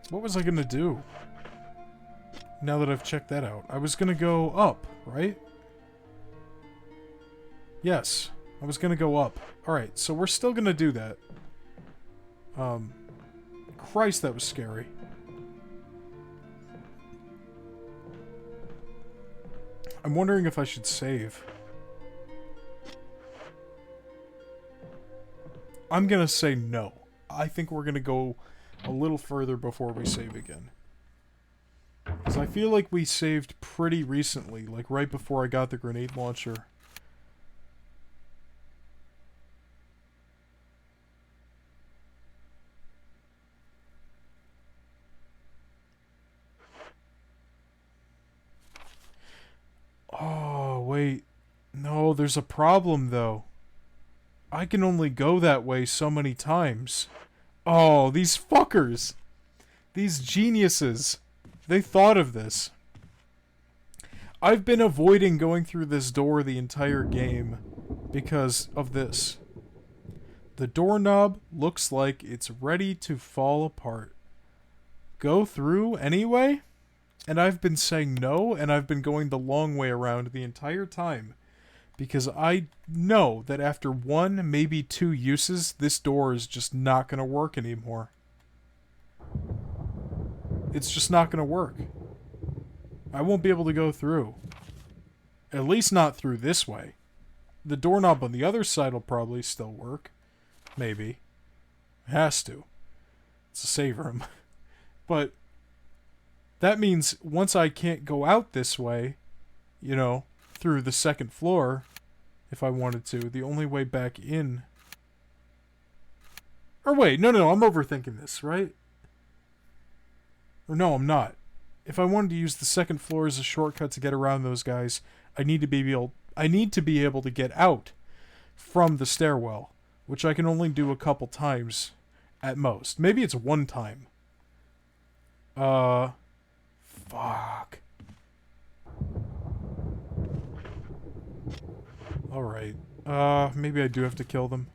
What was I gonna do? Now that I've checked that out. I was gonna go up, right? Yes. I was gonna go up. Alright, so we're still gonna do that. Christ, that was scary. I'm wondering if I should save. I'm gonna say no. I think we're gonna go a little further before we save again. Because I feel like we saved pretty recently, like right before I got the grenade launcher. Oh, wait. No, there's a problem, though. I can only go that way so many times. Oh, these fuckers! These geniuses! They thought of this. I've been avoiding going through this door the entire game because of this. The doorknob looks like it's ready to fall apart. Go through anyway? And I've been saying no, and I've been going the long way around the entire time. Because I know that after one, maybe two uses, this door is just not going to work anymore. It's just not going to work. I won't be able to go through. At least not through this way. The doorknob on the other side will probably still work. Maybe. It has to. It's a save room. But that means once I can't go out this way, you know, through the second floor, if I wanted to, the only way back in... Or wait, no, I'm overthinking this, right? Or no, I'm not. If I wanted to use the second floor as a shortcut to get around those guys, I need to be able to get out from the stairwell, which I can only do a couple times at most. Maybe it's one time. Fuck. Alright. Maybe I do have to kill them.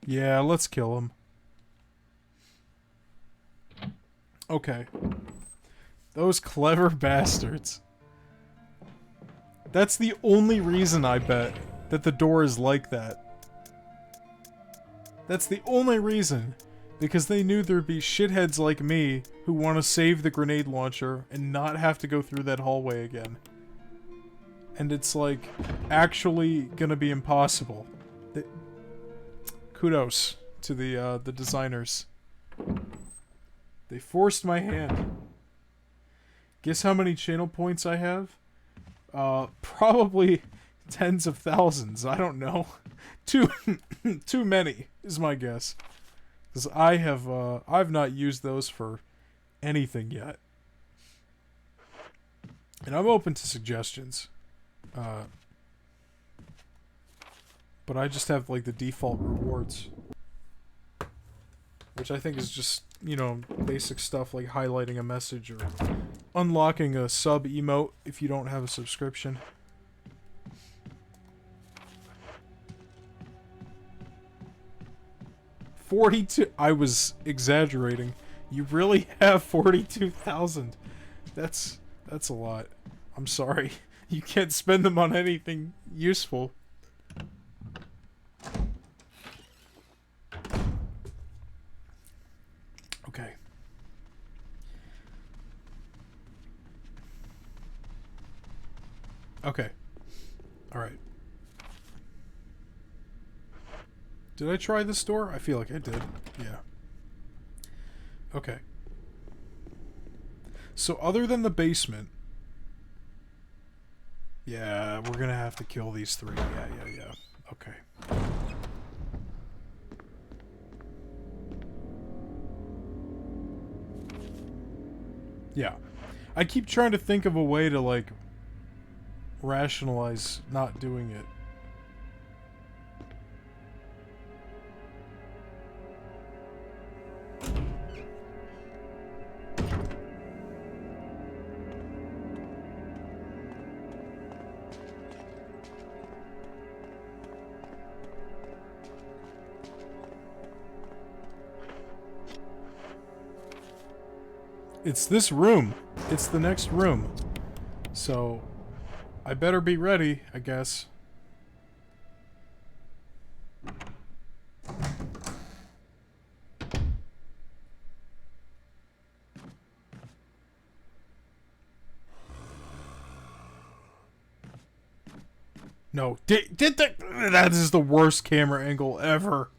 Yeah, let's kill him. Okay. Those clever bastards. That's the only reason, I bet, that the door is like that. That's the only reason. Because they knew there'd be shitheads like me who want to save the grenade launcher and not have to go through that hallway again. And it's like, actually gonna be impossible. Kudos to the designers. They forced my hand. Guess how many channel points I have? Probably tens of thousands. I don't know. Too many is my guess. Because I've not used those for anything yet. And I'm open to suggestions. But I just have, like, the default rewards. Which I think is just, you know, basic stuff like highlighting a message or unlocking a sub emote if you don't have a subscription. $42. I was exaggerating. You really have 42,000. That's a lot. I'm sorry. You can't spend them on anything useful. Okay. Okay. Alright. Did I try this door? I feel like I did. Yeah. Okay. So other than the basement... Yeah, we're gonna have to kill these three. Yeah. Okay. Yeah. I keep trying to think of a way to, like, rationalize not doing it. It's this room. It's the next room. So, I better be ready, I guess. No, that is the worst camera angle ever.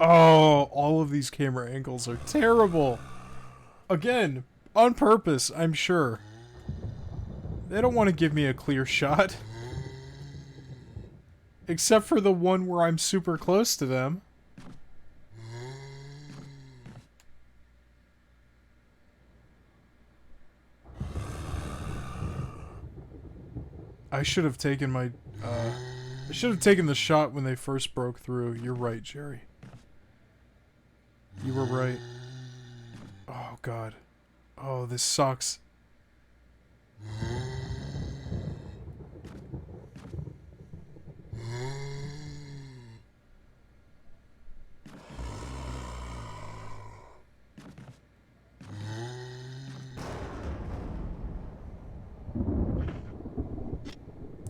Oh, all of these camera angles are terrible. Again, on purpose, I'm sure. They don't want to give me a clear shot. Except for the one where I'm super close to them. I should have taken my, I should have taken the shot when they first broke through. You're right, Jerry. You were right. Oh, God. Oh, this sucks.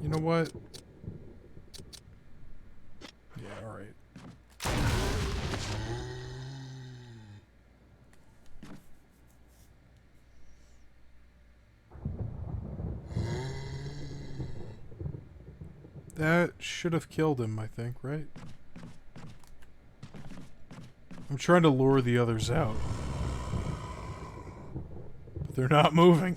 You know what? Yeah, alright. That should have killed him, I think, right? I'm trying to lure the others out. But they're not moving.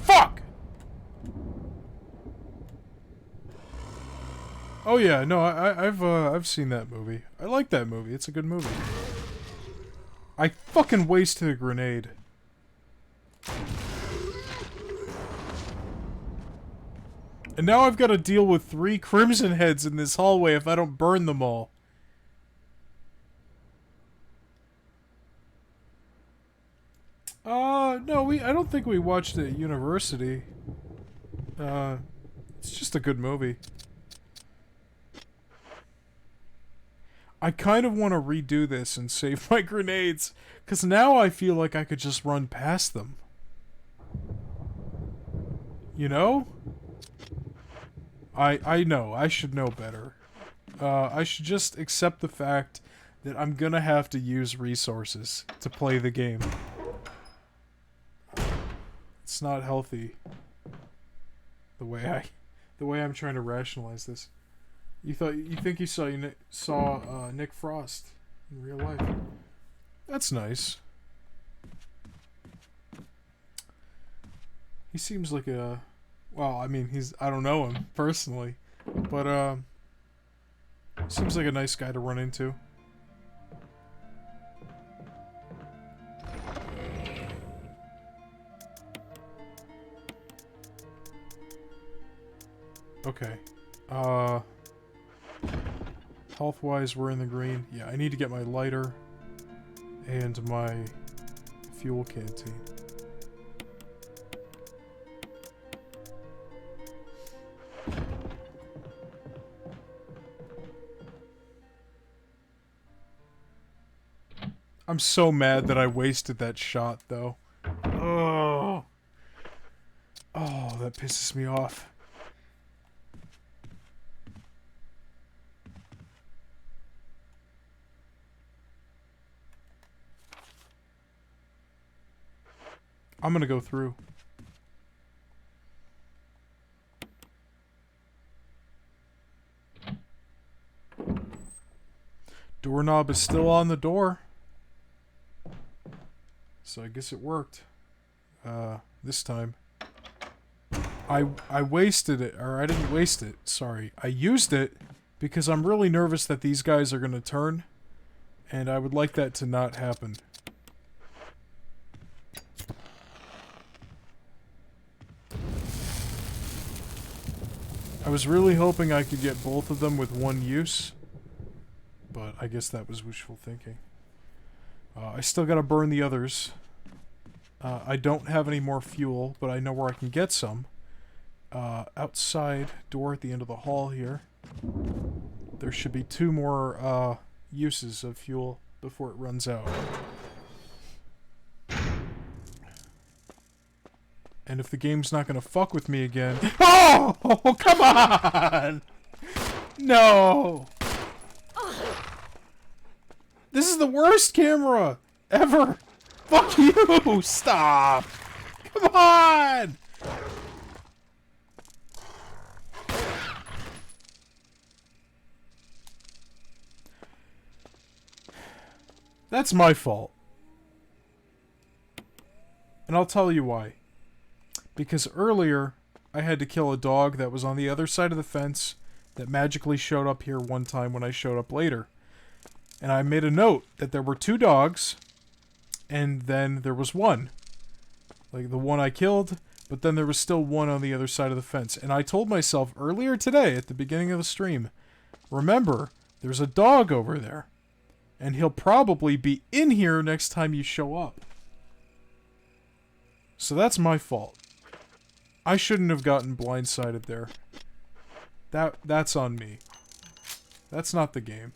Fuck! Oh yeah, no, I've seen that movie. I like that movie. It's a good movie. I fucking wasted a grenade. And now I've got to deal with 3 Crimson Heads in this hallway if I don't burn them all. No, I don't think we watched it at university. It's just a good movie. I kind of want to redo this and save my grenades, because now I feel like I could just run past them. You know? I know, I should know better. I should just accept the fact that I'm gonna have to use resources to play the game. It's not healthy. The way I'm trying to rationalize this. You think you saw Nick Frost in real life? That's nice. He seems like a, well, I mean, I don't know him personally, but seems like a nice guy to run into. Okay. Health-wise, we're in the green. Yeah, I need to get my lighter and my fuel canteen. I'm so mad that I wasted that shot, though. Oh, that pisses me off. I'm gonna go through. Doorknob is still on the door. So I guess it worked. This time. I wasted it, or I didn't waste it, sorry. I used it because I'm really nervous that these guys are gonna turn, and I would like that to not happen. I was really hoping I could get both of them with one use, but I guess that was wishful thinking. I still gotta burn the others. I don't have any more fuel, but I know where I can get some. Outside door at the end of the hall here. There should be 2 more uses of fuel before it runs out. And if the game's not gonna fuck with me again... Oh! Come on! No! This is the worst camera ever! Fuck you! Stop! Come on! That's my fault. And I'll tell you why. Because earlier, I had to kill a dog that was on the other side of the fence that magically showed up here one time when I showed up later. And I made a note that there were 2 dogs, and then there was one. Like the one I killed, but then there was still one on the other side of the fence. And I told myself earlier today, at the beginning of the stream, remember, there's a dog over there. And he'll probably be in here next time you show up. So that's my fault. I shouldn't have gotten blindsided there. That's on me. That's not the game.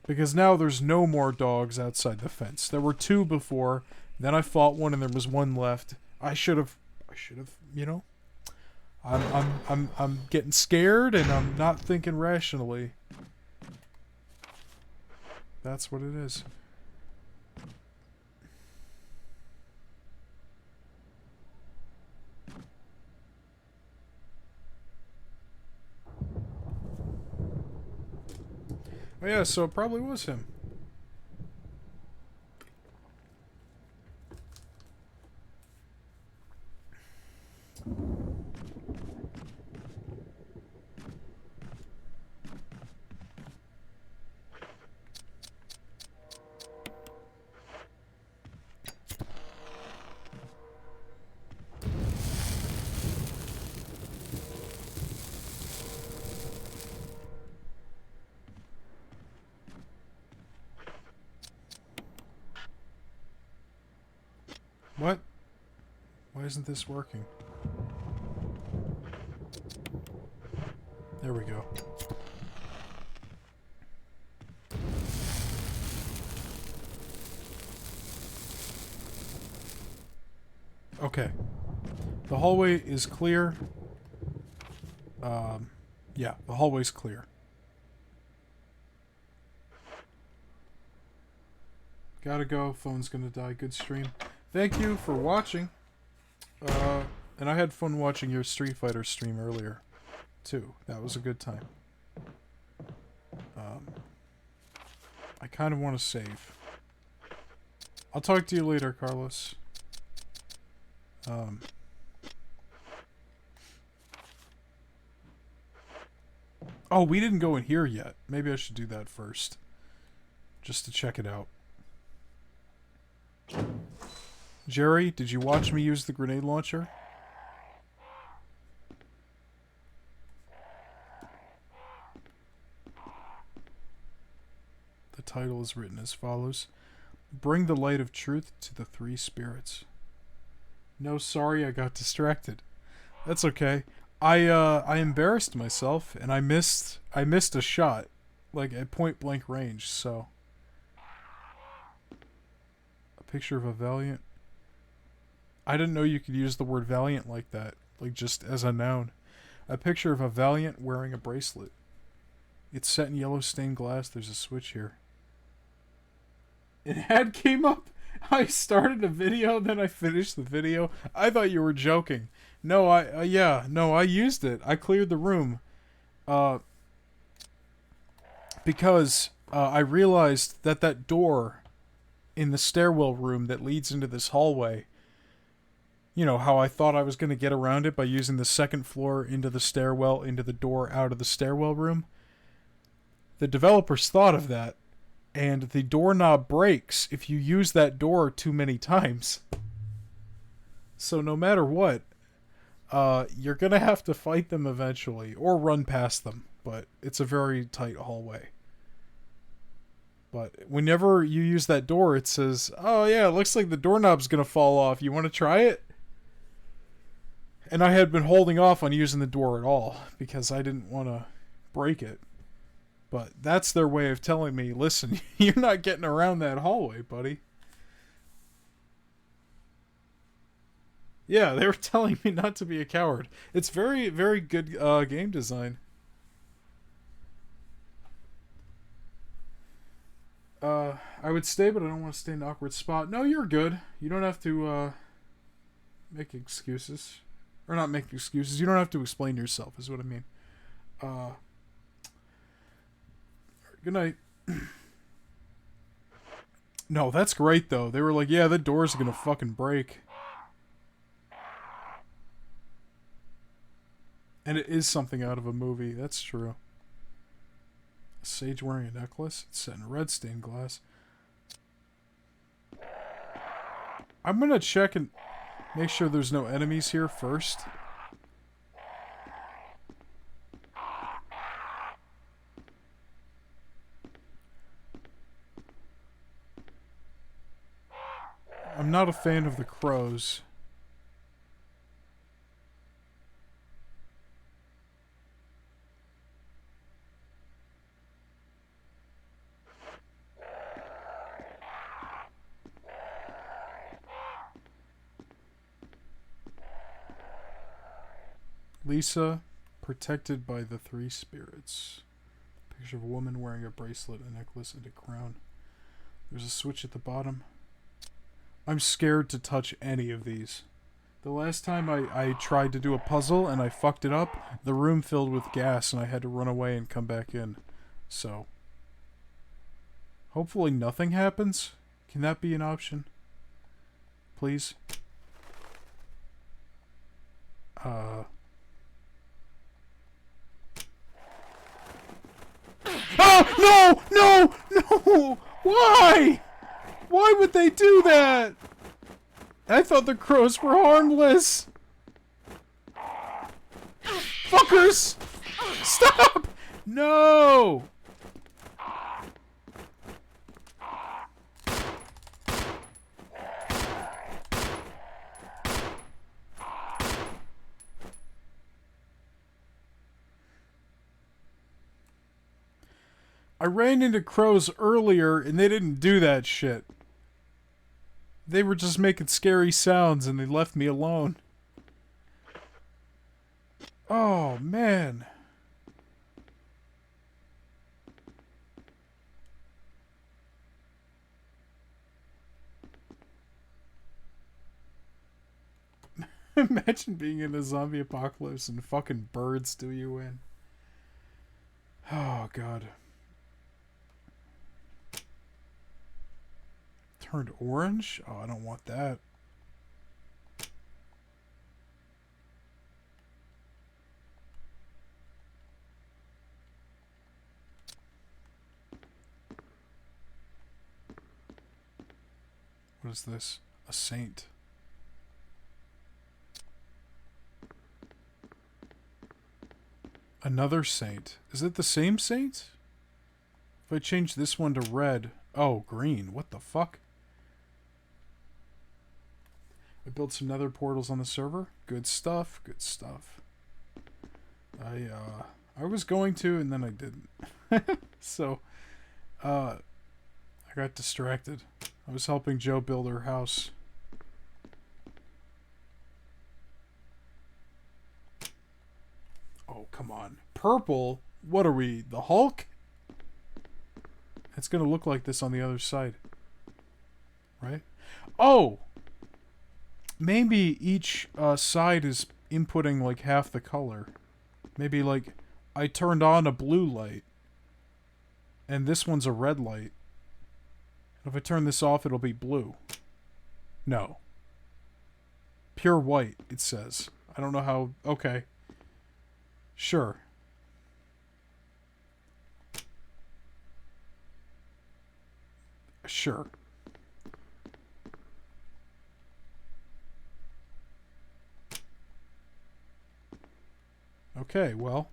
Because now there's no more dogs outside the fence. There were 2 before, then I fought one and there was 1 left. I should have, you know. I'm getting scared and I'm not thinking rationally. That's what it is. Oh yeah, so it probably was him. What? Why isn't this working? There we go. Okay. The hallway is clear. Yeah, the hallway's clear. Gotta go. Phone's gonna die. Good stream. Thank you for watching. And I had fun watching your Street Fighter stream earlier, too. That was a good time. I kind of want to save. I'll talk to you later, Carlos. Oh, we didn't go in here yet. Maybe I should do that first. Just to check it out. Jerry, did you watch me use the grenade launcher? The title is written as follows. Bring the light of truth to the 3 spirits. No, sorry, I got distracted. That's okay. I embarrassed myself and I missed a shot, like at point blank range, so. A picture of a Valiant. I didn't know you could use the word Valiant like that, like just as a noun. A picture of a Valiant wearing a bracelet. It's set in yellow stained glass. There's a switch here. An ad came up. I started a video, then I finished the video. I thought you were joking. No, I used it. I cleared the room. Because I realized that door in the stairwell room that leads into this hallway, you know, how I thought I was going to get around it by using the 2nd floor into the stairwell, into the door out of the stairwell room. The developers thought of that, and the doorknob breaks if you use that door too many times. So no matter what, you're going to have to fight them eventually, or run past them, but it's a very tight hallway. But whenever you use that door, it says, "Oh yeah, it looks like the doorknob's gonna fall off. You want to try it?" And I had been holding off on using the door at all because I didn't want to break it. But that's their way of telling me, "Listen, you're not getting around that hallway, buddy." Yeah, they were telling me not to be a coward. It's very, very good game design. I would stay, but I don't want to stay in an awkward spot. No, you're good. You don't have to make excuses. Or not make excuses. You don't have to explain yourself, is what I mean. Good night. No, that's great, though. They were like, yeah, the door's gonna fucking break. And it is something out of a movie. That's true. A sage wearing a necklace. It's set in red stained glass. I'm gonna check and make sure there's no enemies here first. I'm not a fan of the crows. Lisa, protected by the three spirits. Picture of a woman wearing a bracelet, a necklace, and a crown. There's a switch at the bottom. I'm scared to touch any of these. The last time I tried to do a puzzle and I fucked it up, the room filled with gas and I had to run away and come back in. So, hopefully nothing happens. Can that be an option? Please? Oh, no! No! No! Why? Why would they do that? I thought the crows were harmless. Fuckers! Stop! No! I ran into crows earlier and they didn't do that shit. They were just making scary sounds and they left me alone. Oh, man. Imagine being in a zombie apocalypse and fucking birds do you in. Oh, God. Turned orange? Oh, I don't want that. What is this? A saint. Another saint. Is it the same saint? If I change this one to red... Oh, green. What the fuck? I built some nether portals on the server. Good stuff. Good stuff. I was going to, and then I didn't. So, I got distracted. I was helping Joe build her house. Oh, come on. Purple? What are we, the Hulk? It's gonna look like this on the other side. Right? Oh! Maybe each side is inputting like half the color. Maybe like I turned on a blue light and this one's a red light. If I turn this off, it'll be blue. No. Pure white, it says. I don't know how... Okay. Sure. Sure. Okay, well.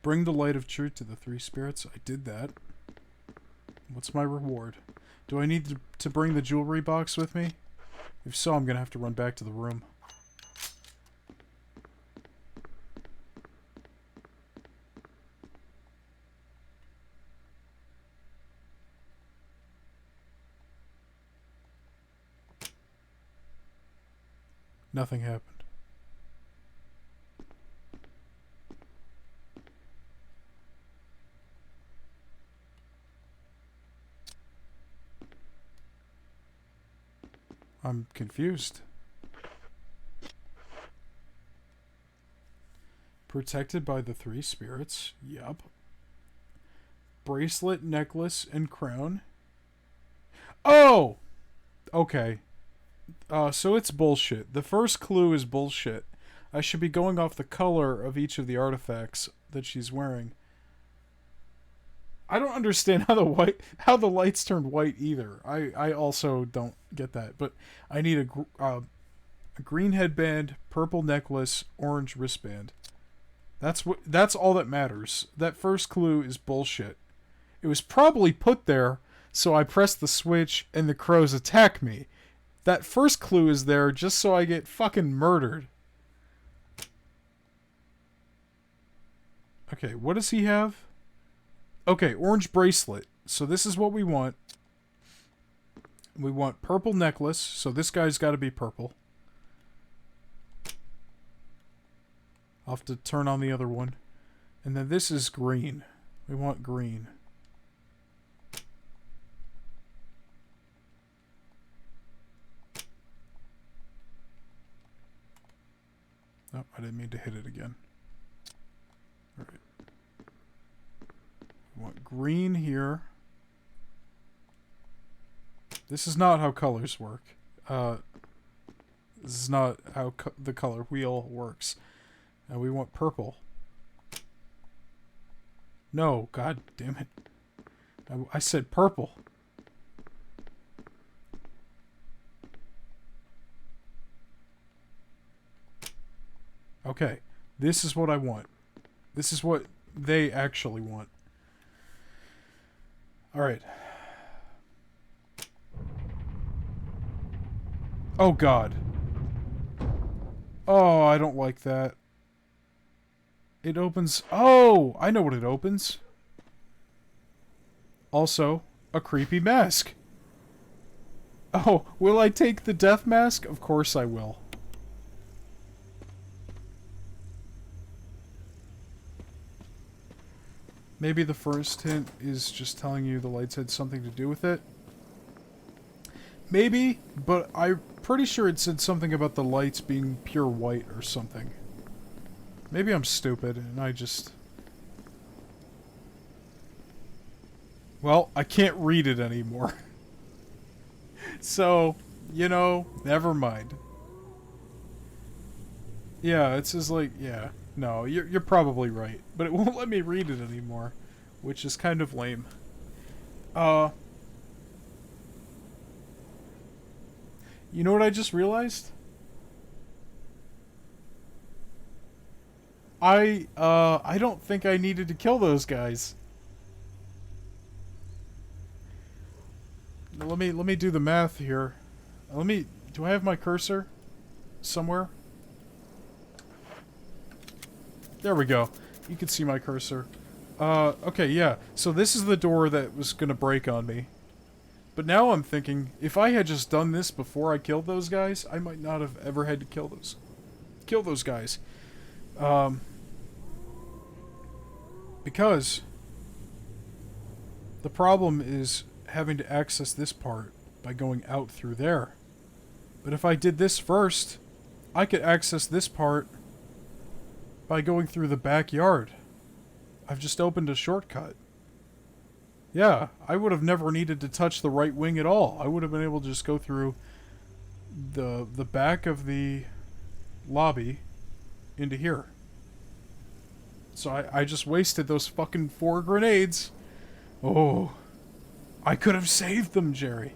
Bring the light of truth to the three spirits. I did that. What's my reward? Do I need to bring the jewelry box with me? If so, I'm gonna have to run back to the room. Nothing happened. I'm confused. Protected by the three spirits. Yup. Bracelet, necklace, and crown. Oh! Okay. So it's bullshit. The first clue is bullshit. I should be going off the color of each of the artifacts that she's wearing. I don't understand how the lights turned white either. I also don't get that. But I need a green headband, purple necklace, orange wristband. That's all that matters. That first clue is bullshit. It was probably put there so I press the switch and the crows attack me. That first clue is there just so I get fucking murdered. Okay, what does he have? Okay, orange bracelet. So this is what we want. We want purple necklace. So this guy's got to be purple. I'll have to turn on the other one. And then this is green. We want green. Oh, I didn't mean to hit it again. Alright. We want green here. This is not how colors work. This is not how the color wheel works. And we want purple. No, god damn it. I said purple. Okay, this is what I want. This is what they actually want. Alright. Oh god. Oh, I don't like that. It opens... Oh! I know what it opens. Also, a creepy mask. Oh, will I take the death mask? Of course I will. Maybe the first hint is just telling you the lights had something to do with it. Maybe, but I'm pretty sure it said something about the lights being pure white or something. Maybe I'm stupid and I just... Well, I can't read it anymore. So, you know, never mind. Yeah, it says like, yeah. No, you're probably right. But it won't let me read it anymore. Which is kind of lame. You know what I just realized? I don't think I needed to kill those guys. Let me do the math here. Do I have my cursor somewhere? There we go. You can see my cursor. Okay, yeah. So this is the door that was gonna break on me. But now I'm thinking, if I had just done this before I killed those guys, I might not have ever had to kill those guys. Because the problem is having to access this part by going out through there. But if I did this first, I could access this part by going through the backyard. I've just opened a shortcut. Yeah, I would have never needed to touch the right wing at all. I would have been able to just go through the back of the lobby into here. So I just wasted those fucking 4 grenades. Oh, I could have saved them, Jerry.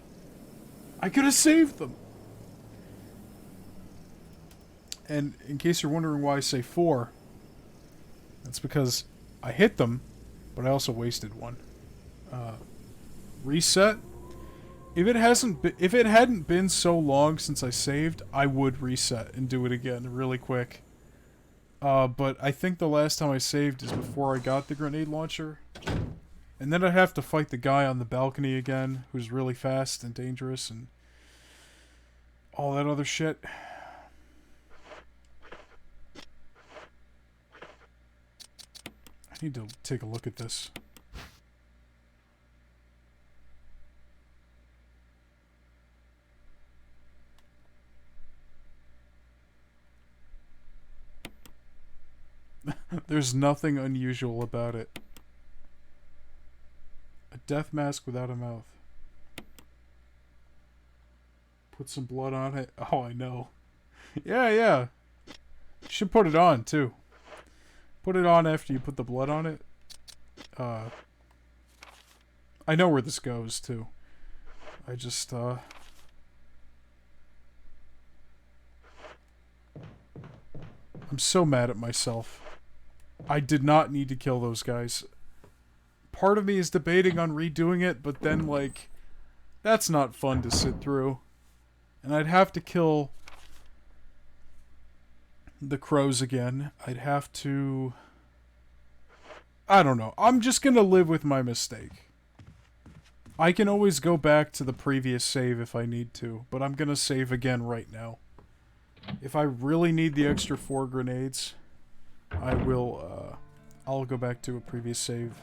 I could have saved them. And in case you're wondering why I say 4, that's because I hit them, but I also wasted one. Reset. If it hadn't been so long since I saved, I would reset and do it again really quick. But I think the last time I saved is before I got the grenade launcher. And then I'd have to fight the guy on the balcony again, who's really fast and dangerous and all that other shit. I need to take a look at this. There's nothing unusual about it. A death mask without a mouth. Put some blood on it. Oh, I know. Yeah. You should put it on, too. Put it on after you put the blood on it. I know where this goes, too. I just, I'm so mad at myself. I did not need to kill those guys. Part of me is debating on redoing it, but then, like, that's not fun to sit through. And I'd have to kill the crows again. I'd have to... I don't know. I'm just gonna live with my mistake. I can always go back to the previous save if I need to, but I'm gonna save again right now. If I really need the extra 4 grenades, I will, I'll go back to a previous save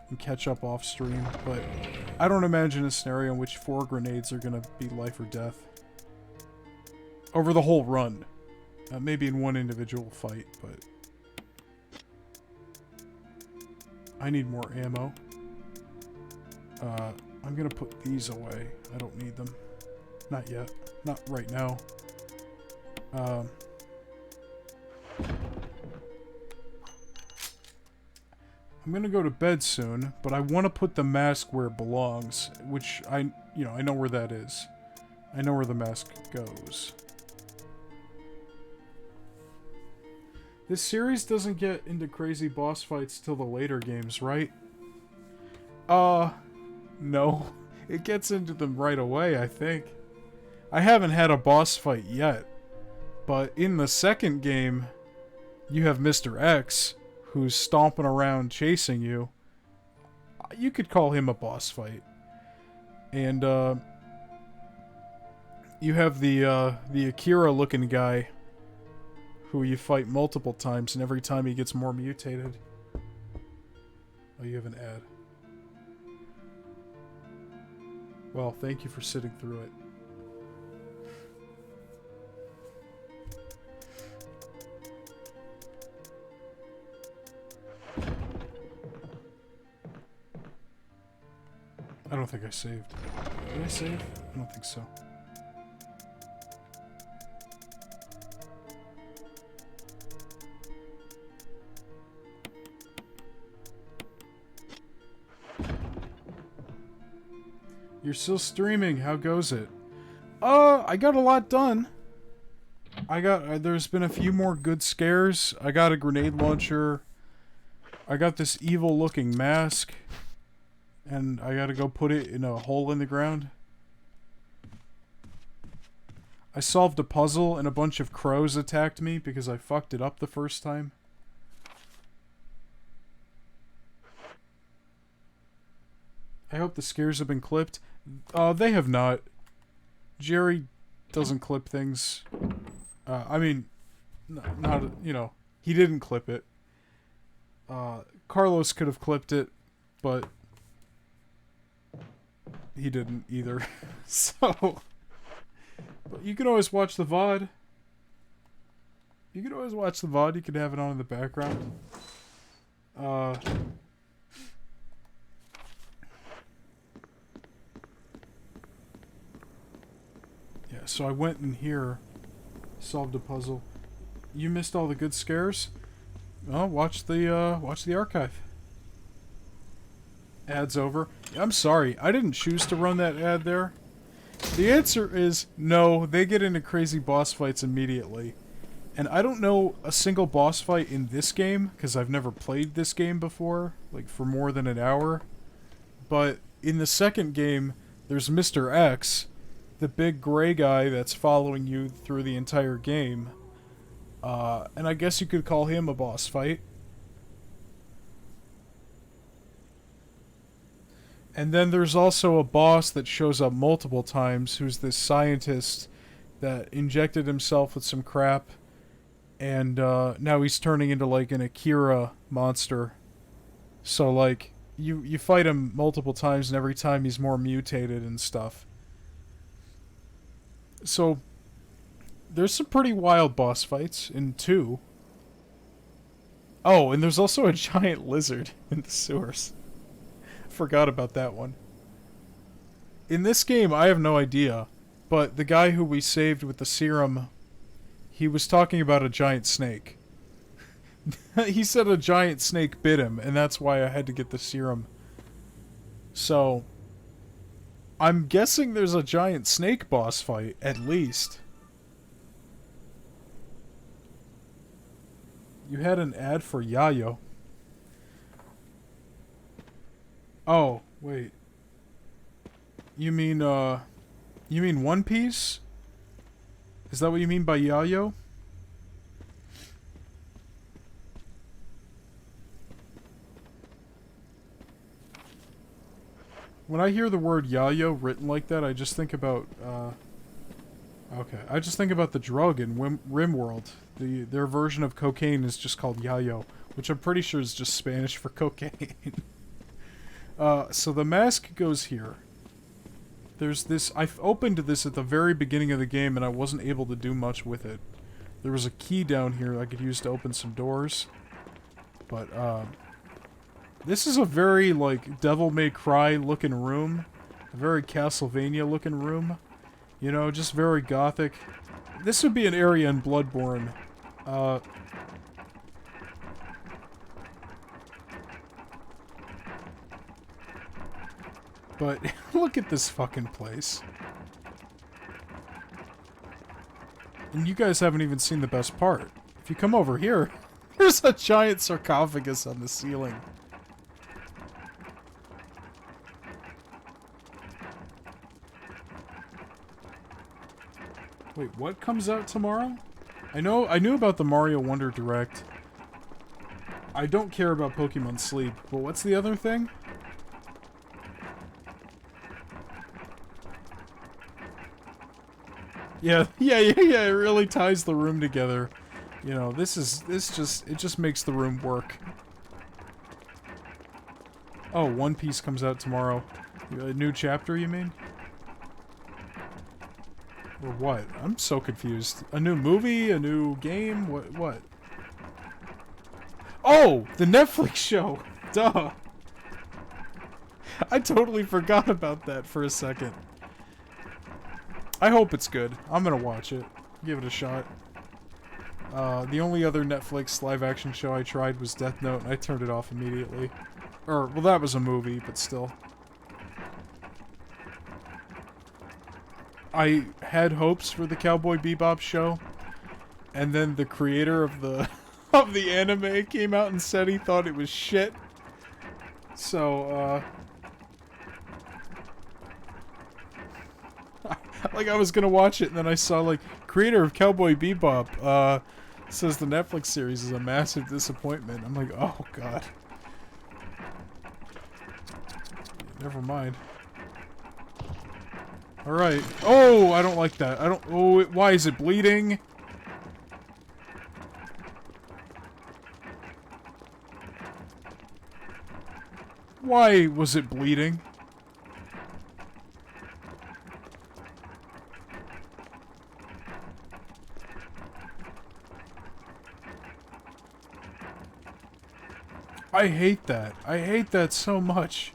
and catch up off stream, but I don't imagine a scenario in which 4 grenades are gonna be life or death. Over the whole run. Maybe in one individual fight, but... I need more ammo. I'm gonna put these away. I don't need them. Not yet. Not right now. I'm gonna go to bed soon, but I want to put the mask where it belongs, which I know where that is. I know where the mask goes. This series doesn't get into crazy boss fights till the later games, right? No. It gets into them right away, I think. I haven't had a boss fight yet. But in the second game, you have Mr. X, who's stomping around chasing you. You could call him a boss fight. And, you have the Akira-looking guy, who you fight multiple times, and every time he gets more mutated. Oh, you have an ad. Well, thank you for sitting through it. I don't think I saved. Did I save? I don't think so. You're still streaming. How goes it? I got a lot done. There's been a few more good scares. I got a grenade launcher. I got this evil looking mask. And I gotta go put it in a hole in the ground. I solved a puzzle and a bunch of crows attacked me because I fucked it up the first time. I hope the scares have been clipped. They have not. Jerry doesn't clip things. I mean, not, he didn't clip it. Carlos could have clipped it, but he didn't either. So, but you can always watch the VOD. You can have it on in the background. Yeah, so I went in here, solved a puzzle. You missed all the good scares? Well, watch the archive. Ad's over. I'm sorry, I didn't choose to run that ad there. The answer is no, they get into crazy boss fights immediately. And I don't know a single boss fight in this game, because I've never played this game before, like for more than an hour. But in the second game, there's Mr. X, the big gray guy that's following you through the entire game. And I guess you could call him a boss fight. And then there's also a boss that shows up multiple times, who's this scientist that injected himself with some crap, and now he's turning into like an Akira monster. So like, you fight him multiple times, and every time he's more mutated and stuff. So, there's some pretty wild boss fights in 2. Oh, and there's also a giant lizard in the sewers. Forgot about that one. In this game, I have no idea, but the guy who we saved with the serum, he was talking about a giant snake. He said a giant snake bit him, and that's why I had to get the serum. So, I'm guessing there's a giant snake boss fight, at least. You had an ad for Yayo. Oh, wait. You mean One Piece? Is that what you mean by Yayo? When I hear the word Yayo written like that, I just think about, okay. I just think about the drug in RimWorld. Their version of cocaine is just called Yayo, which I'm pretty sure is just Spanish for cocaine. So the mask goes here. There's this, I opened this at the very beginning of the game and I wasn't able to do much with it. There was a key down here I could use to open some doors. But, this is a very, like, Devil May Cry looking room. A very Castlevania looking room. You know, just very gothic. This would be an area in Bloodborne. But, look at this fucking place. And you guys haven't even seen the best part. If you come over here, there's a giant sarcophagus on the ceiling. Wait, what comes out tomorrow? I knew about the Mario Wonder Direct. I don't care about Pokemon Sleep, but what's the other thing? Yeah, it really ties the room together. You know, it just makes the room work. Oh, One Piece comes out tomorrow. A new chapter, you mean? Or what? I'm so confused. A new movie? A new game? What? Oh! The Netflix show! Duh! I totally forgot about that for a second. I hope it's good. I'm gonna watch it. Give it a shot. The only other Netflix live-action show I tried was Death Note, and I turned it off immediately. Well, that was a movie, but still. I had hopes for the Cowboy Bebop show, and then the creator of the of the anime came out and said he thought it was shit. So, like, I was gonna watch it, and then I saw, like, creator of Cowboy Bebop, says the Netflix series is a massive disappointment. I'm like, oh god. Never mind. Alright. Oh, I don't like that. Why is it bleeding? Why was it bleeding? I hate that. I hate that so much.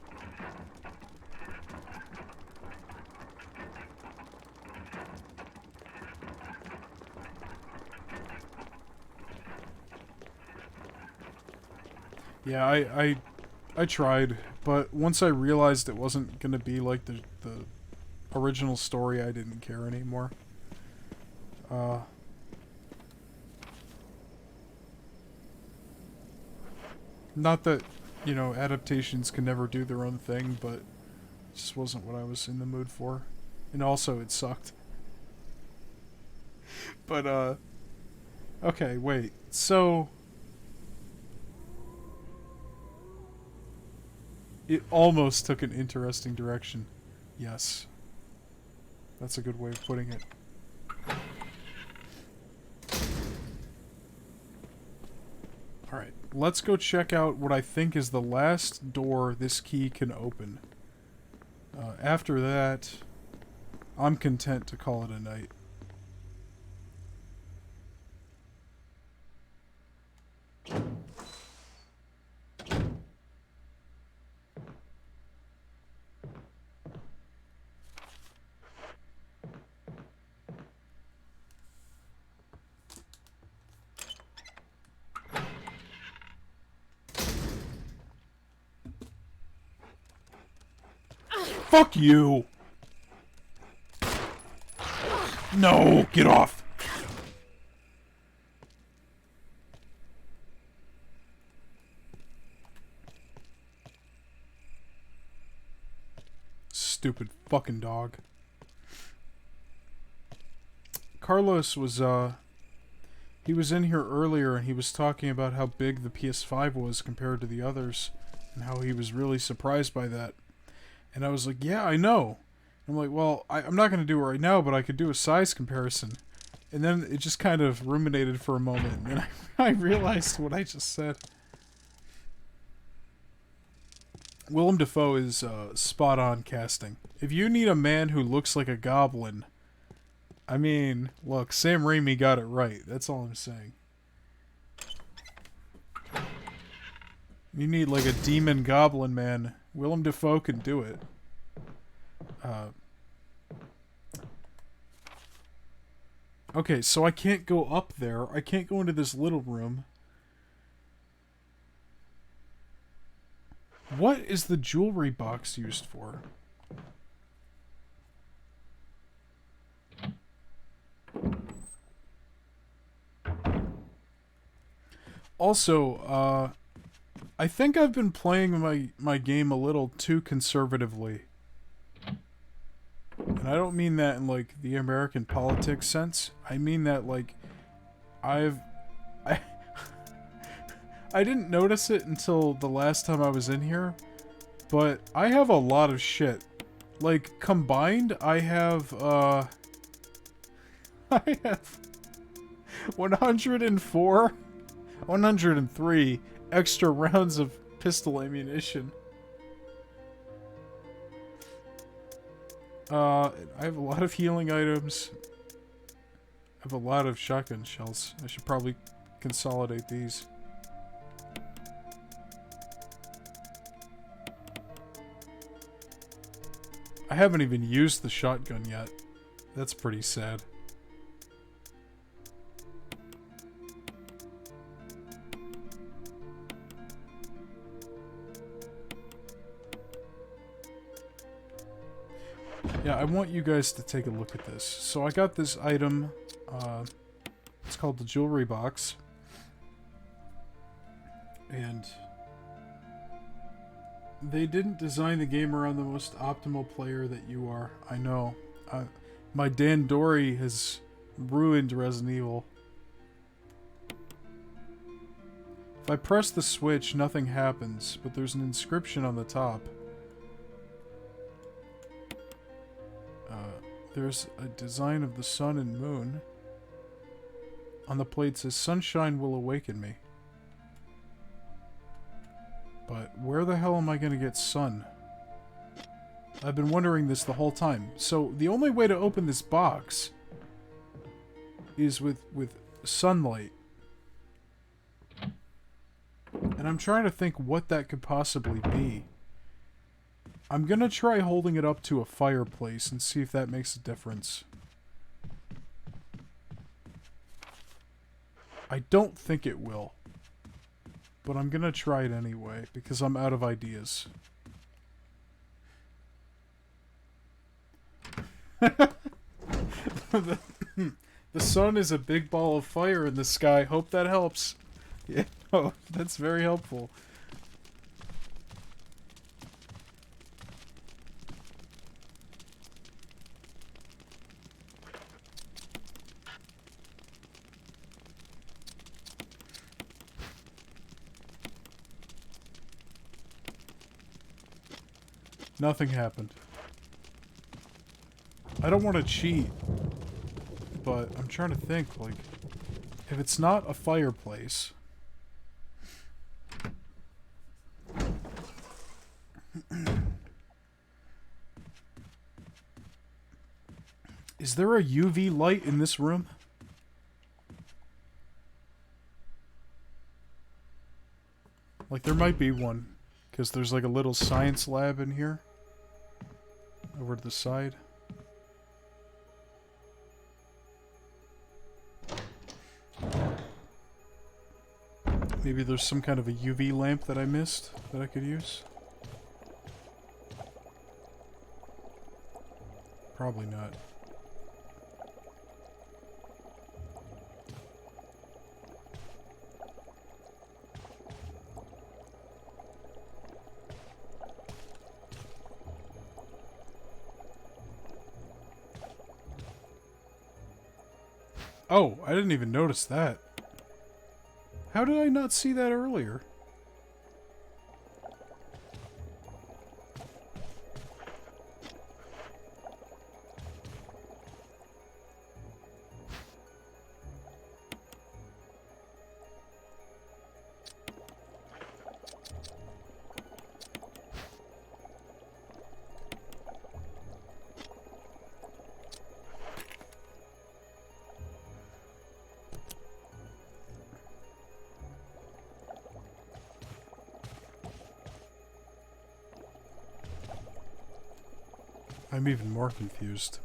Yeah, I tried, but once I realized it wasn't gonna be like the original story, I didn't care anymore. Not that, you know, adaptations can never do their own thing, but it just wasn't what I was in the mood for. And also, it sucked. But, okay, wait. So... it almost took an interesting direction. Yes. That's a good way of putting it. Alright, let's go check out what I think is the last door this key can open. After that, I'm content to call it a night. Fuck you! No, get off! Stupid fucking dog. Carlos was, he was in here earlier and he was talking about how big the PS5 was compared to the others, and how he was really surprised by that. And I was like, yeah, I know. I'm like, well, I'm not going to do it right now, but I could do a size comparison. And then it just kind of ruminated for a moment, and then I realized what I just said. Willem Dafoe is spot-on casting. If you need a man who looks like a goblin, I mean, look, Sam Raimi got it right. That's all I'm saying. You need like a demon goblin man. Willem Dafoe can do it. Okay, so I can't go up there. I can't go into this little room. What is the jewelry box used for? Also, I think I've been playing my game a little too conservatively. And I don't mean that in, like, the American politics sense. I mean that, like, I didn't notice it until the last time I was in here, but I have a lot of shit. Like, combined, I have 103 extra rounds of pistol ammunition. I have a lot of healing items. I have a lot of shotgun shells. I should probably consolidate these. I haven't even used the shotgun yet. That's pretty sad. Yeah, I want you guys to take a look at this. So I got this item, it's called the jewelry box. And they didn't design the game around the most optimal player that you are. I know. My Dan Dory has ruined Resident Evil. If I press the switch, nothing happens, but there's an inscription on the top. There's a design of the sun and moon. On the plate says, "Sunshine will awaken me." But where the hell am I gonna get sun? I've been wondering this the whole time. So the only way to open this box is with sunlight. And I'm trying to think what that could possibly be. I'm gonna try holding it up to a fireplace and see if that makes a difference. I don't think it will. But I'm gonna try it anyway, because I'm out of ideas. The sun is a big ball of fire in the sky. Hope that helps. Yeah, oh, that's very helpful. Nothing happened. I don't want to cheat, but I'm trying to think, like, if it's not a fireplace... Is there a UV light in this room? Like, there might be one, because there's like a little science lab in here. Over to the side. Maybe there's some kind of a UV lamp that I missed that I could use. Probably not. Oh, I didn't even notice that. How did I not see that earlier? I'm even more confused.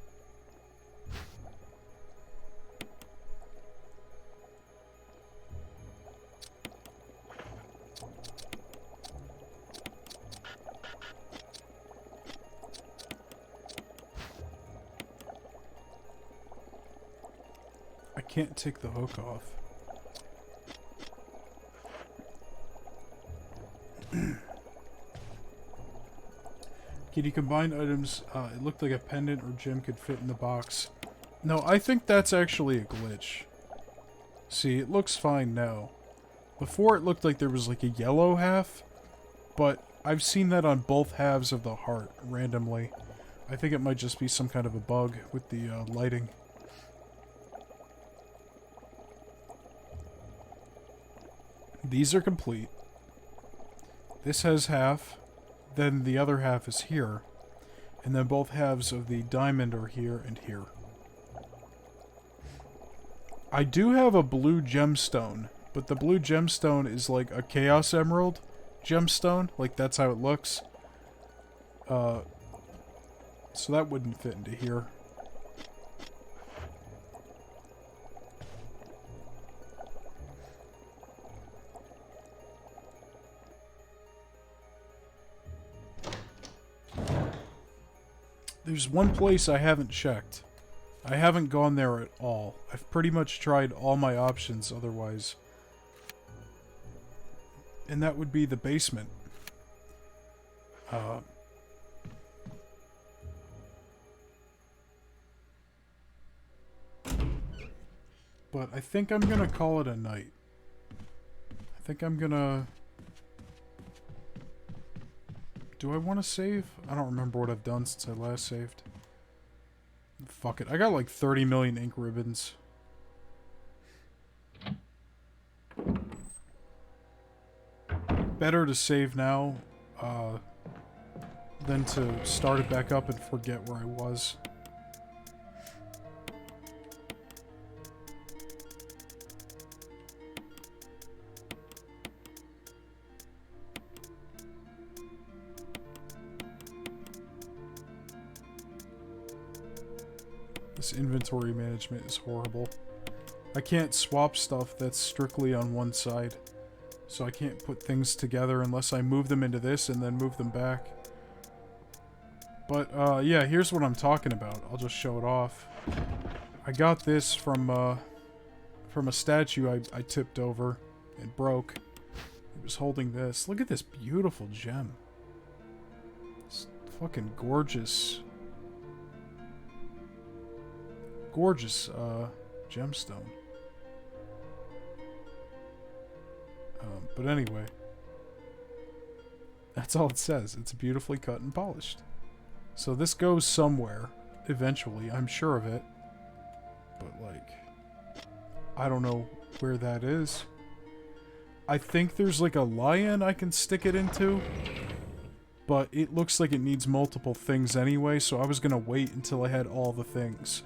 I can't take the hook off. Can you combine items? It looked like a pendant or gem could fit in the box. No, I think that's actually a glitch. See, it looks fine now. Before it looked like there was like a yellow half, but I've seen that on both halves of the heart randomly. I think it might just be some kind of a bug with the lighting. These are complete. This has half. Then the other half is here. And then both halves of the diamond are here and here. I do have a blue gemstone, but the blue gemstone is like a Chaos Emerald gemstone. Like, that's how it looks. So that wouldn't fit into here. There's one place I haven't checked. I haven't gone there at all. I've pretty much tried all my options otherwise. And that would be the basement. But I think I'm gonna call it a night. I think I'm gonna... Do I want to save? I don't remember what I've done since I last saved. Fuck it. I got like 30 million ink ribbons. Better to save now than to start it back up and forget where I was. This inventory management is horrible. I can't swap stuff that's strictly on one side. So I can't put things together unless I move them into this and then move them back. But, yeah, here's what I'm talking about. I'll just show it off. I got this from a statue I tipped over. It broke. It was holding this. Look at this beautiful gem. It's fucking gorgeous. Gorgeous, gemstone. But anyway. That's all it says. It's beautifully cut and polished. So this goes somewhere, eventually, I'm sure of it. But, like, I don't know where that is. I think there's, like, a lion I can stick it into. But it looks like it needs multiple things anyway, so I was gonna wait until I had all the things.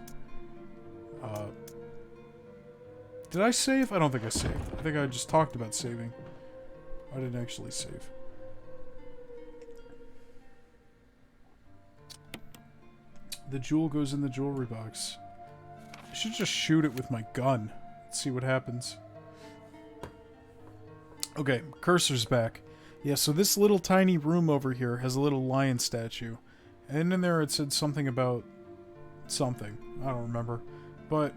Did I save? I don't think I saved. I think I just talked about saving. I didn't actually save. The jewel goes in the jewelry box. I should just shoot it with my gun. Let's see what happens. Okay, cursor's back. Yeah, so this little tiny room over here has a little lion statue. And in there it said something about something. I don't remember. But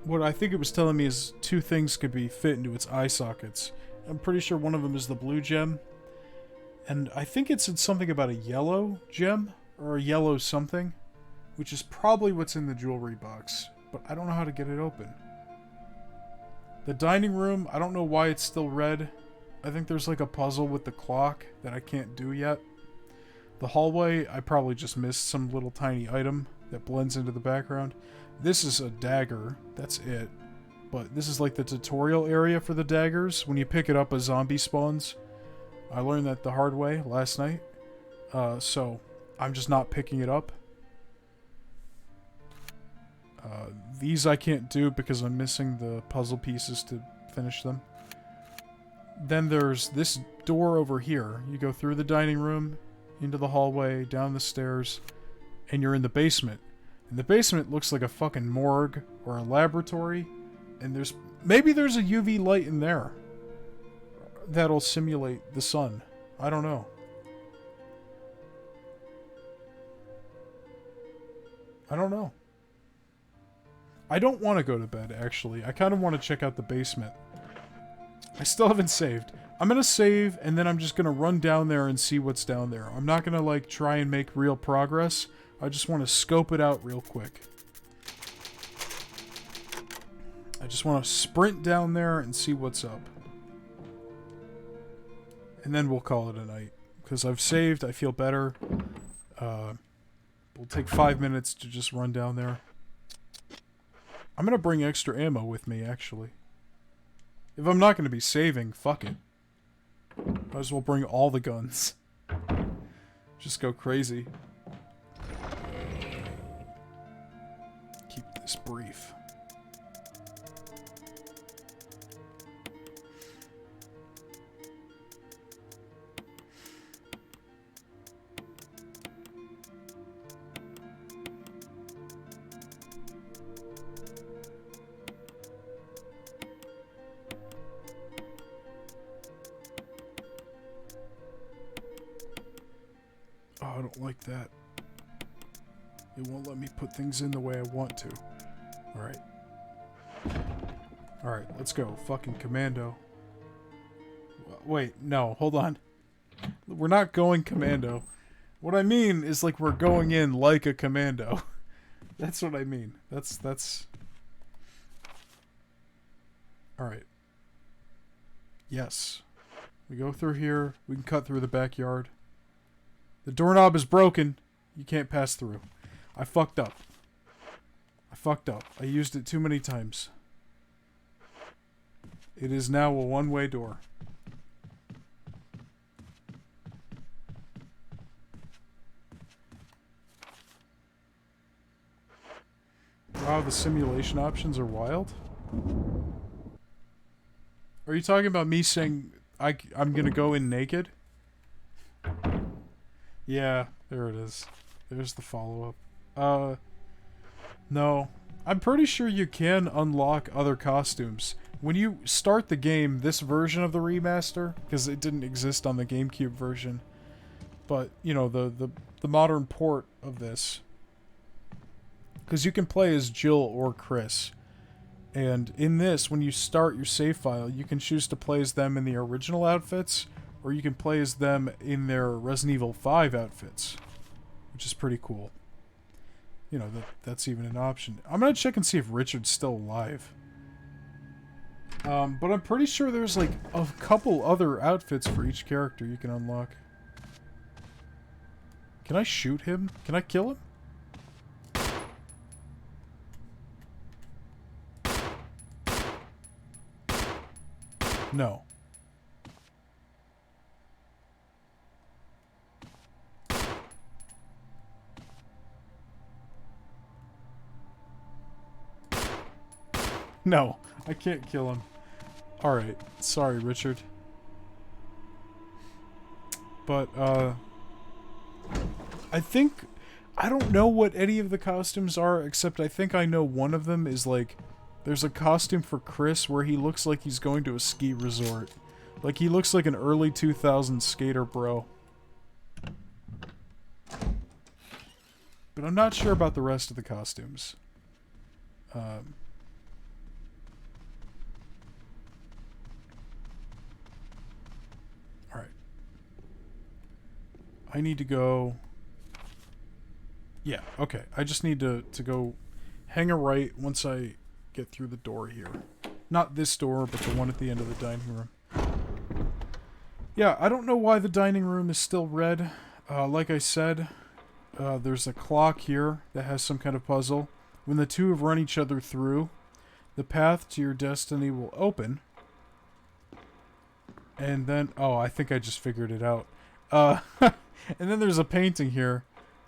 what I think it was telling me is 2 things could be fit into its eye sockets. I'm pretty sure one of them is the blue gem. And I think it said something about a yellow gem, or a yellow something, which is probably what's in the jewelry box. But I don't know how to get it open. The dining room, I don't know why it's still red. I think there's like a puzzle with the clock that I can't do yet. The hallway, I probably just missed some little tiny item that blends into the background. This is a dagger, that's it. But this is like the tutorial area for the daggers. When you pick it up, a zombie spawns. I learned that the hard way last night. So I'm just not picking it up. These I can't do because I'm missing the puzzle pieces to finish them. Then there's this door over here. You go through the dining room, into the hallway, down the stairs, and you're in the basement. And the basement looks like a fucking morgue or a laboratory. And maybe there's a UV light in there that'll simulate the sun. I don't know. I don't know. I don't want to go to bed, actually. I kind of want to check out the basement. I still haven't saved. I'm going to save, and then I'm just going to run down there and see what's down there. I'm not going to, like, try and make real progress. I just want to scope it out real quick. I just want to sprint down there and see what's up. And then we'll call it a night. Because I've saved, I feel better. We'll take 5 minutes to just run down there. I'm gonna bring extra ammo with me, actually. If I'm not gonna be saving, fuck it. Might as well bring all the guns. Just go crazy. Keep this brief. I don't like that. It won't let me put things in the way I want to. Alright. Alright, let's go. Fucking commando. Wait, no, hold on. We're not going commando. What I mean is, like, we're going in like a commando. That's what I mean. That's... Alright. Yes. We go through here. We can cut through the backyard. The doorknob is broken. You can't pass through. I fucked up. I used it too many times. It is now a one-way door. Wow, the simulation options are wild. Are you talking about me saying I'm gonna go in naked? Yeah, there it is. There's the follow-up. No. I'm pretty sure you can unlock other costumes. When you start the game, this version of the remaster, because it didn't exist on the GameCube version, but, you know, the modern port of this, because you can play as Jill or Chris. And in this, when you start your save file, you can choose to play as them in the original outfits, or you can play as them in their Resident Evil 5 outfits, which is pretty cool. You know, that's even an option. I'm gonna check and see if Richard's still alive. But I'm pretty sure there's like a couple other outfits for each character you can unlock. Can I shoot him? Can I kill him? No. No, I can't kill him. Alright, sorry, Richard. But, I think... I don't know what any of the costumes are, except I think I know one of them is like... There's a costume for Chris where he looks like he's going to a ski resort. Like, he looks like an early 2000s skater bro. But I'm not sure about the rest of the costumes. Alright. I need to go... Yeah, okay. I just need to go hang a right once I get through the door here. Not this door, but the one at the end of the dining room. Yeah, I don't know why the dining room is still red. Like I said, there's a clock here that has some kind of puzzle. When the two have run each other through, the path to your destiny will open. And then... Oh, I think I just figured it out. And then there's a painting here.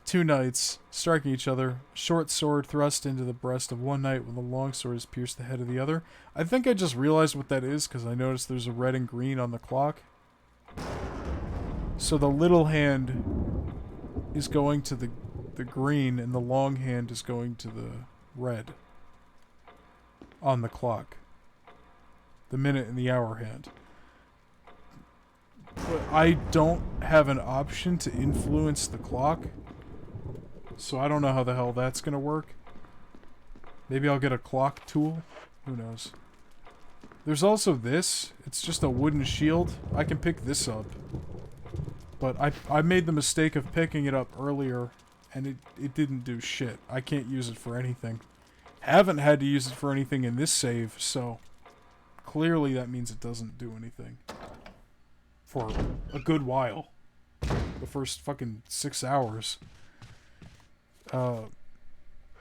Two knights striking each other. Short sword thrust into the breast of one knight when the long sword has pierced the head of the other. I think I just realized what that is because I noticed there's a red and green on the clock. So the little hand is going to the green and the long hand is going to the red on the clock. The minute and the hour hand. But I don't have an option to influence the clock. So I don't know how the hell that's gonna work. Maybe I'll get a clock tool? Who knows. There's also this. It's just a wooden shield. I can pick this up. But I made the mistake of picking it up earlier, and it didn't do shit. I can't use it for anything. Haven't had to use it for anything in this save, so... Clearly that means it doesn't do anything. For a good while. The first fucking 6 hours.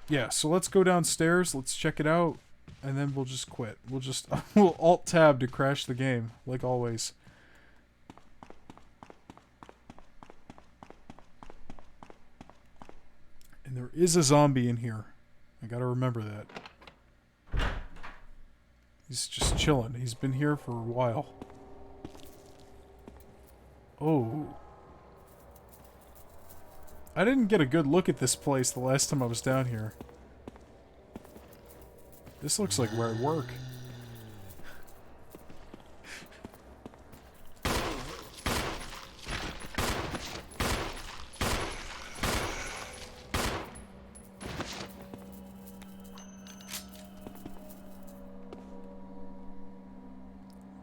Yeah, so let's go downstairs, let's check it out, and then we'll just quit. We'll Alt-Tab to crash the game, like always. And there is a zombie in here. I gotta remember that. He's just chilling. He's been here for a while. Oh. I didn't get a good look at this place the last time I was down here. This looks like where I work.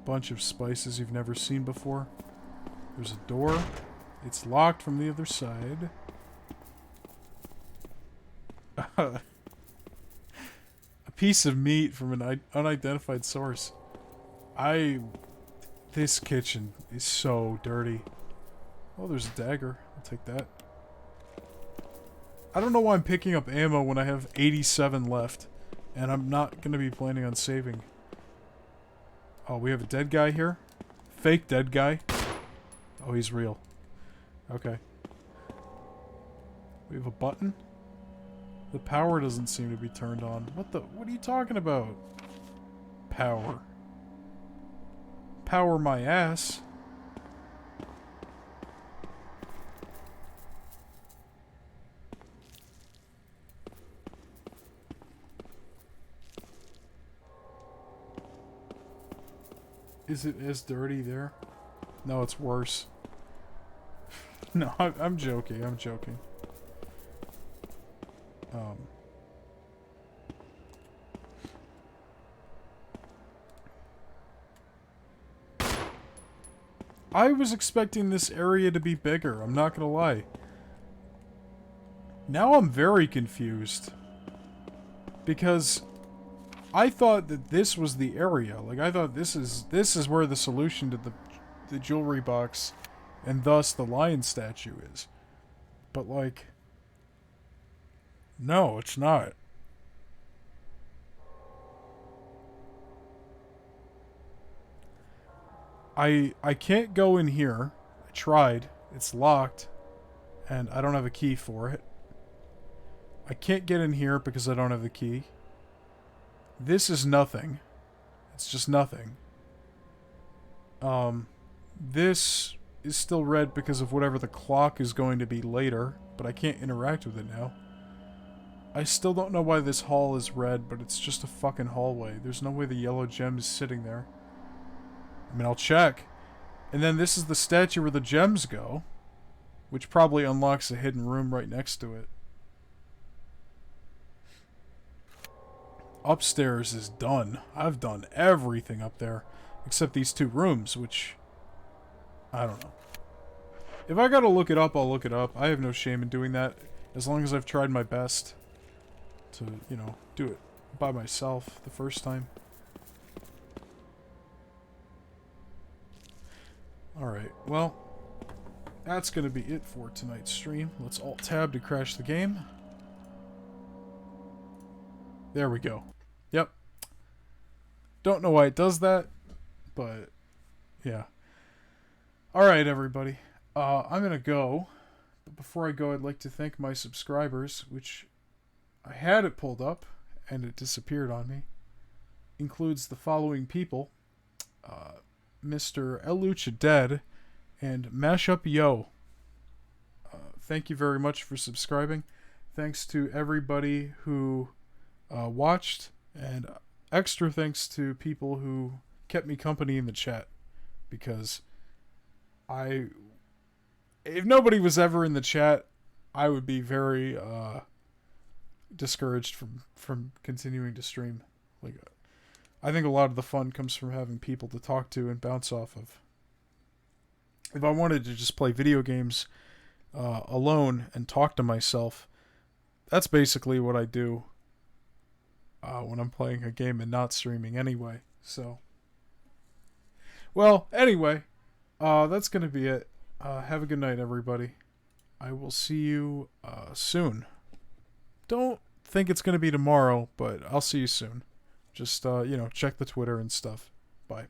Bunch of spices you've never seen before. There's a door. It's locked from the other side. A piece of meat from an unidentified source. This kitchen is so dirty. Oh, there's a dagger. I'll take that. I don't know why I'm picking up ammo when I have 87 left. And I'm not going to be planning on saving. Oh, we have a dead guy here? Fake dead guy? Oh, he's real. Okay. We have a button? The power doesn't seem to be turned on. What are you talking about? Power. Power my ass. Is it as dirty there? No, it's worse. No, I'm joking, I'm joking. I was expecting this area to be bigger, I'm not gonna lie. Now I'm very confused. Because I thought that this was the area. Like, I thought this is where the solution to the jewelry box and thus the lion statue is. But, like, no, it's not. I can't go in here. I tried. It's locked. And I don't have a key for it. I can't get in here because I don't have the key. This is nothing. It's just nothing. This is still red because of whatever the clock is going to be later, but I can't interact with it now. I still don't know why this hall is red, but it's just a fucking hallway. There's no way the yellow gem is sitting there. I mean, I'll check. And then this is the statue where the gems go, which probably unlocks a hidden room right next to it. Upstairs is done. I've done everything up there, except these two rooms, which, I don't know. If I gotta look it up, I'll look it up. I have no shame in doing that, as long as I've tried my best to, you know, do it by myself the first time. Alright, well, that's gonna be it for tonight's stream. Let's Alt-Tab to crash the game. There we go. Yep. Don't know why it does that, but yeah. Alright, everybody. I'm gonna go. But before I go, I'd like to thank my subscribers, which I had it pulled up, and it disappeared on me. Includes the following people. Mr. Elucha Dead and Mashup Yo. Thank you very much for subscribing. Thanks to everybody who watched, and extra thanks to people who kept me company in the chat, because if nobody was ever in the chat, I would be very discouraged from continuing to stream. Like, I think a lot of the fun comes from having people to talk to and bounce off of. If I wanted to just play video games alone and talk to myself, that's basically what I do when I'm playing a game and not streaming anyway. So, well, anyway, that's going to be it. Have a good night, everybody. I will see you soon. Don't think it's going to be tomorrow, but I'll see you soon. Just, you know, check the Twitter and stuff. Bye.